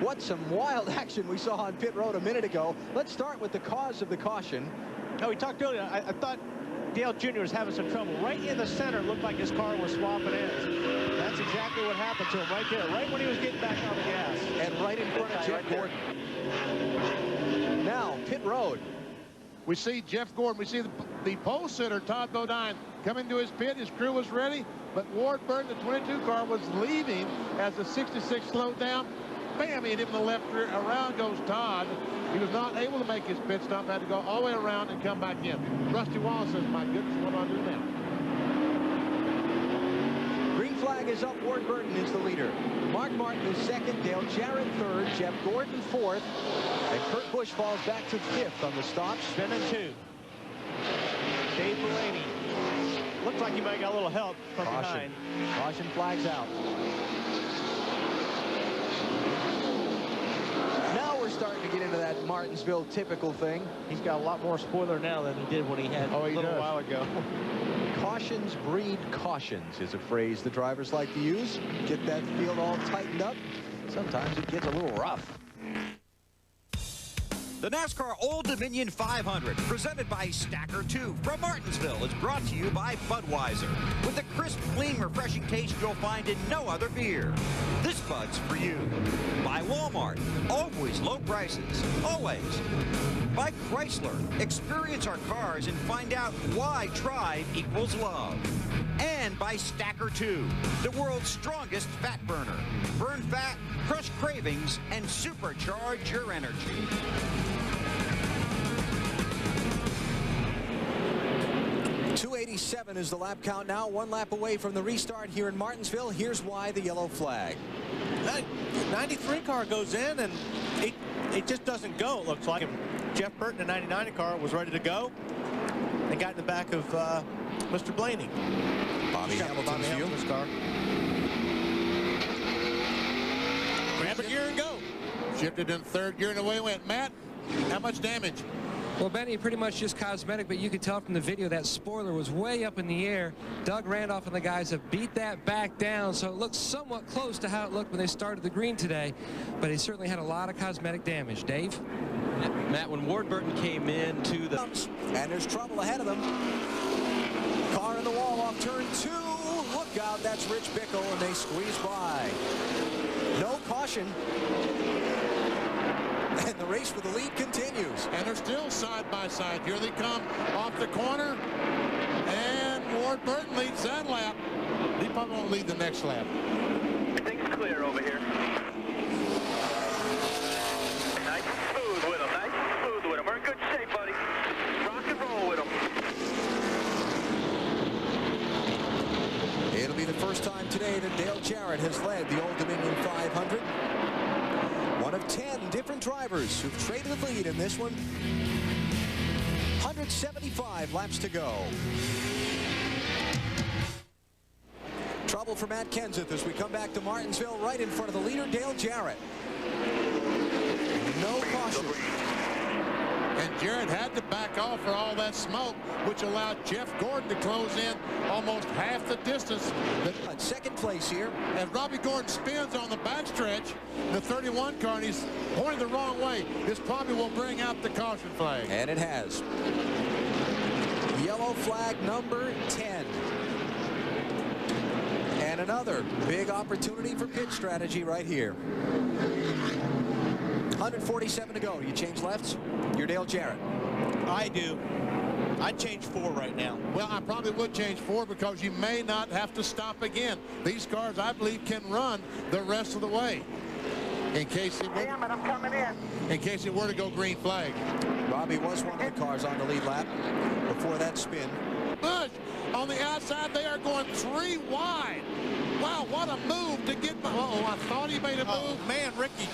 What some wild action we saw on pit road a minute ago. Let's start with the cause of the caution. Oh, we talked earlier. I thought Dale Jr. was having some trouble. Right in the center, it looked like his car was swapping ends. That's exactly what happened to him right there, right when he was getting back on the gas. And right in front of Jeff Gordon. Now, pit road. We see Jeff Gordon. We see the pole sitter, Todd Bodine, coming to his pit. His crew was ready, but Ward Burton, the 22 car, was leaving as the 66 slowed down. Bam, he hit him in the left rear. Around goes Todd. He was not able to make his pit stop. Had to go all the way around and come back in. Rusty Wallace says, my goodness, what do I do now? Green flag is up. Ward Burton is the leader. Mark Martin is second. Dale Jarrett third. Jeff Gordon fourth. And Kurt Busch falls back to fifth on the stop. Spinning two. Dave Mulaney. Looks like he might got a little help from behind. Caution flags out. Now we're starting to get into that Martinsville typical thing. He's got a lot more spoiler now than he did when he had a little while ago. Cautions breed cautions is a phrase the drivers like to use. Get that field all tightened up. Sometimes it gets a little rough. The NASCAR Old Dominion 500, presented by Stacker 2 from Martinsville, is brought to you by Budweiser, with the crisp, clean, refreshing taste you'll find in no other beer. This Bud's for you. By Walmart, always low prices, always. By Chrysler, experience our cars and find out why drive equals love. And by Stacker 2, the world's strongest fat burner. Burn fat, crush cravings, and supercharge your energy. .287 is the lap count now. 1 lap away from the restart here in Martinsville. Here's why the yellow flag. That 93 car goes in, and it just doesn't go, it looks like. Jeff Burton, the 99 car, was ready to go and got in the back of Mr. Blaney. Bobby Hamilton's car. Grab a gear and go. Shifted in third gear and away went. Matt, how much damage? Well, Benny, pretty much just cosmetic, but you could tell from the video that spoiler was way up in the air. Doug Randolph and the guys have beat that back down, so it looks somewhat close to how it looked when they started the green today, but he certainly had a lot of cosmetic damage. Dave? Matt, when Ward Burton came into the... And there's trouble ahead of them. Car in the wall off turn 2. Look out, that's Rich Bickle, and they squeeze by. No caution. And the race for the lead continues. And they're still side by side. Here they come off the corner. And Ward Burton leads that lap. He probably won't lead the next lap. Everything's clear over here. Nice and smooth with him. Nice and smooth with him. We're in good shape, buddy. Rock and roll with him. It'll be the first time today that Dale Jarrett has led the Old Dominion 500. One of 10 different drivers who've traded the lead in this one. 175 laps to go. Trouble for Matt Kenseth as we come back to Martinsville, right in front of the leader, Dale Jarrett. No caution. And Jarrett had to back off for all that smoke, which allowed Jeff Gordon to close in almost half the distance. Second place here. As Robbie Gordon spins on the backstretch, the 31 car, and he's pointing the wrong way. This probably will bring out the caution flag. And it has. Yellow flag number 10. And another big opportunity for pit strategy right here. 147 to go. Do you change lefts? You're Dale Jarrett. I do. I'd change 4 right now. Well, I probably would change 4 because you may not have to stop again. These cars, I believe, can run the rest of the way. In case it were, Damn it, I'm coming in. In case it were to go green flag. Robbie was one of the cars on the lead lap before that spin. Busch on the outside. They are going 3 wide. Wow, what a move to get. Uh-oh, I thought he made a move. Oh, man, Ricky.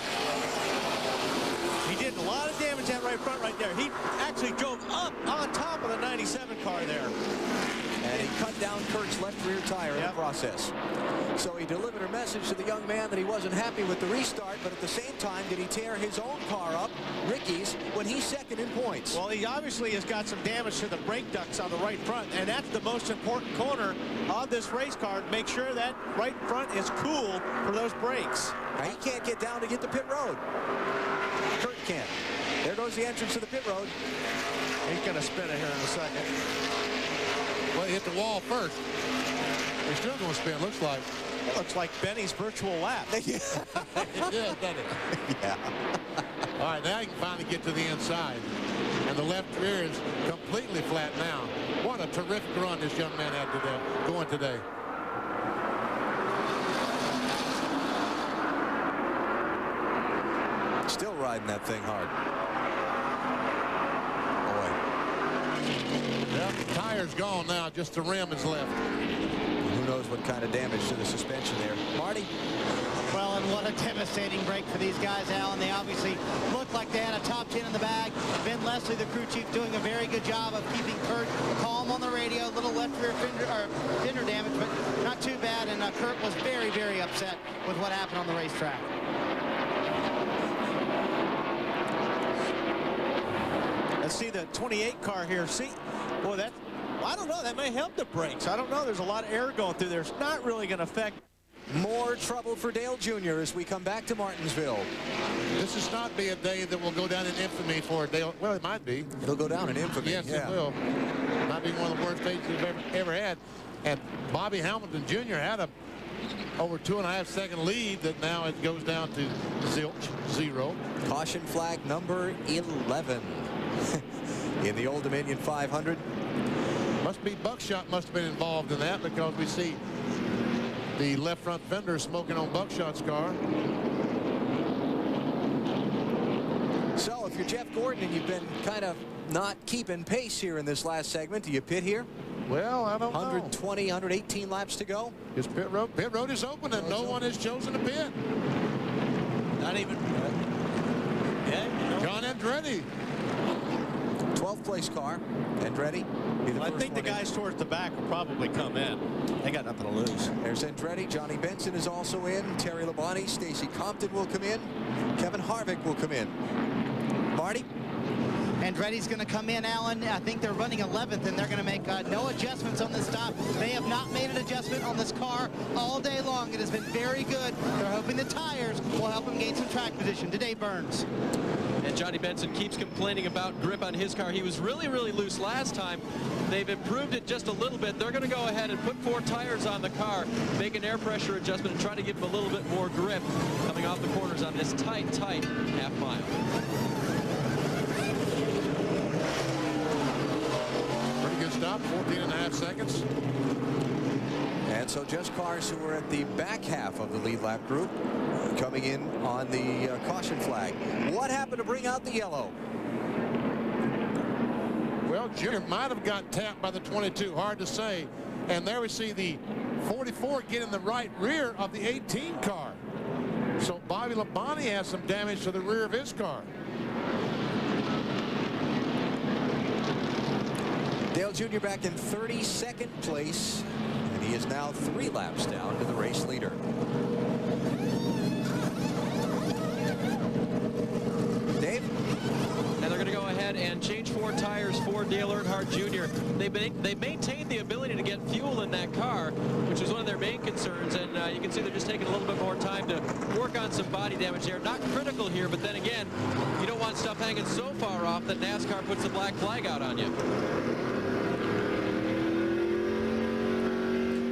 He did a lot of damage out right front right there. He actually drove up on top of the 97 car there. And he cut down down Kurt's left rear tire in the process. So he delivered a message to the young man that he wasn't happy with the restart, but at the same time, did he tear his own car up, Ricky's, when he's second in points? Well, he obviously has got some damage to the brake ducts on the right front, and that's the most important corner of this race car. Make sure that right front is cool for those brakes. Now, he can't get down to get the pit road. Kurt can't. There goes the entrance to the pit road. He's going to spin it here in a second. Well, he hit the wall first. He's still going to spin, looks like. It looks like Benny's virtual lap. Yeah, doesn't it? Yeah. All right, now you can finally get to the inside. And the left rear is completely flat now. What a terrific run this young man had today, going today. Still riding that thing hard. Boy. Well, the tire's gone now. Just the rim is left. Who knows what kind of damage to the suspension there. Marty? Well, and what a devastating break for these guys, Alan. They obviously looked like they had a top 10 in the bag. Ben Leslie, the crew chief, doing a very good job of keeping Kurt calm on the radio. A little left rear fender damage, but not too bad. And Kurt was very, very upset with what happened on the racetrack. Let's see the 28 car here. See, boy, that, I don't know, that may help the brakes. I don't know. There's a lot of air going through there. It's not really going to affect. More trouble for Dale Jr. as we come back to Martinsville. This is not be a day that will go down in infamy for Dale. Well, it might be. It'll go down in infamy. Yes, yeah. it will. Might be one of the worst days we've ever had. And Bobby Hamilton Jr. had a over 2.5 second lead that now it goes down to zilch, 0. Caution flag number 11 in the Old Dominion 500. Must be Buckshot must have been involved in that, because we see the left front fender smoking on Buckshot's car. So if you're Jeff Gordon and you've been kind of not keeping pace here in this last segment, do you pit here? Well, I don't know. 120, 118 laps to go. His pit road is open, and no one has chosen to pit. Not even. Yeah, you know. John Andretti. 12th place car. Andretti. I think the guys towards the back will probably come in. They got nothing to lose. There's Andretti. Johnny Benson is also in. Terry Labonte. Stacy Compton will come in. Kevin Harvick will come in. Marty? Andretti's going to come in, Alan. I think they're running 11th, and they're going to make no adjustments on this stop. They have not made an adjustment on this car all day long. It has been very good. They're hoping the tires will help them gain some track position. Today, Burns. And Johnny Benson keeps complaining about grip on his car. He was really, really loose last time. They've improved it just a little bit. They're going to go ahead and put 4 tires on the car, make an air pressure adjustment, and try to give him a little bit more grip coming off the corners on this tight half mile. Stop, 14.5 seconds. And so just cars who are at the back half of the lead lap group coming in on the caution flag. What happened to bring out the yellow? Well, Junior might have got tapped by the 22. Hard to say. And there we see the 44 get in the right rear of the 18 car. So Bobby Labonte has some damage to the rear of his car. Dale Jr. back in 32nd place, and he is now 3 laps down to the race leader. Dave? Now they're going to go ahead and change 4 tires for Dale Earnhardt Jr. They maintained the ability to get fuel in that car, which was one of their main concerns, and you can see they're just taking a little bit more time to work on some body damage there. Not critical here, but then again, you don't want stuff hanging so far off that NASCAR puts the black flag out on you.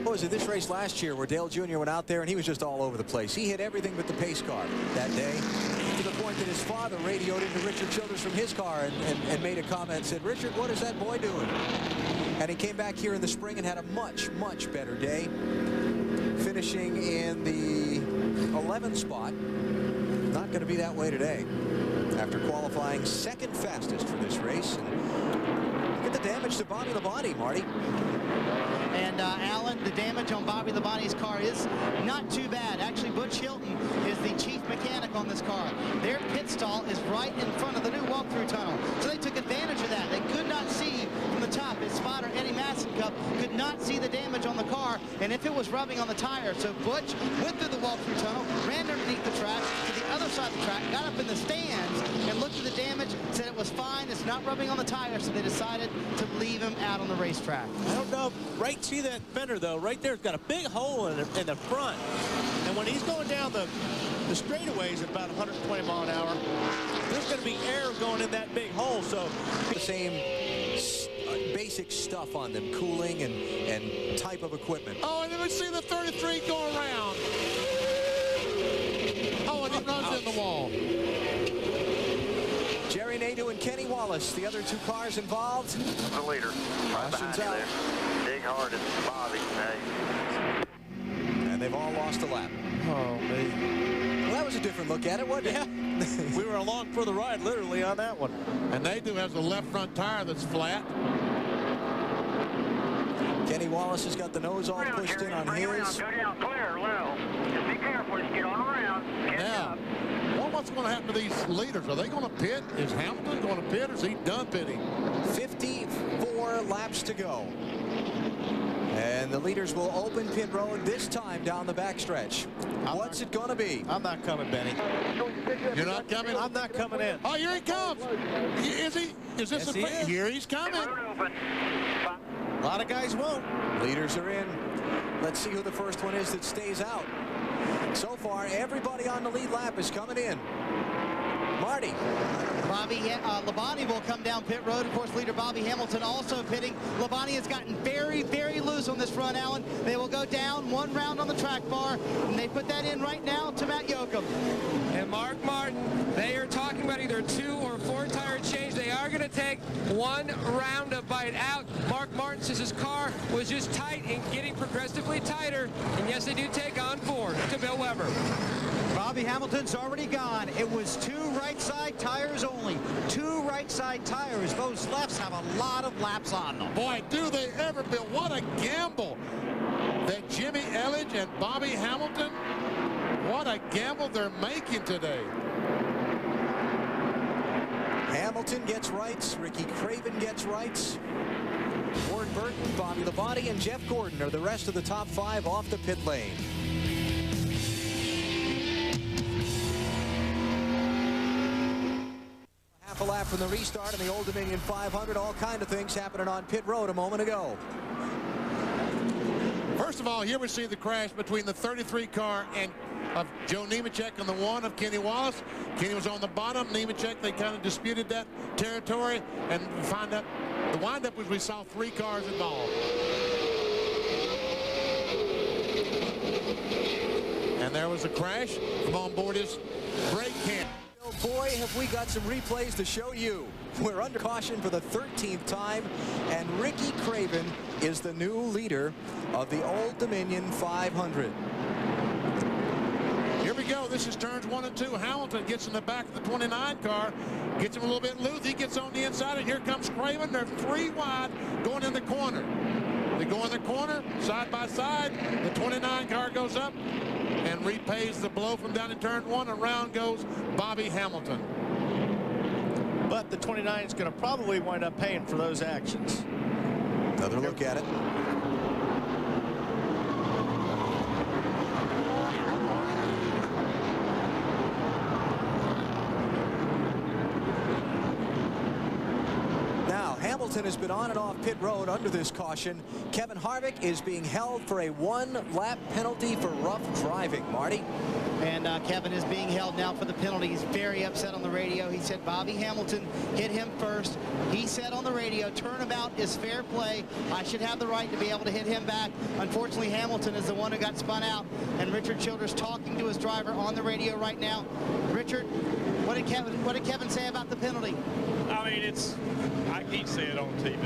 What was it, this race last year where Dale Jr. went out there and he was just all over the place. He hit everything but the pace car that day, to the point that his father radioed into Richard Childress from his car and made a comment, said, "Richard, what is that boy doing?" And he came back here in the spring and had a much, much better day, finishing in the 11th spot. Not going to be that way today after qualifying 2nd fastest for this race. And look at the damage to Bobby Labonte, Marty. And Alan, the damage on Bobby Labonte's car is not too bad. Actually, Butch Hilton is the chief mechanic on this car. Their pit stall is right in front of the new walkthrough tunnel. So they took advantage of that. They could not see from the top. His spotter, Eddie Massencup, could not see the damage car, and if it was rubbing on the tire. So Butch went through the walk-through tunnel, ran underneath the track to the other side of the track, got up in the stands, and looked at the damage, said it was fine, it's not rubbing on the tire, so they decided to leave him out on the racetrack. I don't know. Right, see that fender, though? Right there, it's got a big hole in the front. And when he's going down the straightaways at about 120 mile an hour, there's going to be air going in that big hole. So the same basic stuff on them, cooling and type of equipment. Oh, and then we see the 33 go around. Oh, and he runs in the wall. Jerry Nadeau and Kenny Wallace, the other two cars involved. The leader, right behind you there. Dig hard at Bobby. And they've all lost a lap. Oh, man. Well, that was a different look at it, wasn't it? We were along for the ride, literally, on that one. And Nadeau has a left front tire that's flat. Kenny Wallace has got the nose all pushed in on his. Go down clear, Lil. Just be careful. Just get on around. Now, what's going to happen to these leaders? Are they going to pit? Is Hamilton going to pit, or is he done pitting? 54 laps to go. And the leaders will open pit road this time down the backstretch. What's it going to be? I'm not coming, Benny. You're not coming? I'm not coming in. Oh, here he comes. Is he? Is this Yes, Here he's coming. A lot of guys won't. Leaders are in. Let's see who the first one is that stays out. So far, everybody on the lead lap is coming in. Marty. Labonte will come down pit road. Of course, leader Bobby Hamilton also pitting. Labonte has gotten very, very loose on this run, Alan. They will go down one round on the track bar, and they put that in right now to Matt Yoakum. And Mark Martin, they are talking about either 2 or 4 tire change. They are going to take one round of bite out. Mark Martin says his car was just tight and getting progressively tighter. And yes, they do take on 4 to Bill Weber. Bobby Hamilton's already gone. It was 2 right side tires only. 2 right side tires. Those lefts have a lot of laps on them. Boy, do they ever, Bill. What a gamble that Jimmy Elledge and Bobby Hamilton, what a gamble they're making today. Hamilton gets rights. Ricky Craven gets rights. Ward Burton, Bobby Labonte, and Jeff Gordon are the rest of the top 5 off the pit lane. Half a lap from the restart in the Old Dominion 500. All kind of things happening on pit road a moment ago. First of all, here we see the crash between the 33 car and of Joe Nemechek and the 1 of Kenny Wallace. Kenny was on the bottom. Nemechek, they kind of disputed that territory, and find out the windup was we saw 3 cars involved. And there was a crash from on board his brake cam. Oh boy, have we got some replays to show you. We're under caution for the 13th time, and Ricky Craven is the new leader of the Old Dominion 500. Here we go. This is turns 1 and 2. Hamilton gets in the back of the 29 car, gets him a little bit loose. He gets on the inside, and here comes Craven. They're 3 wide going in the corner. They go in the corner, side by side. The 29 car goes up and repays the blow from down in turn 1. Around goes Bobby Hamilton. But the 29 is going to probably wind up paying for those actions. Another look at it. Hamilton has been on and off pit road under this caution. Kevin Harvick is being held for a 1-lap penalty for rough driving. Marty? And Kevin is being held now for the penalty. He's very upset on the radio. He said Bobby Hamilton hit him first. He said on the radio, turnabout is fair play. I should have the right to be able to hit him back. Unfortunately, Hamilton is the one who got spun out. And Richard Childress talking to his driver on the radio right now. Richard, what did Kevin say about the penalty? I mean, I can't see it on TV.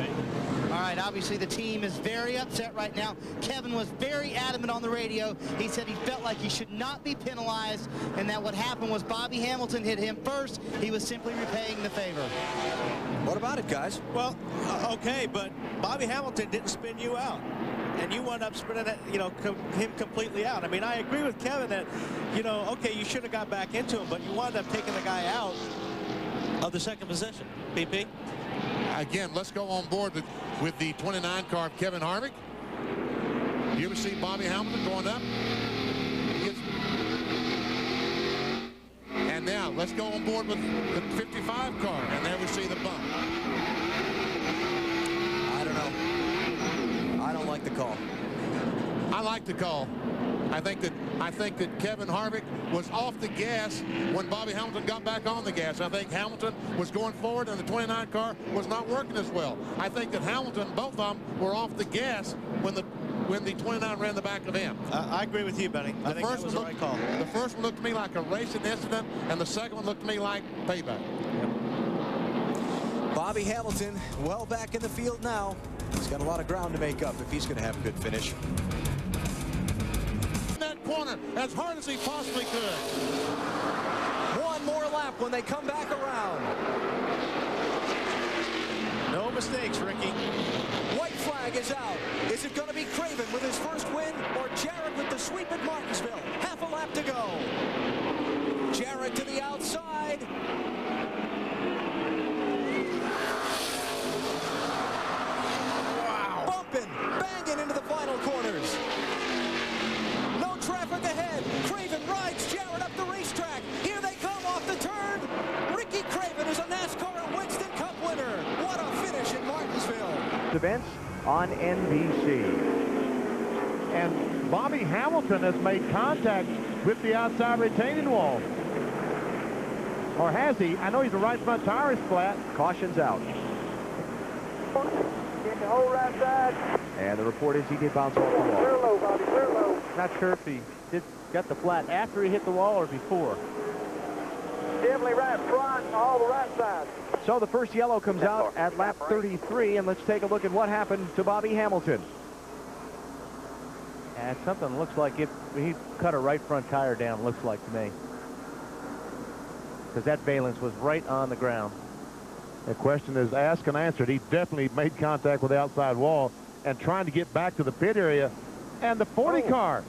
All right, obviously the team is very upset right now. Kevin was very adamant on the radio. He said he felt like he should not be penalized, and that what happened was Bobby Hamilton hit him first. He was simply repaying the favor. What about it, guys? Well, okay, but Bobby Hamilton didn't spin you out. And you wound up spinning it, him completely out. I mean, I agree with Kevin that, okay, you should have got back into him, but you wound up taking the guy out of the second position. PP? Again, let's go on board with the 29 car of Kevin Harvick. You ever see Bobby Hamilton going up? And now let's go on board with the 55 car, and there we see the bump. I don't know. I don't like the call. I like the call. I think that Kevin Harvick was off the gas when Bobby Hamilton got back on the gas. I think Hamilton was going forward, and the 29 car was not working as well. I think that Hamilton, both of them, were off the gas when the 29 ran the back of him. I agree with you, Benny. I think that was the right call. The first one looked to me like a racing incident, and the second one looked to me like payback. Bobby Hamilton well back in the field now. He's got a lot of ground to make up if he's going to have a good finish. That corner as hard as he possibly could. One more lap when they come back around. No mistakes, Ricky. White flag is out. Is it going to be Craven with his first win, or Jarrett with the sweep at Martinsville? Half a lap to go. Jarrett to the outside. Wow. Bumping, banging into the final corners. No traffic ahead. Craven rides Jarrett up the racetrack. Here they come off the turn. Ricky Craven is a NASCAR and Winston Cup winner. What a finish in Martinsville. Events on NBC. And Bobby Hamilton has made contact with the outside retaining wall. Or has he? I know he's the right front tire is flat. Caution's out. Get the whole right side. And the report is he did bounce off the wall. Clear low, Bobby, clear low. Not sure if he got the flat after he hit the wall or before. Definitely right front, all the right side. So the first yellow comes out at lap 33, and let's take a look at what happened to Bobby Hamilton. And something looks like he cut a right front tire down, looks like to me. Because that valence was right on the ground. The question is asked and answered. He definitely made contact with the outside wall and trying to get back to the pit area. And the 40 car,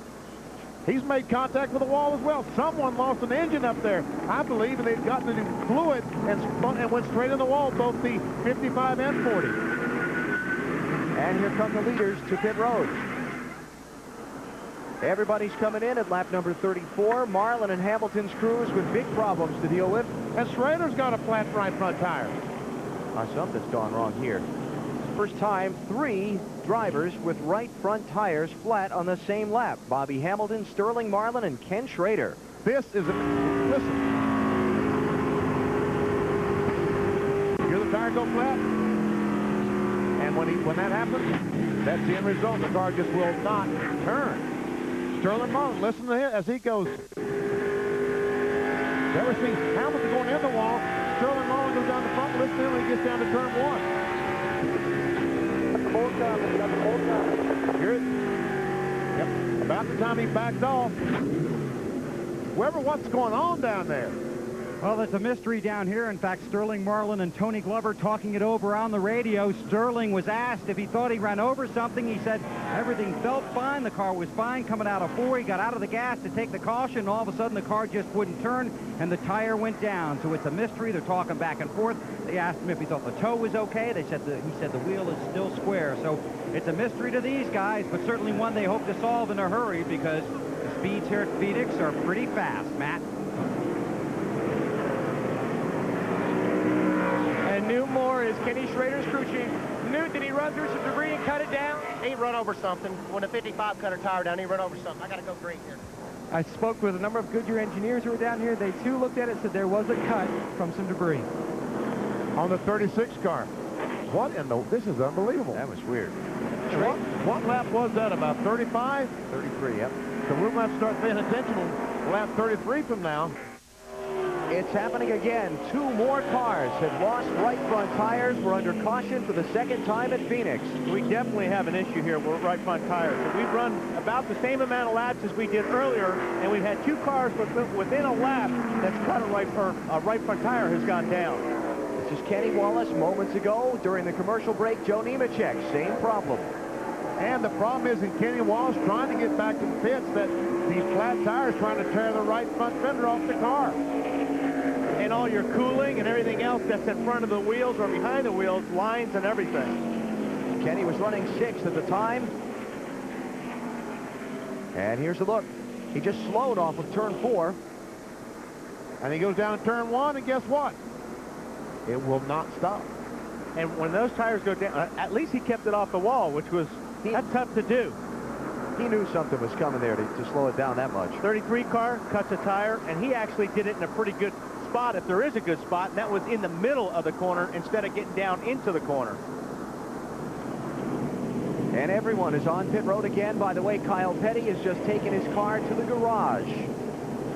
he's made contact with the wall as well. Someone lost an engine up there, I believe, and they'd gotten into fluid and went straight in the wall, both the 55 and 40. And here come the leaders to pit road. Everybody's coming in at lap number 34. Marlin and Hamilton's crews with big problems to deal with. And Schrader's got a flat right front tire. Something's gone wrong here. First time 3 drivers with right front tires flat on the same lap. Bobby Hamilton, Sterling Marlin, and Ken Schrader. This is a... Listen. Hear the tire go flat? And when that happens, that's the end result. The car just will not turn. Sterling Marlin, listen to him as he goes. There we see Hamilton going in the wall. Sterling Marlin goes down the front. Listen to him when he gets down to turn 1. Hear it? Yep. About the time he backed off. Whoever, what's going on down there? Well, it's a mystery down here. In fact, Sterling Marlin and Tony Glover talking it over on the radio. Sterling was asked if he thought he ran over something. He said everything felt fine. The car was fine coming out of 4. He got out of the gas to take the caution, and all of a sudden the car just wouldn't turn, and the tire went down. So it's a mystery. They're talking back and forth. They asked him if he thought the toe was okay. He said the wheel is still square. So it's a mystery to these guys, but certainly one they hope to solve in a hurry, because the speeds here at Phoenix are pretty fast. Matt? And Newmore is Kenny Schrader's crew chief. Newt, did he run through some debris and cut it down? He run over something. When the 55 cut her tire down, he run over something. I got to go green here. I spoke with a number of Goodyear engineers who were down here. They too looked at it and said there was a cut from some debris. On the 36 car. What in the... This is unbelievable. That was weird. What lap was that? About 35? 33, yep. So we might start paying attention on lap 33 from now. It's happening again. 2 more cars have lost right front tires. We're under caution for the second time at Phoenix. We definitely have an issue here with right front tires. We've run about the same amount of laps as we did earlier, and we've had 2 cars within a lap that's cut a right front tire has gone down. This is Kenny Wallace moments ago during the commercial break. Joe Nemechek, same problem. And the problem is in Kenny Wallace trying to get back to the pits that these flat tires trying to tear the right front fender off the car. And all your cooling and everything else that's in front of the wheels or behind the wheels, lines and everything. Kenny was running 6th at the time. And here's a look. He just slowed off of turn 4. And he goes down to turn 1, and guess what? It will not stop. And when those tires go down, at least he kept it off the wall, which was that's tough to do. He knew something was coming there to slow it down that much. 33 car cuts a tire, and he actually did it in a pretty good spot, if there is a good spot, and that was in the middle of the corner instead of getting down into the corner. And everyone is on pit road again. By the way, Kyle Petty has just taken his car to the garage.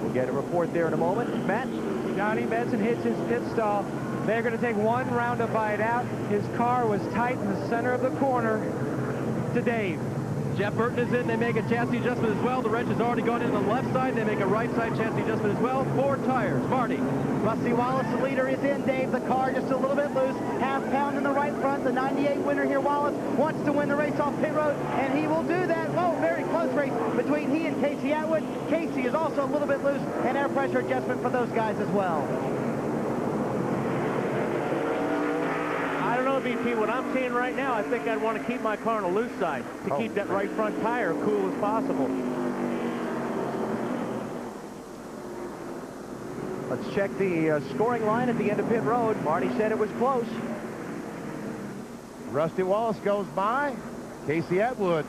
We'll get a report there in a moment. Matt? Johnny Benson hits his pit stall. They're going to take one round to bite out. His car was tight in the center of the corner to Dave. Jeff Burton is in. They make a chassis adjustment as well. The wrench has already gone in on the left side. They make a right side chassis adjustment as well. 4 tires. Marty. Rusty Wallace, the leader, is in, Dave. The car just a little bit loose. Half pound in the right front. The 98 winner here, Wallace, wants to win the race off pit road, and he will do that. Oh, very close race between he and Casey Atwood. Casey is also a little bit loose, and air pressure adjustment for those guys as well. I don't know, BP, what I'm seeing right now, I think I'd want to keep my car on the loose side to keep that right front tire cool as possible. Let's check the scoring line at the end of pit road. Marty said it was close. Rusty Wallace goes by. Casey Atwood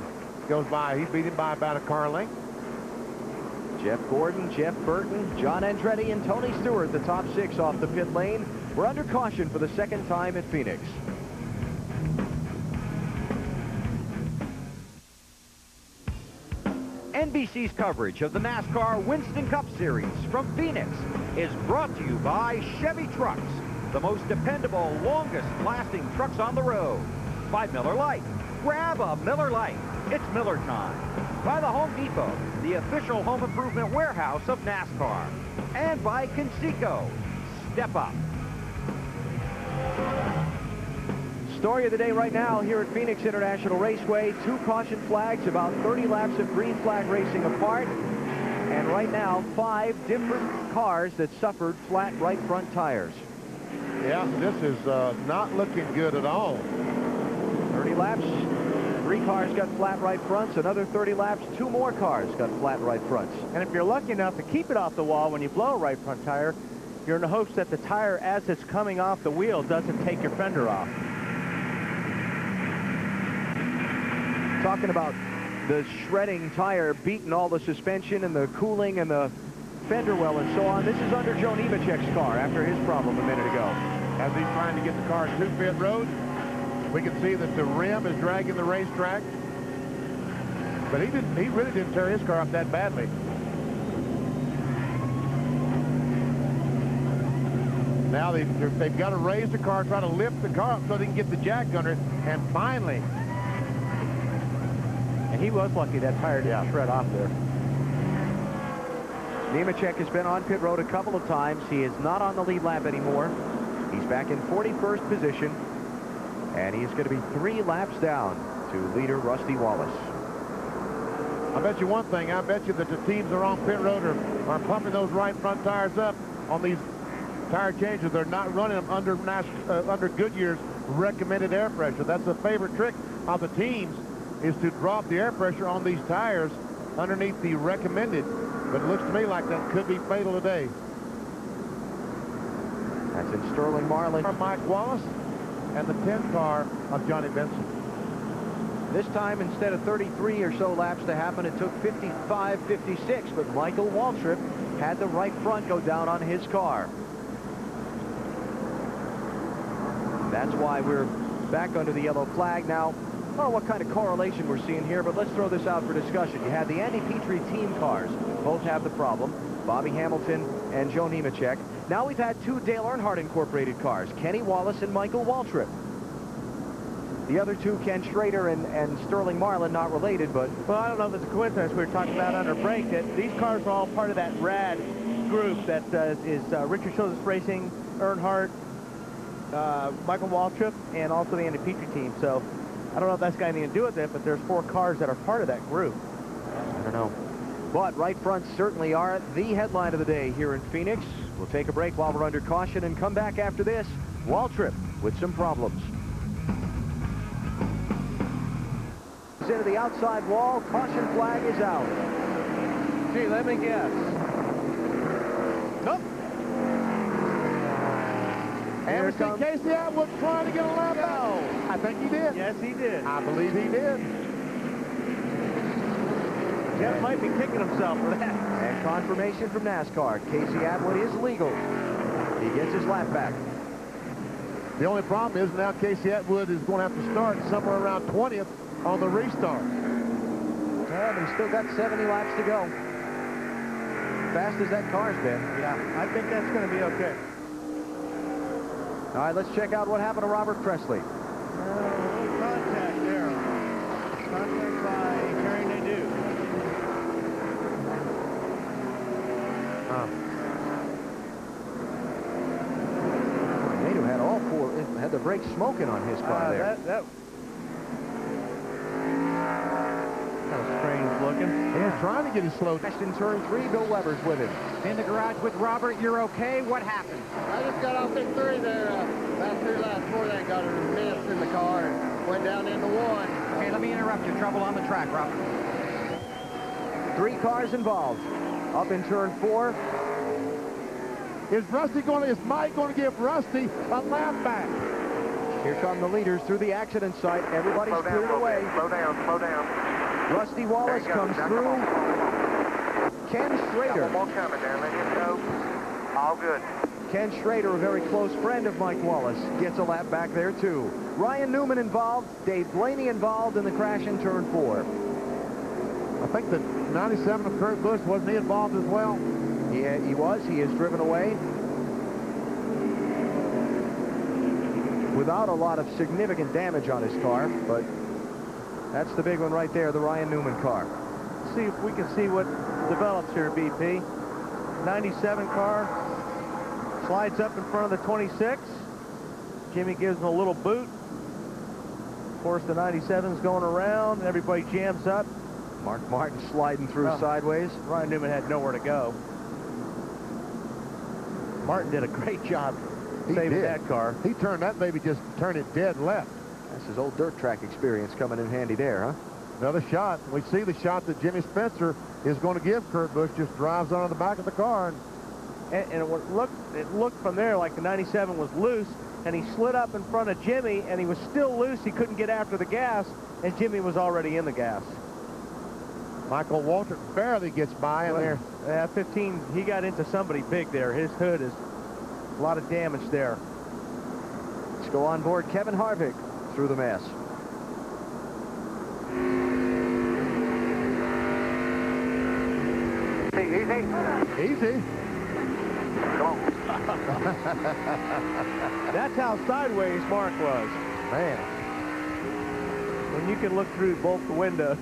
goes by. He beat him by about a car length. Jeff Gordon, Jeff Burton, John Andretti, and Tony Stewart, the top 6 off the pit lane. We're under caution for the second time at Phoenix. NBC's coverage of the NASCAR Winston Cup Series from Phoenix is brought to you by Chevy Trucks, the most dependable, longest-lasting trucks on the road. By Miller Lite. Grab a Miller Lite. It's Miller time. By the Home Depot, the official home improvement warehouse of NASCAR. And by Conseco. Step up. Story of the day right now here at Phoenix International Raceway. 2 caution flags, about 30 laps of green flag racing apart. And right now, 5 different cars that suffered flat right front tires. Yeah, this is not looking good at all. 30 laps, 3 cars got flat right fronts. Another 30 laps, 2 more cars got flat right fronts. And if you're lucky enough to keep it off the wall when you blow a right front tire, you're in the hopes that the tire, as it's coming off the wheel, doesn't take your fender off. Talking about the shredding tire beating all the suspension and the cooling and the fender well and so on. This is under Joe Nemechek's car after his problem a minute ago. As he's trying to get the car to pit road, we can see that the rim is dragging the racetrack. But he really didn't tear his car up that badly. Now they've got to raise the car, try to lift the car up so they can get the jack under it, and finally. And he was lucky that tire didn't shred off there. Nemechek has been on pit road a couple of times. He is not on the lead lap anymore. He's back in 41st position, and he's going to be 3 laps down to leader Rusty Wallace. I bet you one thing. I bet you that the teams that are on pit road are pumping those right front tires up on these tire changes. They're not running them under Goodyear's recommended air pressure. That's a favorite trick of the teams, is to drop the air pressure on these tires underneath the recommended. But it looks to me like that could be fatal today. That's in Sterling Marlin. Mike Wallace and the 10 car of Johnny Benson. This time, instead of 33 or so laps to happen, it took 55, 56, but Michael Waltrip had the right front go down on his car. That's why we're back under the yellow flag now. I don't know what kind of correlation we're seeing here, but let's throw this out for discussion. You had the Andy Petrie team cars. Both have the problem. Bobby Hamilton and Joe Nemechek. Now we've had 2 Dale Earnhardt Incorporated cars, Kenny Wallace and Michael Waltrip. The other 2, Ken Schrader and Sterling Marlin, not related, but... Well, I don't know if it's a coincidence. We were talking about under break that these cars are all part of that RAD group that is Richard Childress Racing, Earnhardt, Michael Waltrip, and also the Andy Petrie team. So I don't know if that's got anything to do with it, but there's 4 cars that are part of that group. I don't know. But right fronts certainly are the headline of the day here in Phoenix. We'll take a break while we're under caution and come back after this. Waltrip with some problems. Comes into the outside wall. Caution flag is out. Gee, let me guess. Nope. And we see Casey Atwood trying to get a lap out. I think he did. Yes, he did. I believe he did. Jeff might be kicking himself for that. And confirmation from NASCAR. Casey Atwood is legal. He gets his lap back. The only problem is now Casey Atwood is going to have to start somewhere around 20th on the restart. Yeah, but he's still got 70 laps to go. Fast as that car's been. Yeah, I think that's going to be okay. All right, let's check out what happened to Robert Presley. Contact there. Contact by Terry Nadeau. Nadeau had all four, had the brakes smoking on his car there. That kind of strange looking. He's trying to get his slow. In turn 3, Bill Weber's with him. In the garage with Robert. You're okay? What happened? I just got off in 3 there. About 3 laps before that, got a miss in the car and went down into 1. Okay, let me interrupt you. Trouble on the track, Robert. 3 cars involved. Up in turn 4. Is Mike going to give Rusty a lap back? Here come the leaders through the accident site. Everybody's cleared away. Slow down. Rusty Wallace comes through. Ken Schrader. One more coming there. Let him go. All good. Ken Schrader, a very close friend of Mike Wallace, gets a lap back there too. Ryan Newman involved. Dave Blaney involved in the crash in turn 4. I think the 97 of Kurt Busch, wasn't he involved as well? Yeah, he was. He is driven away without a lot of significant damage on his car, but that's the big one right there, the Ryan Newman car. See if we can see what develops here, BP. 97 car slides up in front of the 26. Jimmy gives him a little boot. Of course, the 97's going around. Everybody jams up. Mark Martin sliding through sideways. Ryan Newman had nowhere to go. Martin did a great job saving that car. He turned that baby, just turned it dead left. That's his old dirt track experience coming in handy there, huh? Another shot. We see the shot that Jimmy Spencer is going to give Kurt Busch. Just drives onto the back of the car. And it looked from there like the 97 was loose, and he slid up in front of Jimmy, and he was still loose. He couldn't get after the gas, and Jimmy was already in the gas. Michael Waltrip barely gets by in there. 15, he got into somebody big there. His hood is a lot of damage there. Let's go on board Kevin Harvick through the mess. Easy. That's how sideways Mark was. Man. When you can look through both the windows.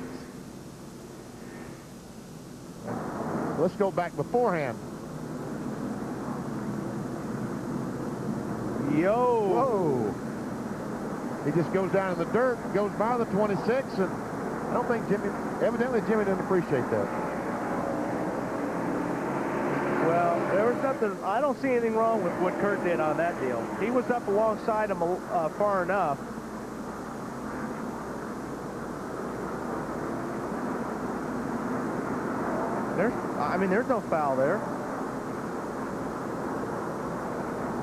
Let's go back beforehand. Yo. Whoa. He just goes down in the dirt, goes by the 26, and I don't think evidently Jimmy didn't appreciate that. Well, there was nothing, I don't see anything wrong with what Kurt did on that deal. He was up alongside him far enough. There's no foul there.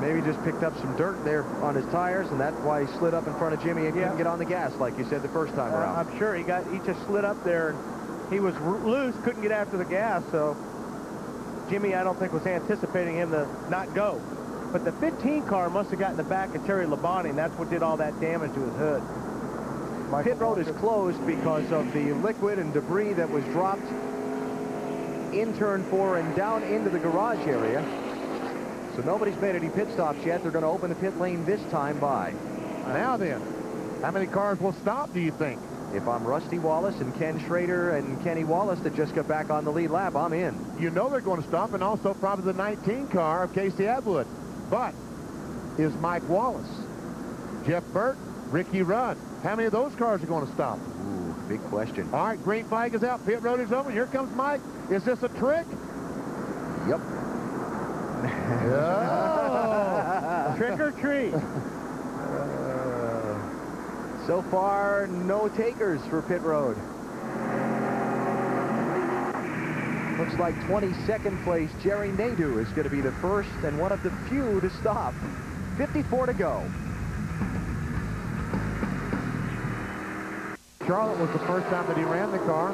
Maybe just picked up some dirt there on his tires, and that's why he slid up in front of Jimmy and couldn't get on the gas like you said the first time around. I'm sure he just slid up there, and he was loose, couldn't get after the gas, so Jimmy, I don't think, was anticipating him to not go. But the 15 car must have gotten the back of Terry Labonte, and that's what did all that damage to his hood. Pit road is closed because of the liquid and debris that was dropped in turn 4 and down into the garage area. So nobody's made any pit stops yet. They're going to open the pit lane this time by. Now then, how many cars will stop, do you think? If I'm Rusty Wallace and Ken Schrader and Kenny Wallace that just got back on the lead lap, I'm in. You know they're going to stop, and also probably the 19 car of Casey Atwood. But is Mike Wallace, Jeff Burt, Ricky Rudd, how many of those cars are going to stop? Ooh, big question. All right, green flag is out. Pit road is open. Here comes Mike. Is this a trick? Yep. Oh. Trick or treat. So far, no takers for pit road. Looks like 22nd place Jerry Nadeau is going to be the first and one of the few to stop. 54 to go. Charlotte was the first time that he ran the car.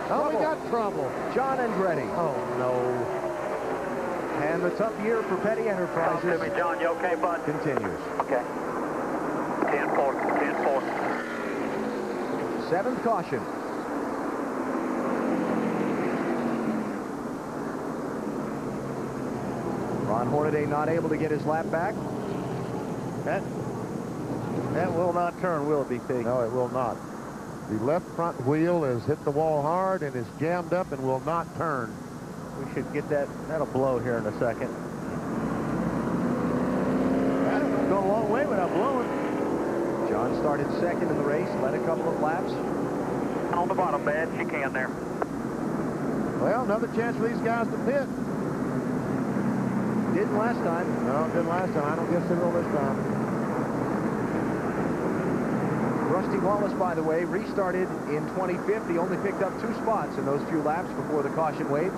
Oh, we got trouble. John Andretti. Oh, no. And the tough year for Petty Enterprises. Talk to me, John. You okay, bud? Continues. Okay. 10-4, 10-4. 7th caution. Ron Hornaday not able to get his lap back. That will not turn, will it, BP? No, it will not. The left front wheel has hit the wall hard and is jammed up and will not turn. We should get that. That'll blow here in a second. That'll go a long way without blowing. John started second in the race, led a couple of laps. On the bottom, bad. She can there. Well, another chance for these guys to pit. Didn't last time. No, didn't last time. I don't guess they will this time. Rusty Wallace, by the way, restarted in 25th. He only picked up 2 spots in those few laps before the caution waved.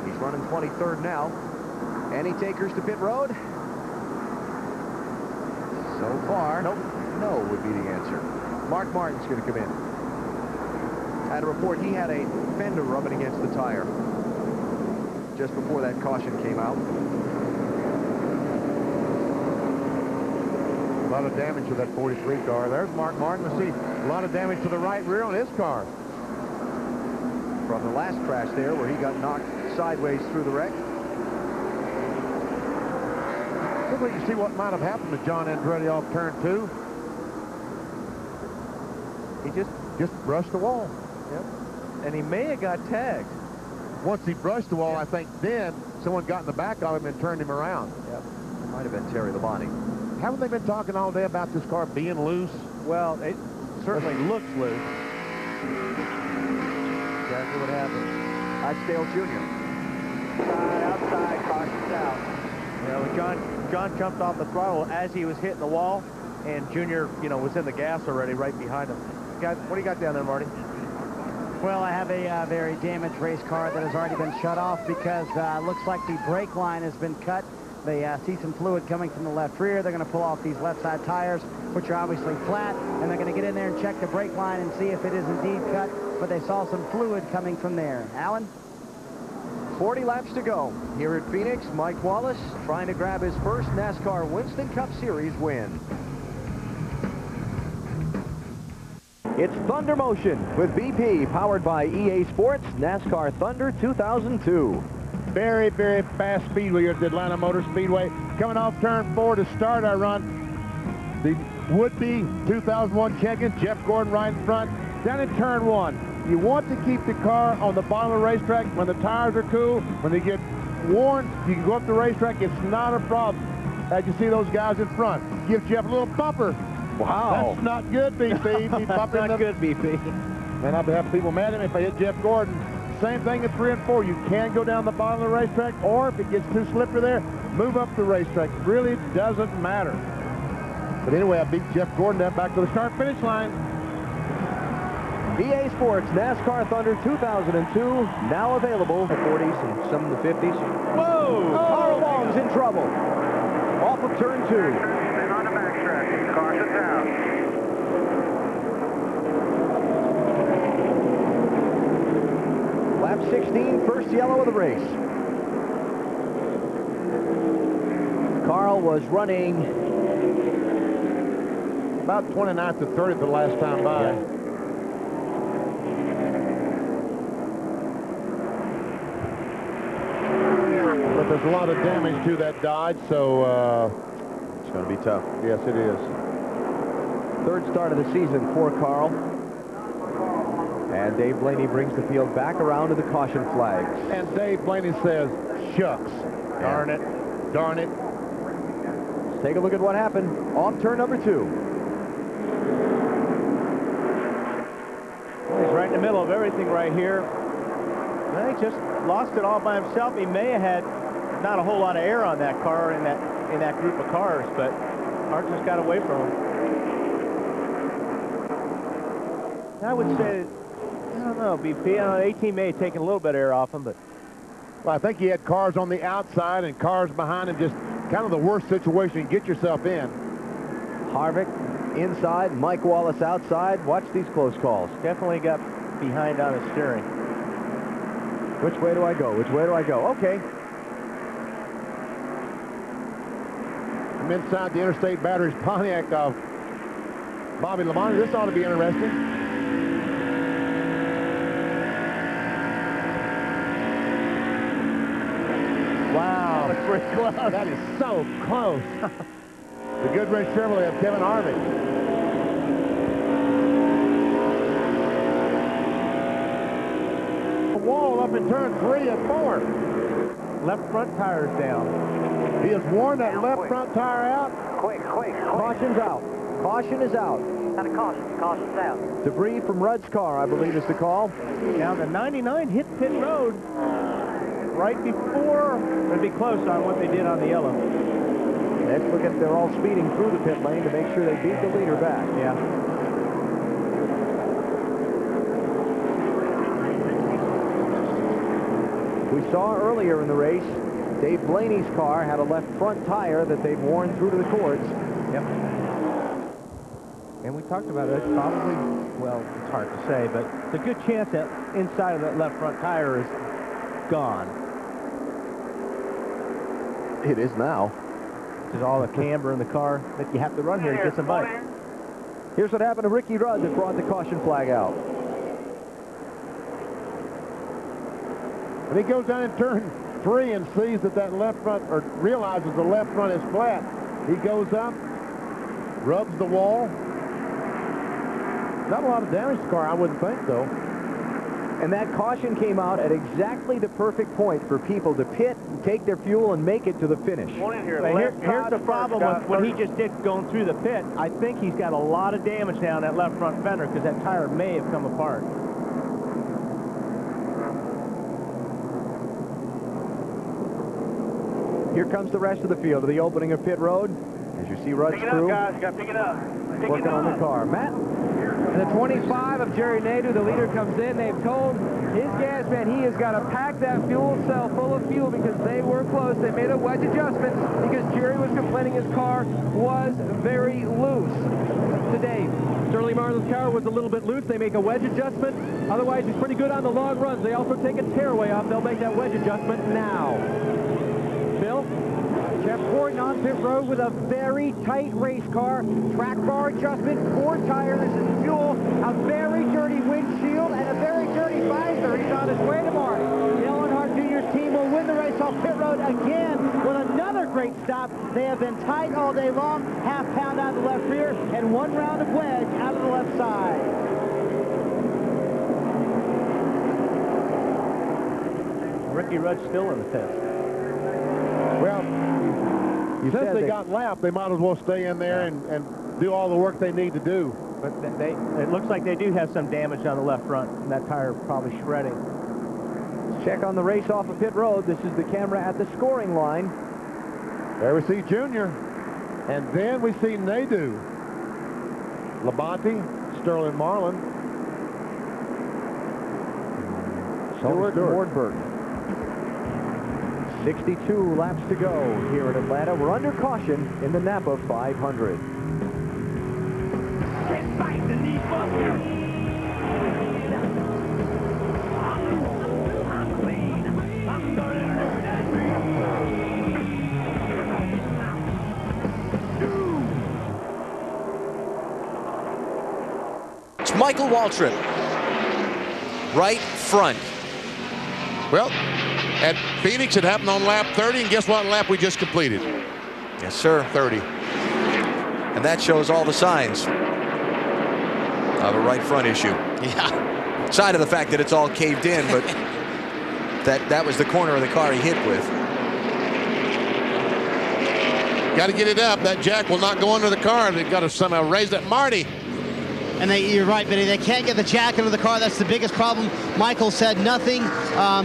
He's running 23rd now. Any takers to pit road? So far, nope. No would be the answer. Mark Martin's going to come in. Had a report he had a fender rubbing against the tire just before that caution came out. A lot of damage to that 43 car. There's Mark Martin. Let's see. A lot of damage to the right rear on his car. From the last crash there where he got knocked sideways through the wreck. Look, you can see what might have happened to John Andretti off turn 2. He just brushed the wall. Yep. And he may have got tagged. Once he brushed the wall, I think then someone got in the back of him and turned him around. Yep. It might have been Terry Labonte. Haven't they been talking all day about this car being loose? Well, it certainly looks loose. Exactly what happened. Dale Jr. Outside, caution's out. You know, John jumped off the throttle as he was hitting the wall, and Junior, was in the gas already right behind him. What do you got down there, Marty? Well, I have a very damaged race car that has already been shut off because looks like the brake line has been cut. They see some fluid coming from the left rear. They're going to pull off these left side tires, which are obviously flat, and they're going to get in there and check the brake line and see if it is indeed cut, but they saw some fluid coming from there. Alan? 40 laps to go. Here at Phoenix, Mike Wallace trying to grab his first NASCAR Winston Cup Series win. It's Thunder Motion with BP, powered by EA Sports, NASCAR Thunder 2002. Very, very fast speedway here at the Atlanta Motor Speedway. Coming off turn 4 to start our run. The would-be 2001 champion, Jeff Gordon, right in front. Down in turn 1, you want to keep the car on the bottom of the racetrack when the tires are cool. When they get worn, you can go up the racetrack. It's not a problem. As you see those guys in front. Give Jeff a little bumper. Wow. That's not good, BP. That's not good, BP. And I'll have people mad at me if I hit Jeff Gordon. Same thing at 3 and 4. You can go down the bottom of the racetrack, or if it gets too slippery there, move up the racetrack. It really doesn't matter. But anyway, I beat Jeff Gordon down back to the start-finish line. EA Sports NASCAR Thunder 2002, now available. The 40s and some of the 50s. Whoa! Carl Long's in trouble. Off of turn 2. And on the backtrack. Caution's out. Lap 16, first yellow of the race. Carl was running about 29th to 30th the last time by. Yeah. But there's a lot of damage to that Dodge, so it's going to be tough. Yes, it is. Third start of the season for Carl. And Dave Blaney brings the field back around to the caution flags. And Dave Blaney says, shucks. Darn it. Darn it. Let's take a look at what happened off turn number 2. Well, he's right in the middle of everything right here. I think just lost it all by himself. He may have had not a whole lot of air on that car in that group of cars, but car just got away from him. I would say, I don't know, BP. 18 may have taken a little bit of air off him, but. Well, I think he had cars on the outside and cars behind him, just kind of the worst situation you get yourself in. Harvick inside, Mike Wallace outside. Watch these close calls. Definitely got behind on his steering. Which way do I go? Which way do I go? Okay. I'm inside the Interstate Batteries Pontiac of Bobby Labonte. This ought to be interesting. Wow. That was pretty close. That is so close. The Goodrich Chevrolet of Kevin Harvick. Wall up in turn 3 and 4. Left front tire's down. He has worn that left front tire out. Quick. Caution's out. Caution is out. Not a caution. Caution's out. Debris from Rudd's car, I believe, is the call. Now the 99 hit pit road right before. It'd be close on what they did on the yellow. Let's look at, they're all speeding through the pit lane to make sure they beat the leader back. Yeah. We saw earlier in the race, Dave Blaney's car had a left front tire that they've worn through to the cords. Yep. And we talked about it. Probably, well, it's hard to say, but it's a good chance that inside of that left front tire is gone. It is now. This is all the camber in the car that you have to run here to get some bite. Here's what happened to Ricky Rudd that brought the caution flag out. And he goes down in turn 3 and sees that left front, or realizes the left front is flat. He goes up, rubs the wall. Not a lot of damage to the car, I wouldn't think, though. And that caution came out at exactly the perfect point for people to pit, and take their fuel, and make it to the finish. Here's the problem with what he just did going through the pit. I think he's got a lot of damage down that left front fender because that tire may have come apart. Here comes the rest of the field to the opening of pit road. As you see Rudd's crew Guys, you got to pick it up. working on the car. Matt? And the 25 of Jerry Nadeau, the leader, comes in. They've told his gas man he has got to pack that fuel cell full of fuel because they were close. They made a wedge adjustment because Jerry was complaining his car was very loose. Today, Sterling Marlin's car was a little bit loose. They make a wedge adjustment. Otherwise, he's pretty good on the long runs. They also take a tearaway off. They'll make that wedge adjustment now. Bill? Jeff Gordon on pit road with a very tight race car. Track bar adjustment, 4 tires and fuel, a very dirty windshield, and a very dirty visor. He's on his way to Mark. The Earnhardt Jr.'s team will win the race off pit road again with another great stop. They have been tight all day long. Half pound out of the left rear and 1 round of wedge out of the left side. Ricky Rudd's still in the pit. Well, since they got lapped, they might as well stay in there and do all the work they need to do. But it looks like they do have some damage on the left front, and that tire probably shredding. Check on the race off of pit road. This is the camera at the scoring line. There we see Junior. And then we see Nadeau. Labonte, Sterling Marlin. Stewart Wardburn. 62 laps to go here in Atlanta. We're under caution in the Napa 500. It's Michael Waltrip, right front. Well, at Phoenix, it happened on lap 30, and guess what lap we just completed? Yes, sir. 30. And that shows all the signs of a right front issue. Yeah. Aside of the fact that it's all caved in, but that was the corner of the car he hit with. Got to get it up. That jack will not go under the car. They've got to somehow raise that. Marty. And you're right, Benny. They can't get the jack into the car. That's the biggest problem. Michael said nothing.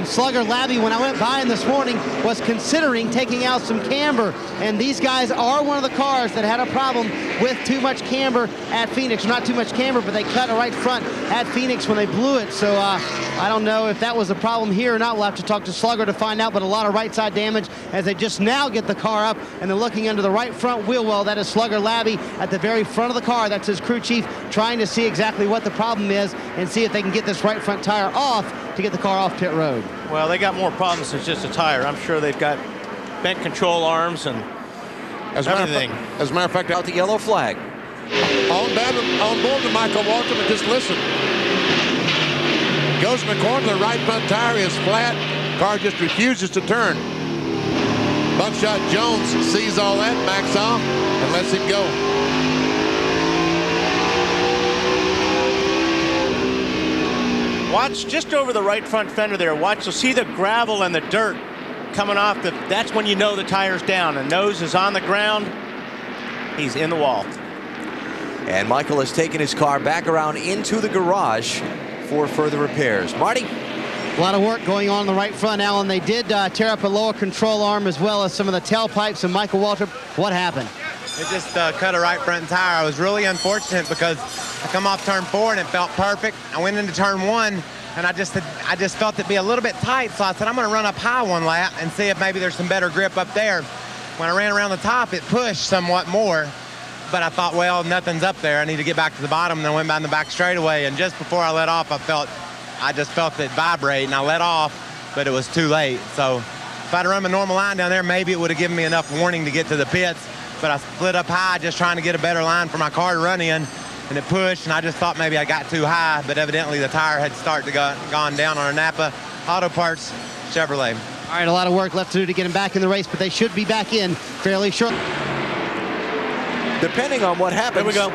Slugger Labby, when I went by him this morning, was considering taking out some camber. And these guys are one of the cars that had a problem with too much camber at Phoenix. Not too much camber, but they cut a right front at Phoenix when they blew it. So I don't know if that was a problem here or not. We'll have to talk to Slugger to find out, but a lot of right side damage as they just now get the car up and they're looking under the right front wheel well. That is Slugger Labby at the very front of the car. That's his crew chief trying to see exactly what the problem is and see if they can get this right front tire off to get the car off pit road. Well, they got more problems than just a tire. I'm sure they've got bent control arms and everything. As a matter of fact, out the yellow flag. On board to Michael Waltrip and just listen. Goes in the corner, the right front tire is flat. Car just refuses to turn. Buckshot Jones sees all that, backs off, and lets it go. Watch just over the right front fender there. Watch, you'll see the gravel and the dirt coming off. That's when you know the tire's down. The nose is on the ground. He's in the wall. And Michael has taken his car back around into the garage for further repairs. Marty? A lot of work going on the right front, Alan. They did tear up a lower control arm as well as some of the tailpipes. And Michael Waltrip, what happened? It just cut a right front tire. I was really unfortunate because I come off turn 4 and it felt perfect. I went into turn 1 and I just felt it be a little bit tight. So I said, I'm going to run up high one lap and see if maybe there's some better grip up there. When I ran around the top, it pushed somewhat more. But I thought, well, nothing's up there. I need to get back to the bottom. And then went by in the back straightaway. And just before I let off, I just felt it vibrate. And I let off, but it was too late. So if I'd run my normal line down there, maybe it would have given me enough warning to get to the pits. But I split up high just trying to get a better line for my car to run in. And it pushed, and I just thought maybe I got too high. But evidently the tire had started to gone down on our Napa Auto Parts Chevrolet. All right, a lot of work left to do to get him back in the race, but they should be back in fairly shortly. Depending on what happens. There we go.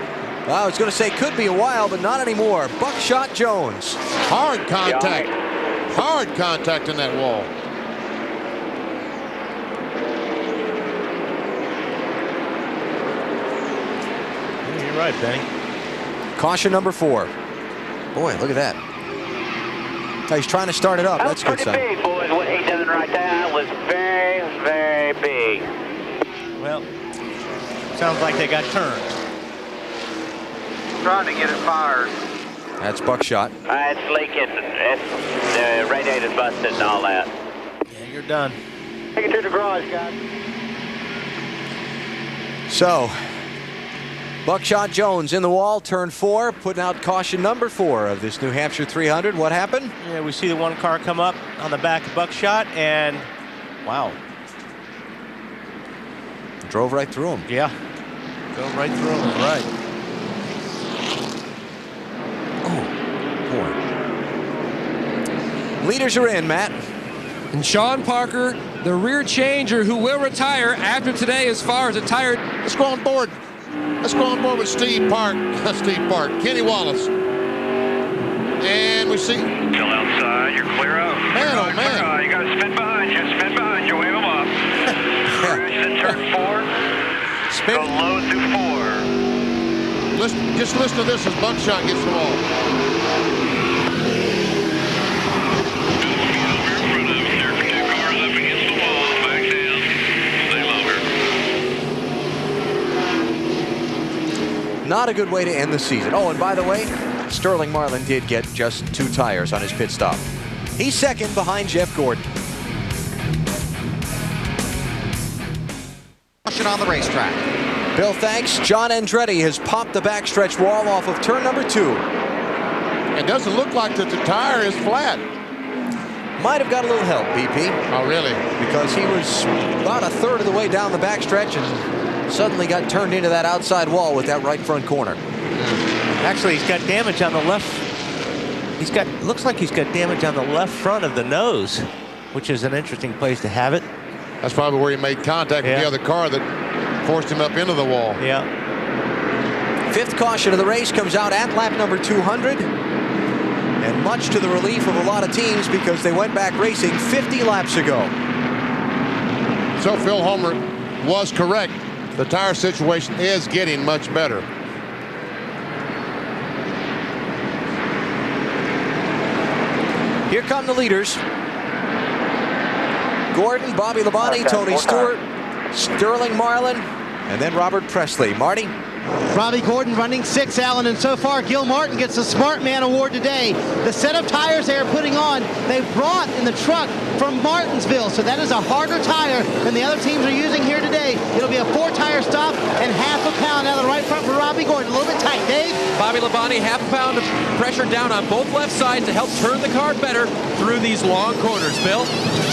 I was going to say could be a while, but not anymore. Buckshot Jones. Hard contact. Hard contact in that wall. You're right, Benny. Caution number 4. Boy, look at that. Oh, he's trying to start it up. That's a good sign. Big, boys. What he done right there, that was very, very big. Well, sounds like they got turned. Trying to get it fired. That's Buckshot. It's leaking. The radiator's busted and all that. Yeah, you're done. Take it to the garage, guys. So, Buckshot Jones in the wall, turn 4, putting out caution number 4 of this New Hampshire 300. What happened? Yeah, we see the one car come up on the back of Buckshot, and wow. Drove right through him. Yeah, drove right through him. Right. Leaders are in, Matt. And Sean Parker, the rear changer, who will retire after today as far as a tire. Let's go on board. Let's go on board with Steve Park. Kenny Wallace. And we see. Still outside. You're clear out. Man, oh man. You got to spin behind you. Spin behind you. Wave them off. Crash in turn 4. Spin. Go low through 4. Just listen to this as Buckshot gets the wall. Not a good way to end the season. Oh, and by the way, Sterling Marlin did get just 2 tires on his pit stop. He's second behind Jeff Gordon. Caution on the racetrack. Bill, thanks. John Andretti has popped the backstretch wall off of turn number 2. It doesn't look like that the tire is flat. Might have got a little help, BP. Oh, really? Because he was about a third of the way down the backstretch and suddenly got turned into that outside wall with that right front corner. Actually, he's got damage on the left. Looks like he's got damage on the left front of the nose, which is an interesting place to have it. That's probably where he made contact with the other car that forced him up into the wall. Yeah. 5th caution of the race comes out at lap number 200. And much to the relief of a lot of teams because they went back racing 50 laps ago. So Phil Homer was correct. The tire situation is getting much better. Here come the leaders. Gordon, Bobby Labonte, Tony Stewart, Sterling Marlin, and then Robert Presley. Marty? Robbie Gordon running 6th, Alan, and so far Gil Martin gets the Smart Man Award today. The set of tires they are putting on, they brought in the truck from Martinsville, so that is a harder tire than the other teams are using here today. It'll be a 4-tire stop and half a pound out of the right front for Robbie Gordon. A little bit tight, Dave. Bobby Labonte, half a pound of pressure down on both left sides to help turn the car better through these long corners. Bill?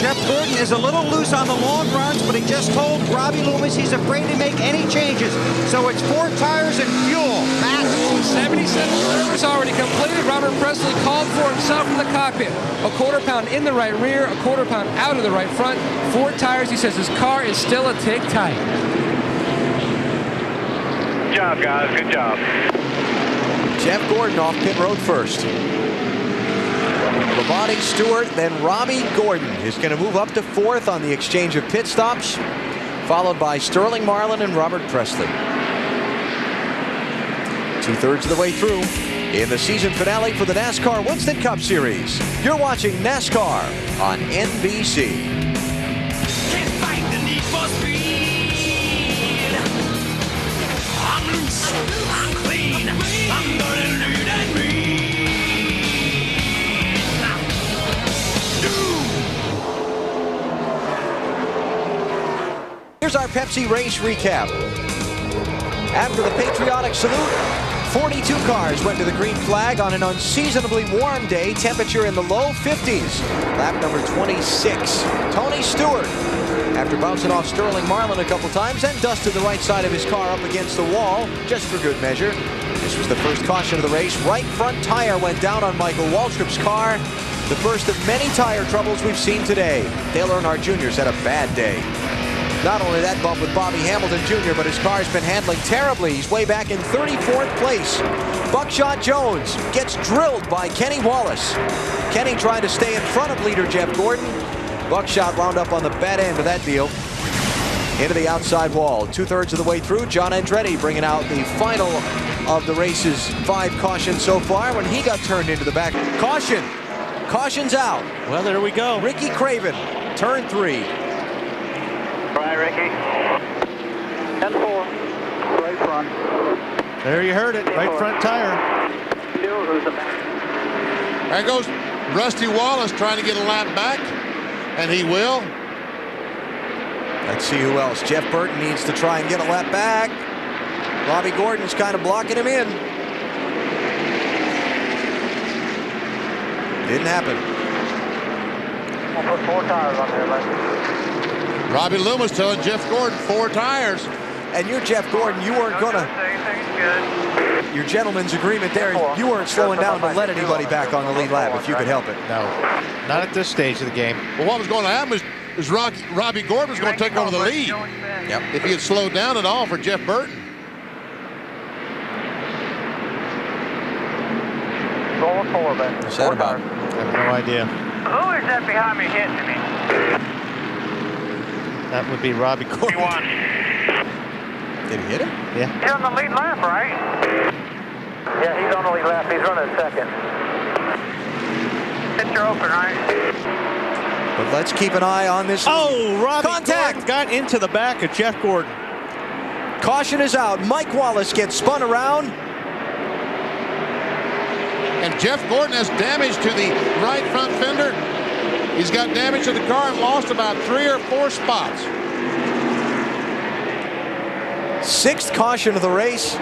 Jeff Gordon is a little loose on the long runs, but he just told Robbie Loomis he's afraid to make any changes. So it's 4 tires and fuel. Matt? 77 service already completed. Robert Presley called for himself from the cockpit. A 1/4 pound in the right rear, a 1/4 pound out of the right front. 4 tires. He says his car is still a tick tight. Good job, guys. Good job. Jeff Gordon off pit road first. Labonte, Stewart, then Robbie Gordon is going to move up to 4th on the exchange of pit stops, followed by Sterling Marlin and Robert Presley. 2/3 of the way through in the season finale for the NASCAR Winston Cup Series. You're watching NASCAR on NBC. Can't fight the need for speed. I'm loose. I'm clean. I'm gonna lead and read. Here's our Pepsi race recap. After the patriotic salute, 42 cars went to the green flag on an unseasonably warm day, temperature in the low 50s. Lap number 26, Tony Stewart, after bouncing off Sterling Marlin a couple times, then dusted the right side of his car up against the wall, just for good measure. This was the first caution of the race. Right front tire went down on Michael Waltrip's car. The first of many tire troubles we've seen today. Dale Earnhardt Jr.'s had a bad day. Not only that bump with Bobby Hamilton Jr., but his car's been handling terribly. He's way back in 34th place. Buckshot Jones gets drilled by Kenny Wallace. Kenny trying to stay in front of leader Jeff Gordon. Buckshot wound up on the bad end of that deal. Into the outside wall. 2/3 of the way through, John Andretti bringing out the final of the race's 5 cautions so far when he got turned into the back. Caution. Caution's out. Well, there we go. Ricky Craven, turn 3. Right, Ricky. 10-4. Right front. There you heard it. Right front tire. There goes Rusty Wallace trying to get a lap back, and he will. Let's see who else. Jeff Burton needs to try and get a lap back. Robbie Gordon's kind of blocking him in. Didn't happen. I'll put 4 tires on there, buddy. Robbie Loomis telling Jeff Gordon 4 tires. And you're Jeff Gordon. You weren't going to. Your gentleman's agreement there. You weren't slowing down to let anybody back on the lead lap if you could help it. No, not at this stage of the game. Well, what was going to happen is Robbie Gordon was going to take over the lead. Yep. If he had slowed down at all for Jeff Burton. Going 4, Ben. What's that about? I have no idea. Who is that behind me hitting me? That would be Robbie Gordon. Did he hit him? Yeah. He's on the lead lap, right? Yeah, he's on the lead lap. He's running 2nd. Picture open, right? But let's keep an eye on this. Oh, Robbie Contact! Gordon got into the back of Jeff Gordon. Caution is out. Mike Wallace gets spun around. And Jeff Gordon has damage to the right front fender. He's got damage to the car and lost about 3 or 4 spots. 6th caution of the race.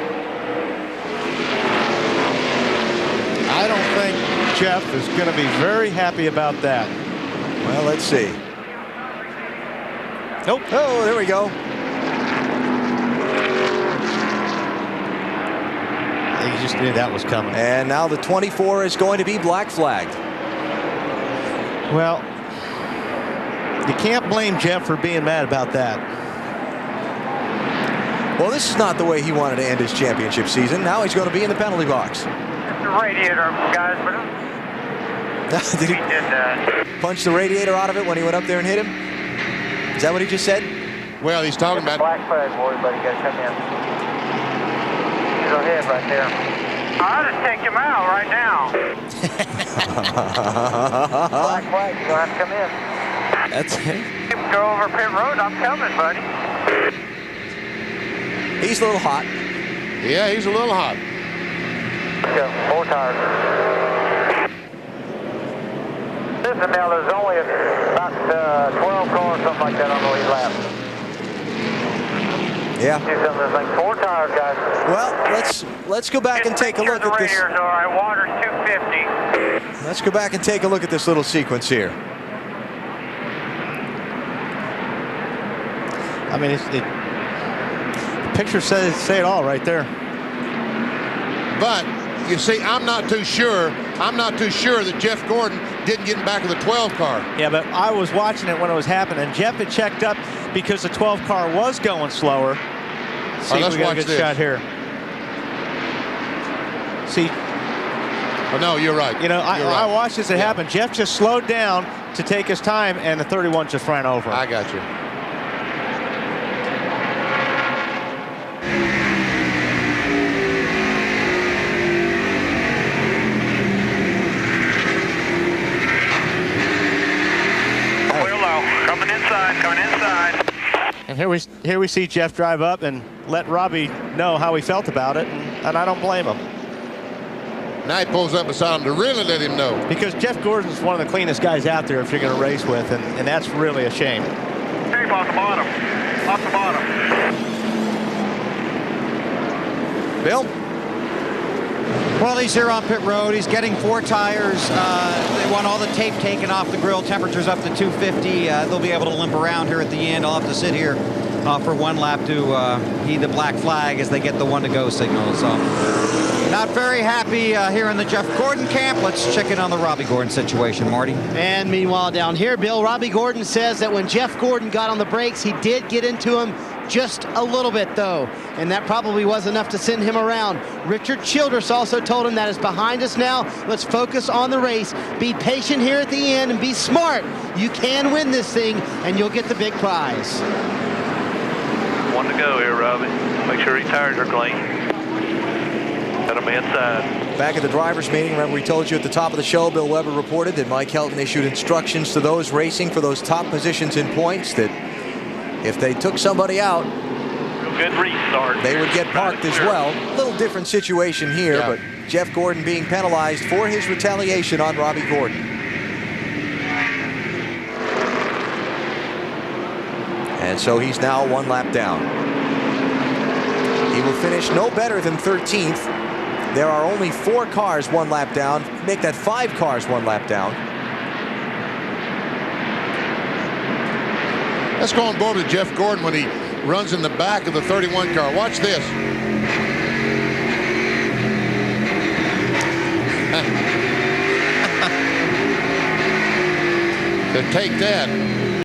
I don't think Jeff is going to be very happy about that. Well, let's see. Nope. Oh, there we go. He just knew that was coming. And now the 24 is going to be black flagged. Well, you can't blame Jeff for being mad about that. Well, this is not the way he wanted to end his championship season. Now he's going to be in the penalty box. It's the radiator, guys, but Did he did that. punch the radiator out of it when he went up there and hit him? Is that what he just said? Well, he's talking about black flag, boy, buddy. You gotta come in. He's ahead right there. I'll just take him out right now. Black flag, you'll have to come in. That's it. Go over pit road, I'm coming, buddy. He's a little hot. Yeah, he's a little hot. Yeah, 4 tires. Listen, now there's only about 12 cars, something like that on the lead lap. Yeah. Do some of this thing. 4 tires, guys. Well, let's go back and take a look at this. All right, water's 250. Let's go back and take a look at this little sequence here. I mean, the picture say it all right there. But you see, I'm not too sure that Jeff Gordon didn't get in back of the 12 car. Yeah, but I was watching it when it was happening. Jeff had checked up because the 12 car was going slower. See, right, let's we got watch a good this shot here. See. Oh, no, you're right. You know, I watched this Yeah. happen. Jeff just slowed down to take his time, and the 31 just ran over. I got you. Coming inside. And here we see Jeff drive up and let Robbie know how he felt about it, and I don't blame him. Now he pulls up beside him to really let him know. Because Jeff Gordon's one of the cleanest guys out there if you're going to race with, and that's really a shame. Tape off the bottom. Off the bottom. Bill? Well, he's here on pit road. He's getting 4 tires. They want all the tape taken off the grill. Temperature's up to 250. They'll be able to limp around here at the end. I'll have to sit here for 1 lap to heed the black flag as they get the 1-to-go signal. So, not very happy here in the Jeff Gordon camp. Let's check in on the Robbie Gordon situation, Marty. And meanwhile, down here, Bill, Robbie Gordon says that when Jeff Gordon got on the brakes, he did get into him just a little bit, though, and that probably was enough to send him around. Richard Childress also told him that is behind us now. Let's focus on the race. Be patient here at the end and be smart. You can win this thing, and you'll get the big prize. 1 to go here, Robbie. Make sure your tires are clean. Got them inside. Back at the drivers' meeting, remember we told you at the top of the show, Bill Weber reported that Mike Helton issued instructions to those racing for those top positions in points that if they took somebody out, good restart. They would get parked as well. A little different situation here, but Jeff Gordon being penalized for his retaliation on Robbie Gordon. And so he's now 1 lap down. He will finish no better than 13th. There are only 4 cars 1 lap down. Make that 5 cars 1 lap down. Let's go on board with Jeff Gordon when he runs in the back of the 31 car. Watch this. To take that.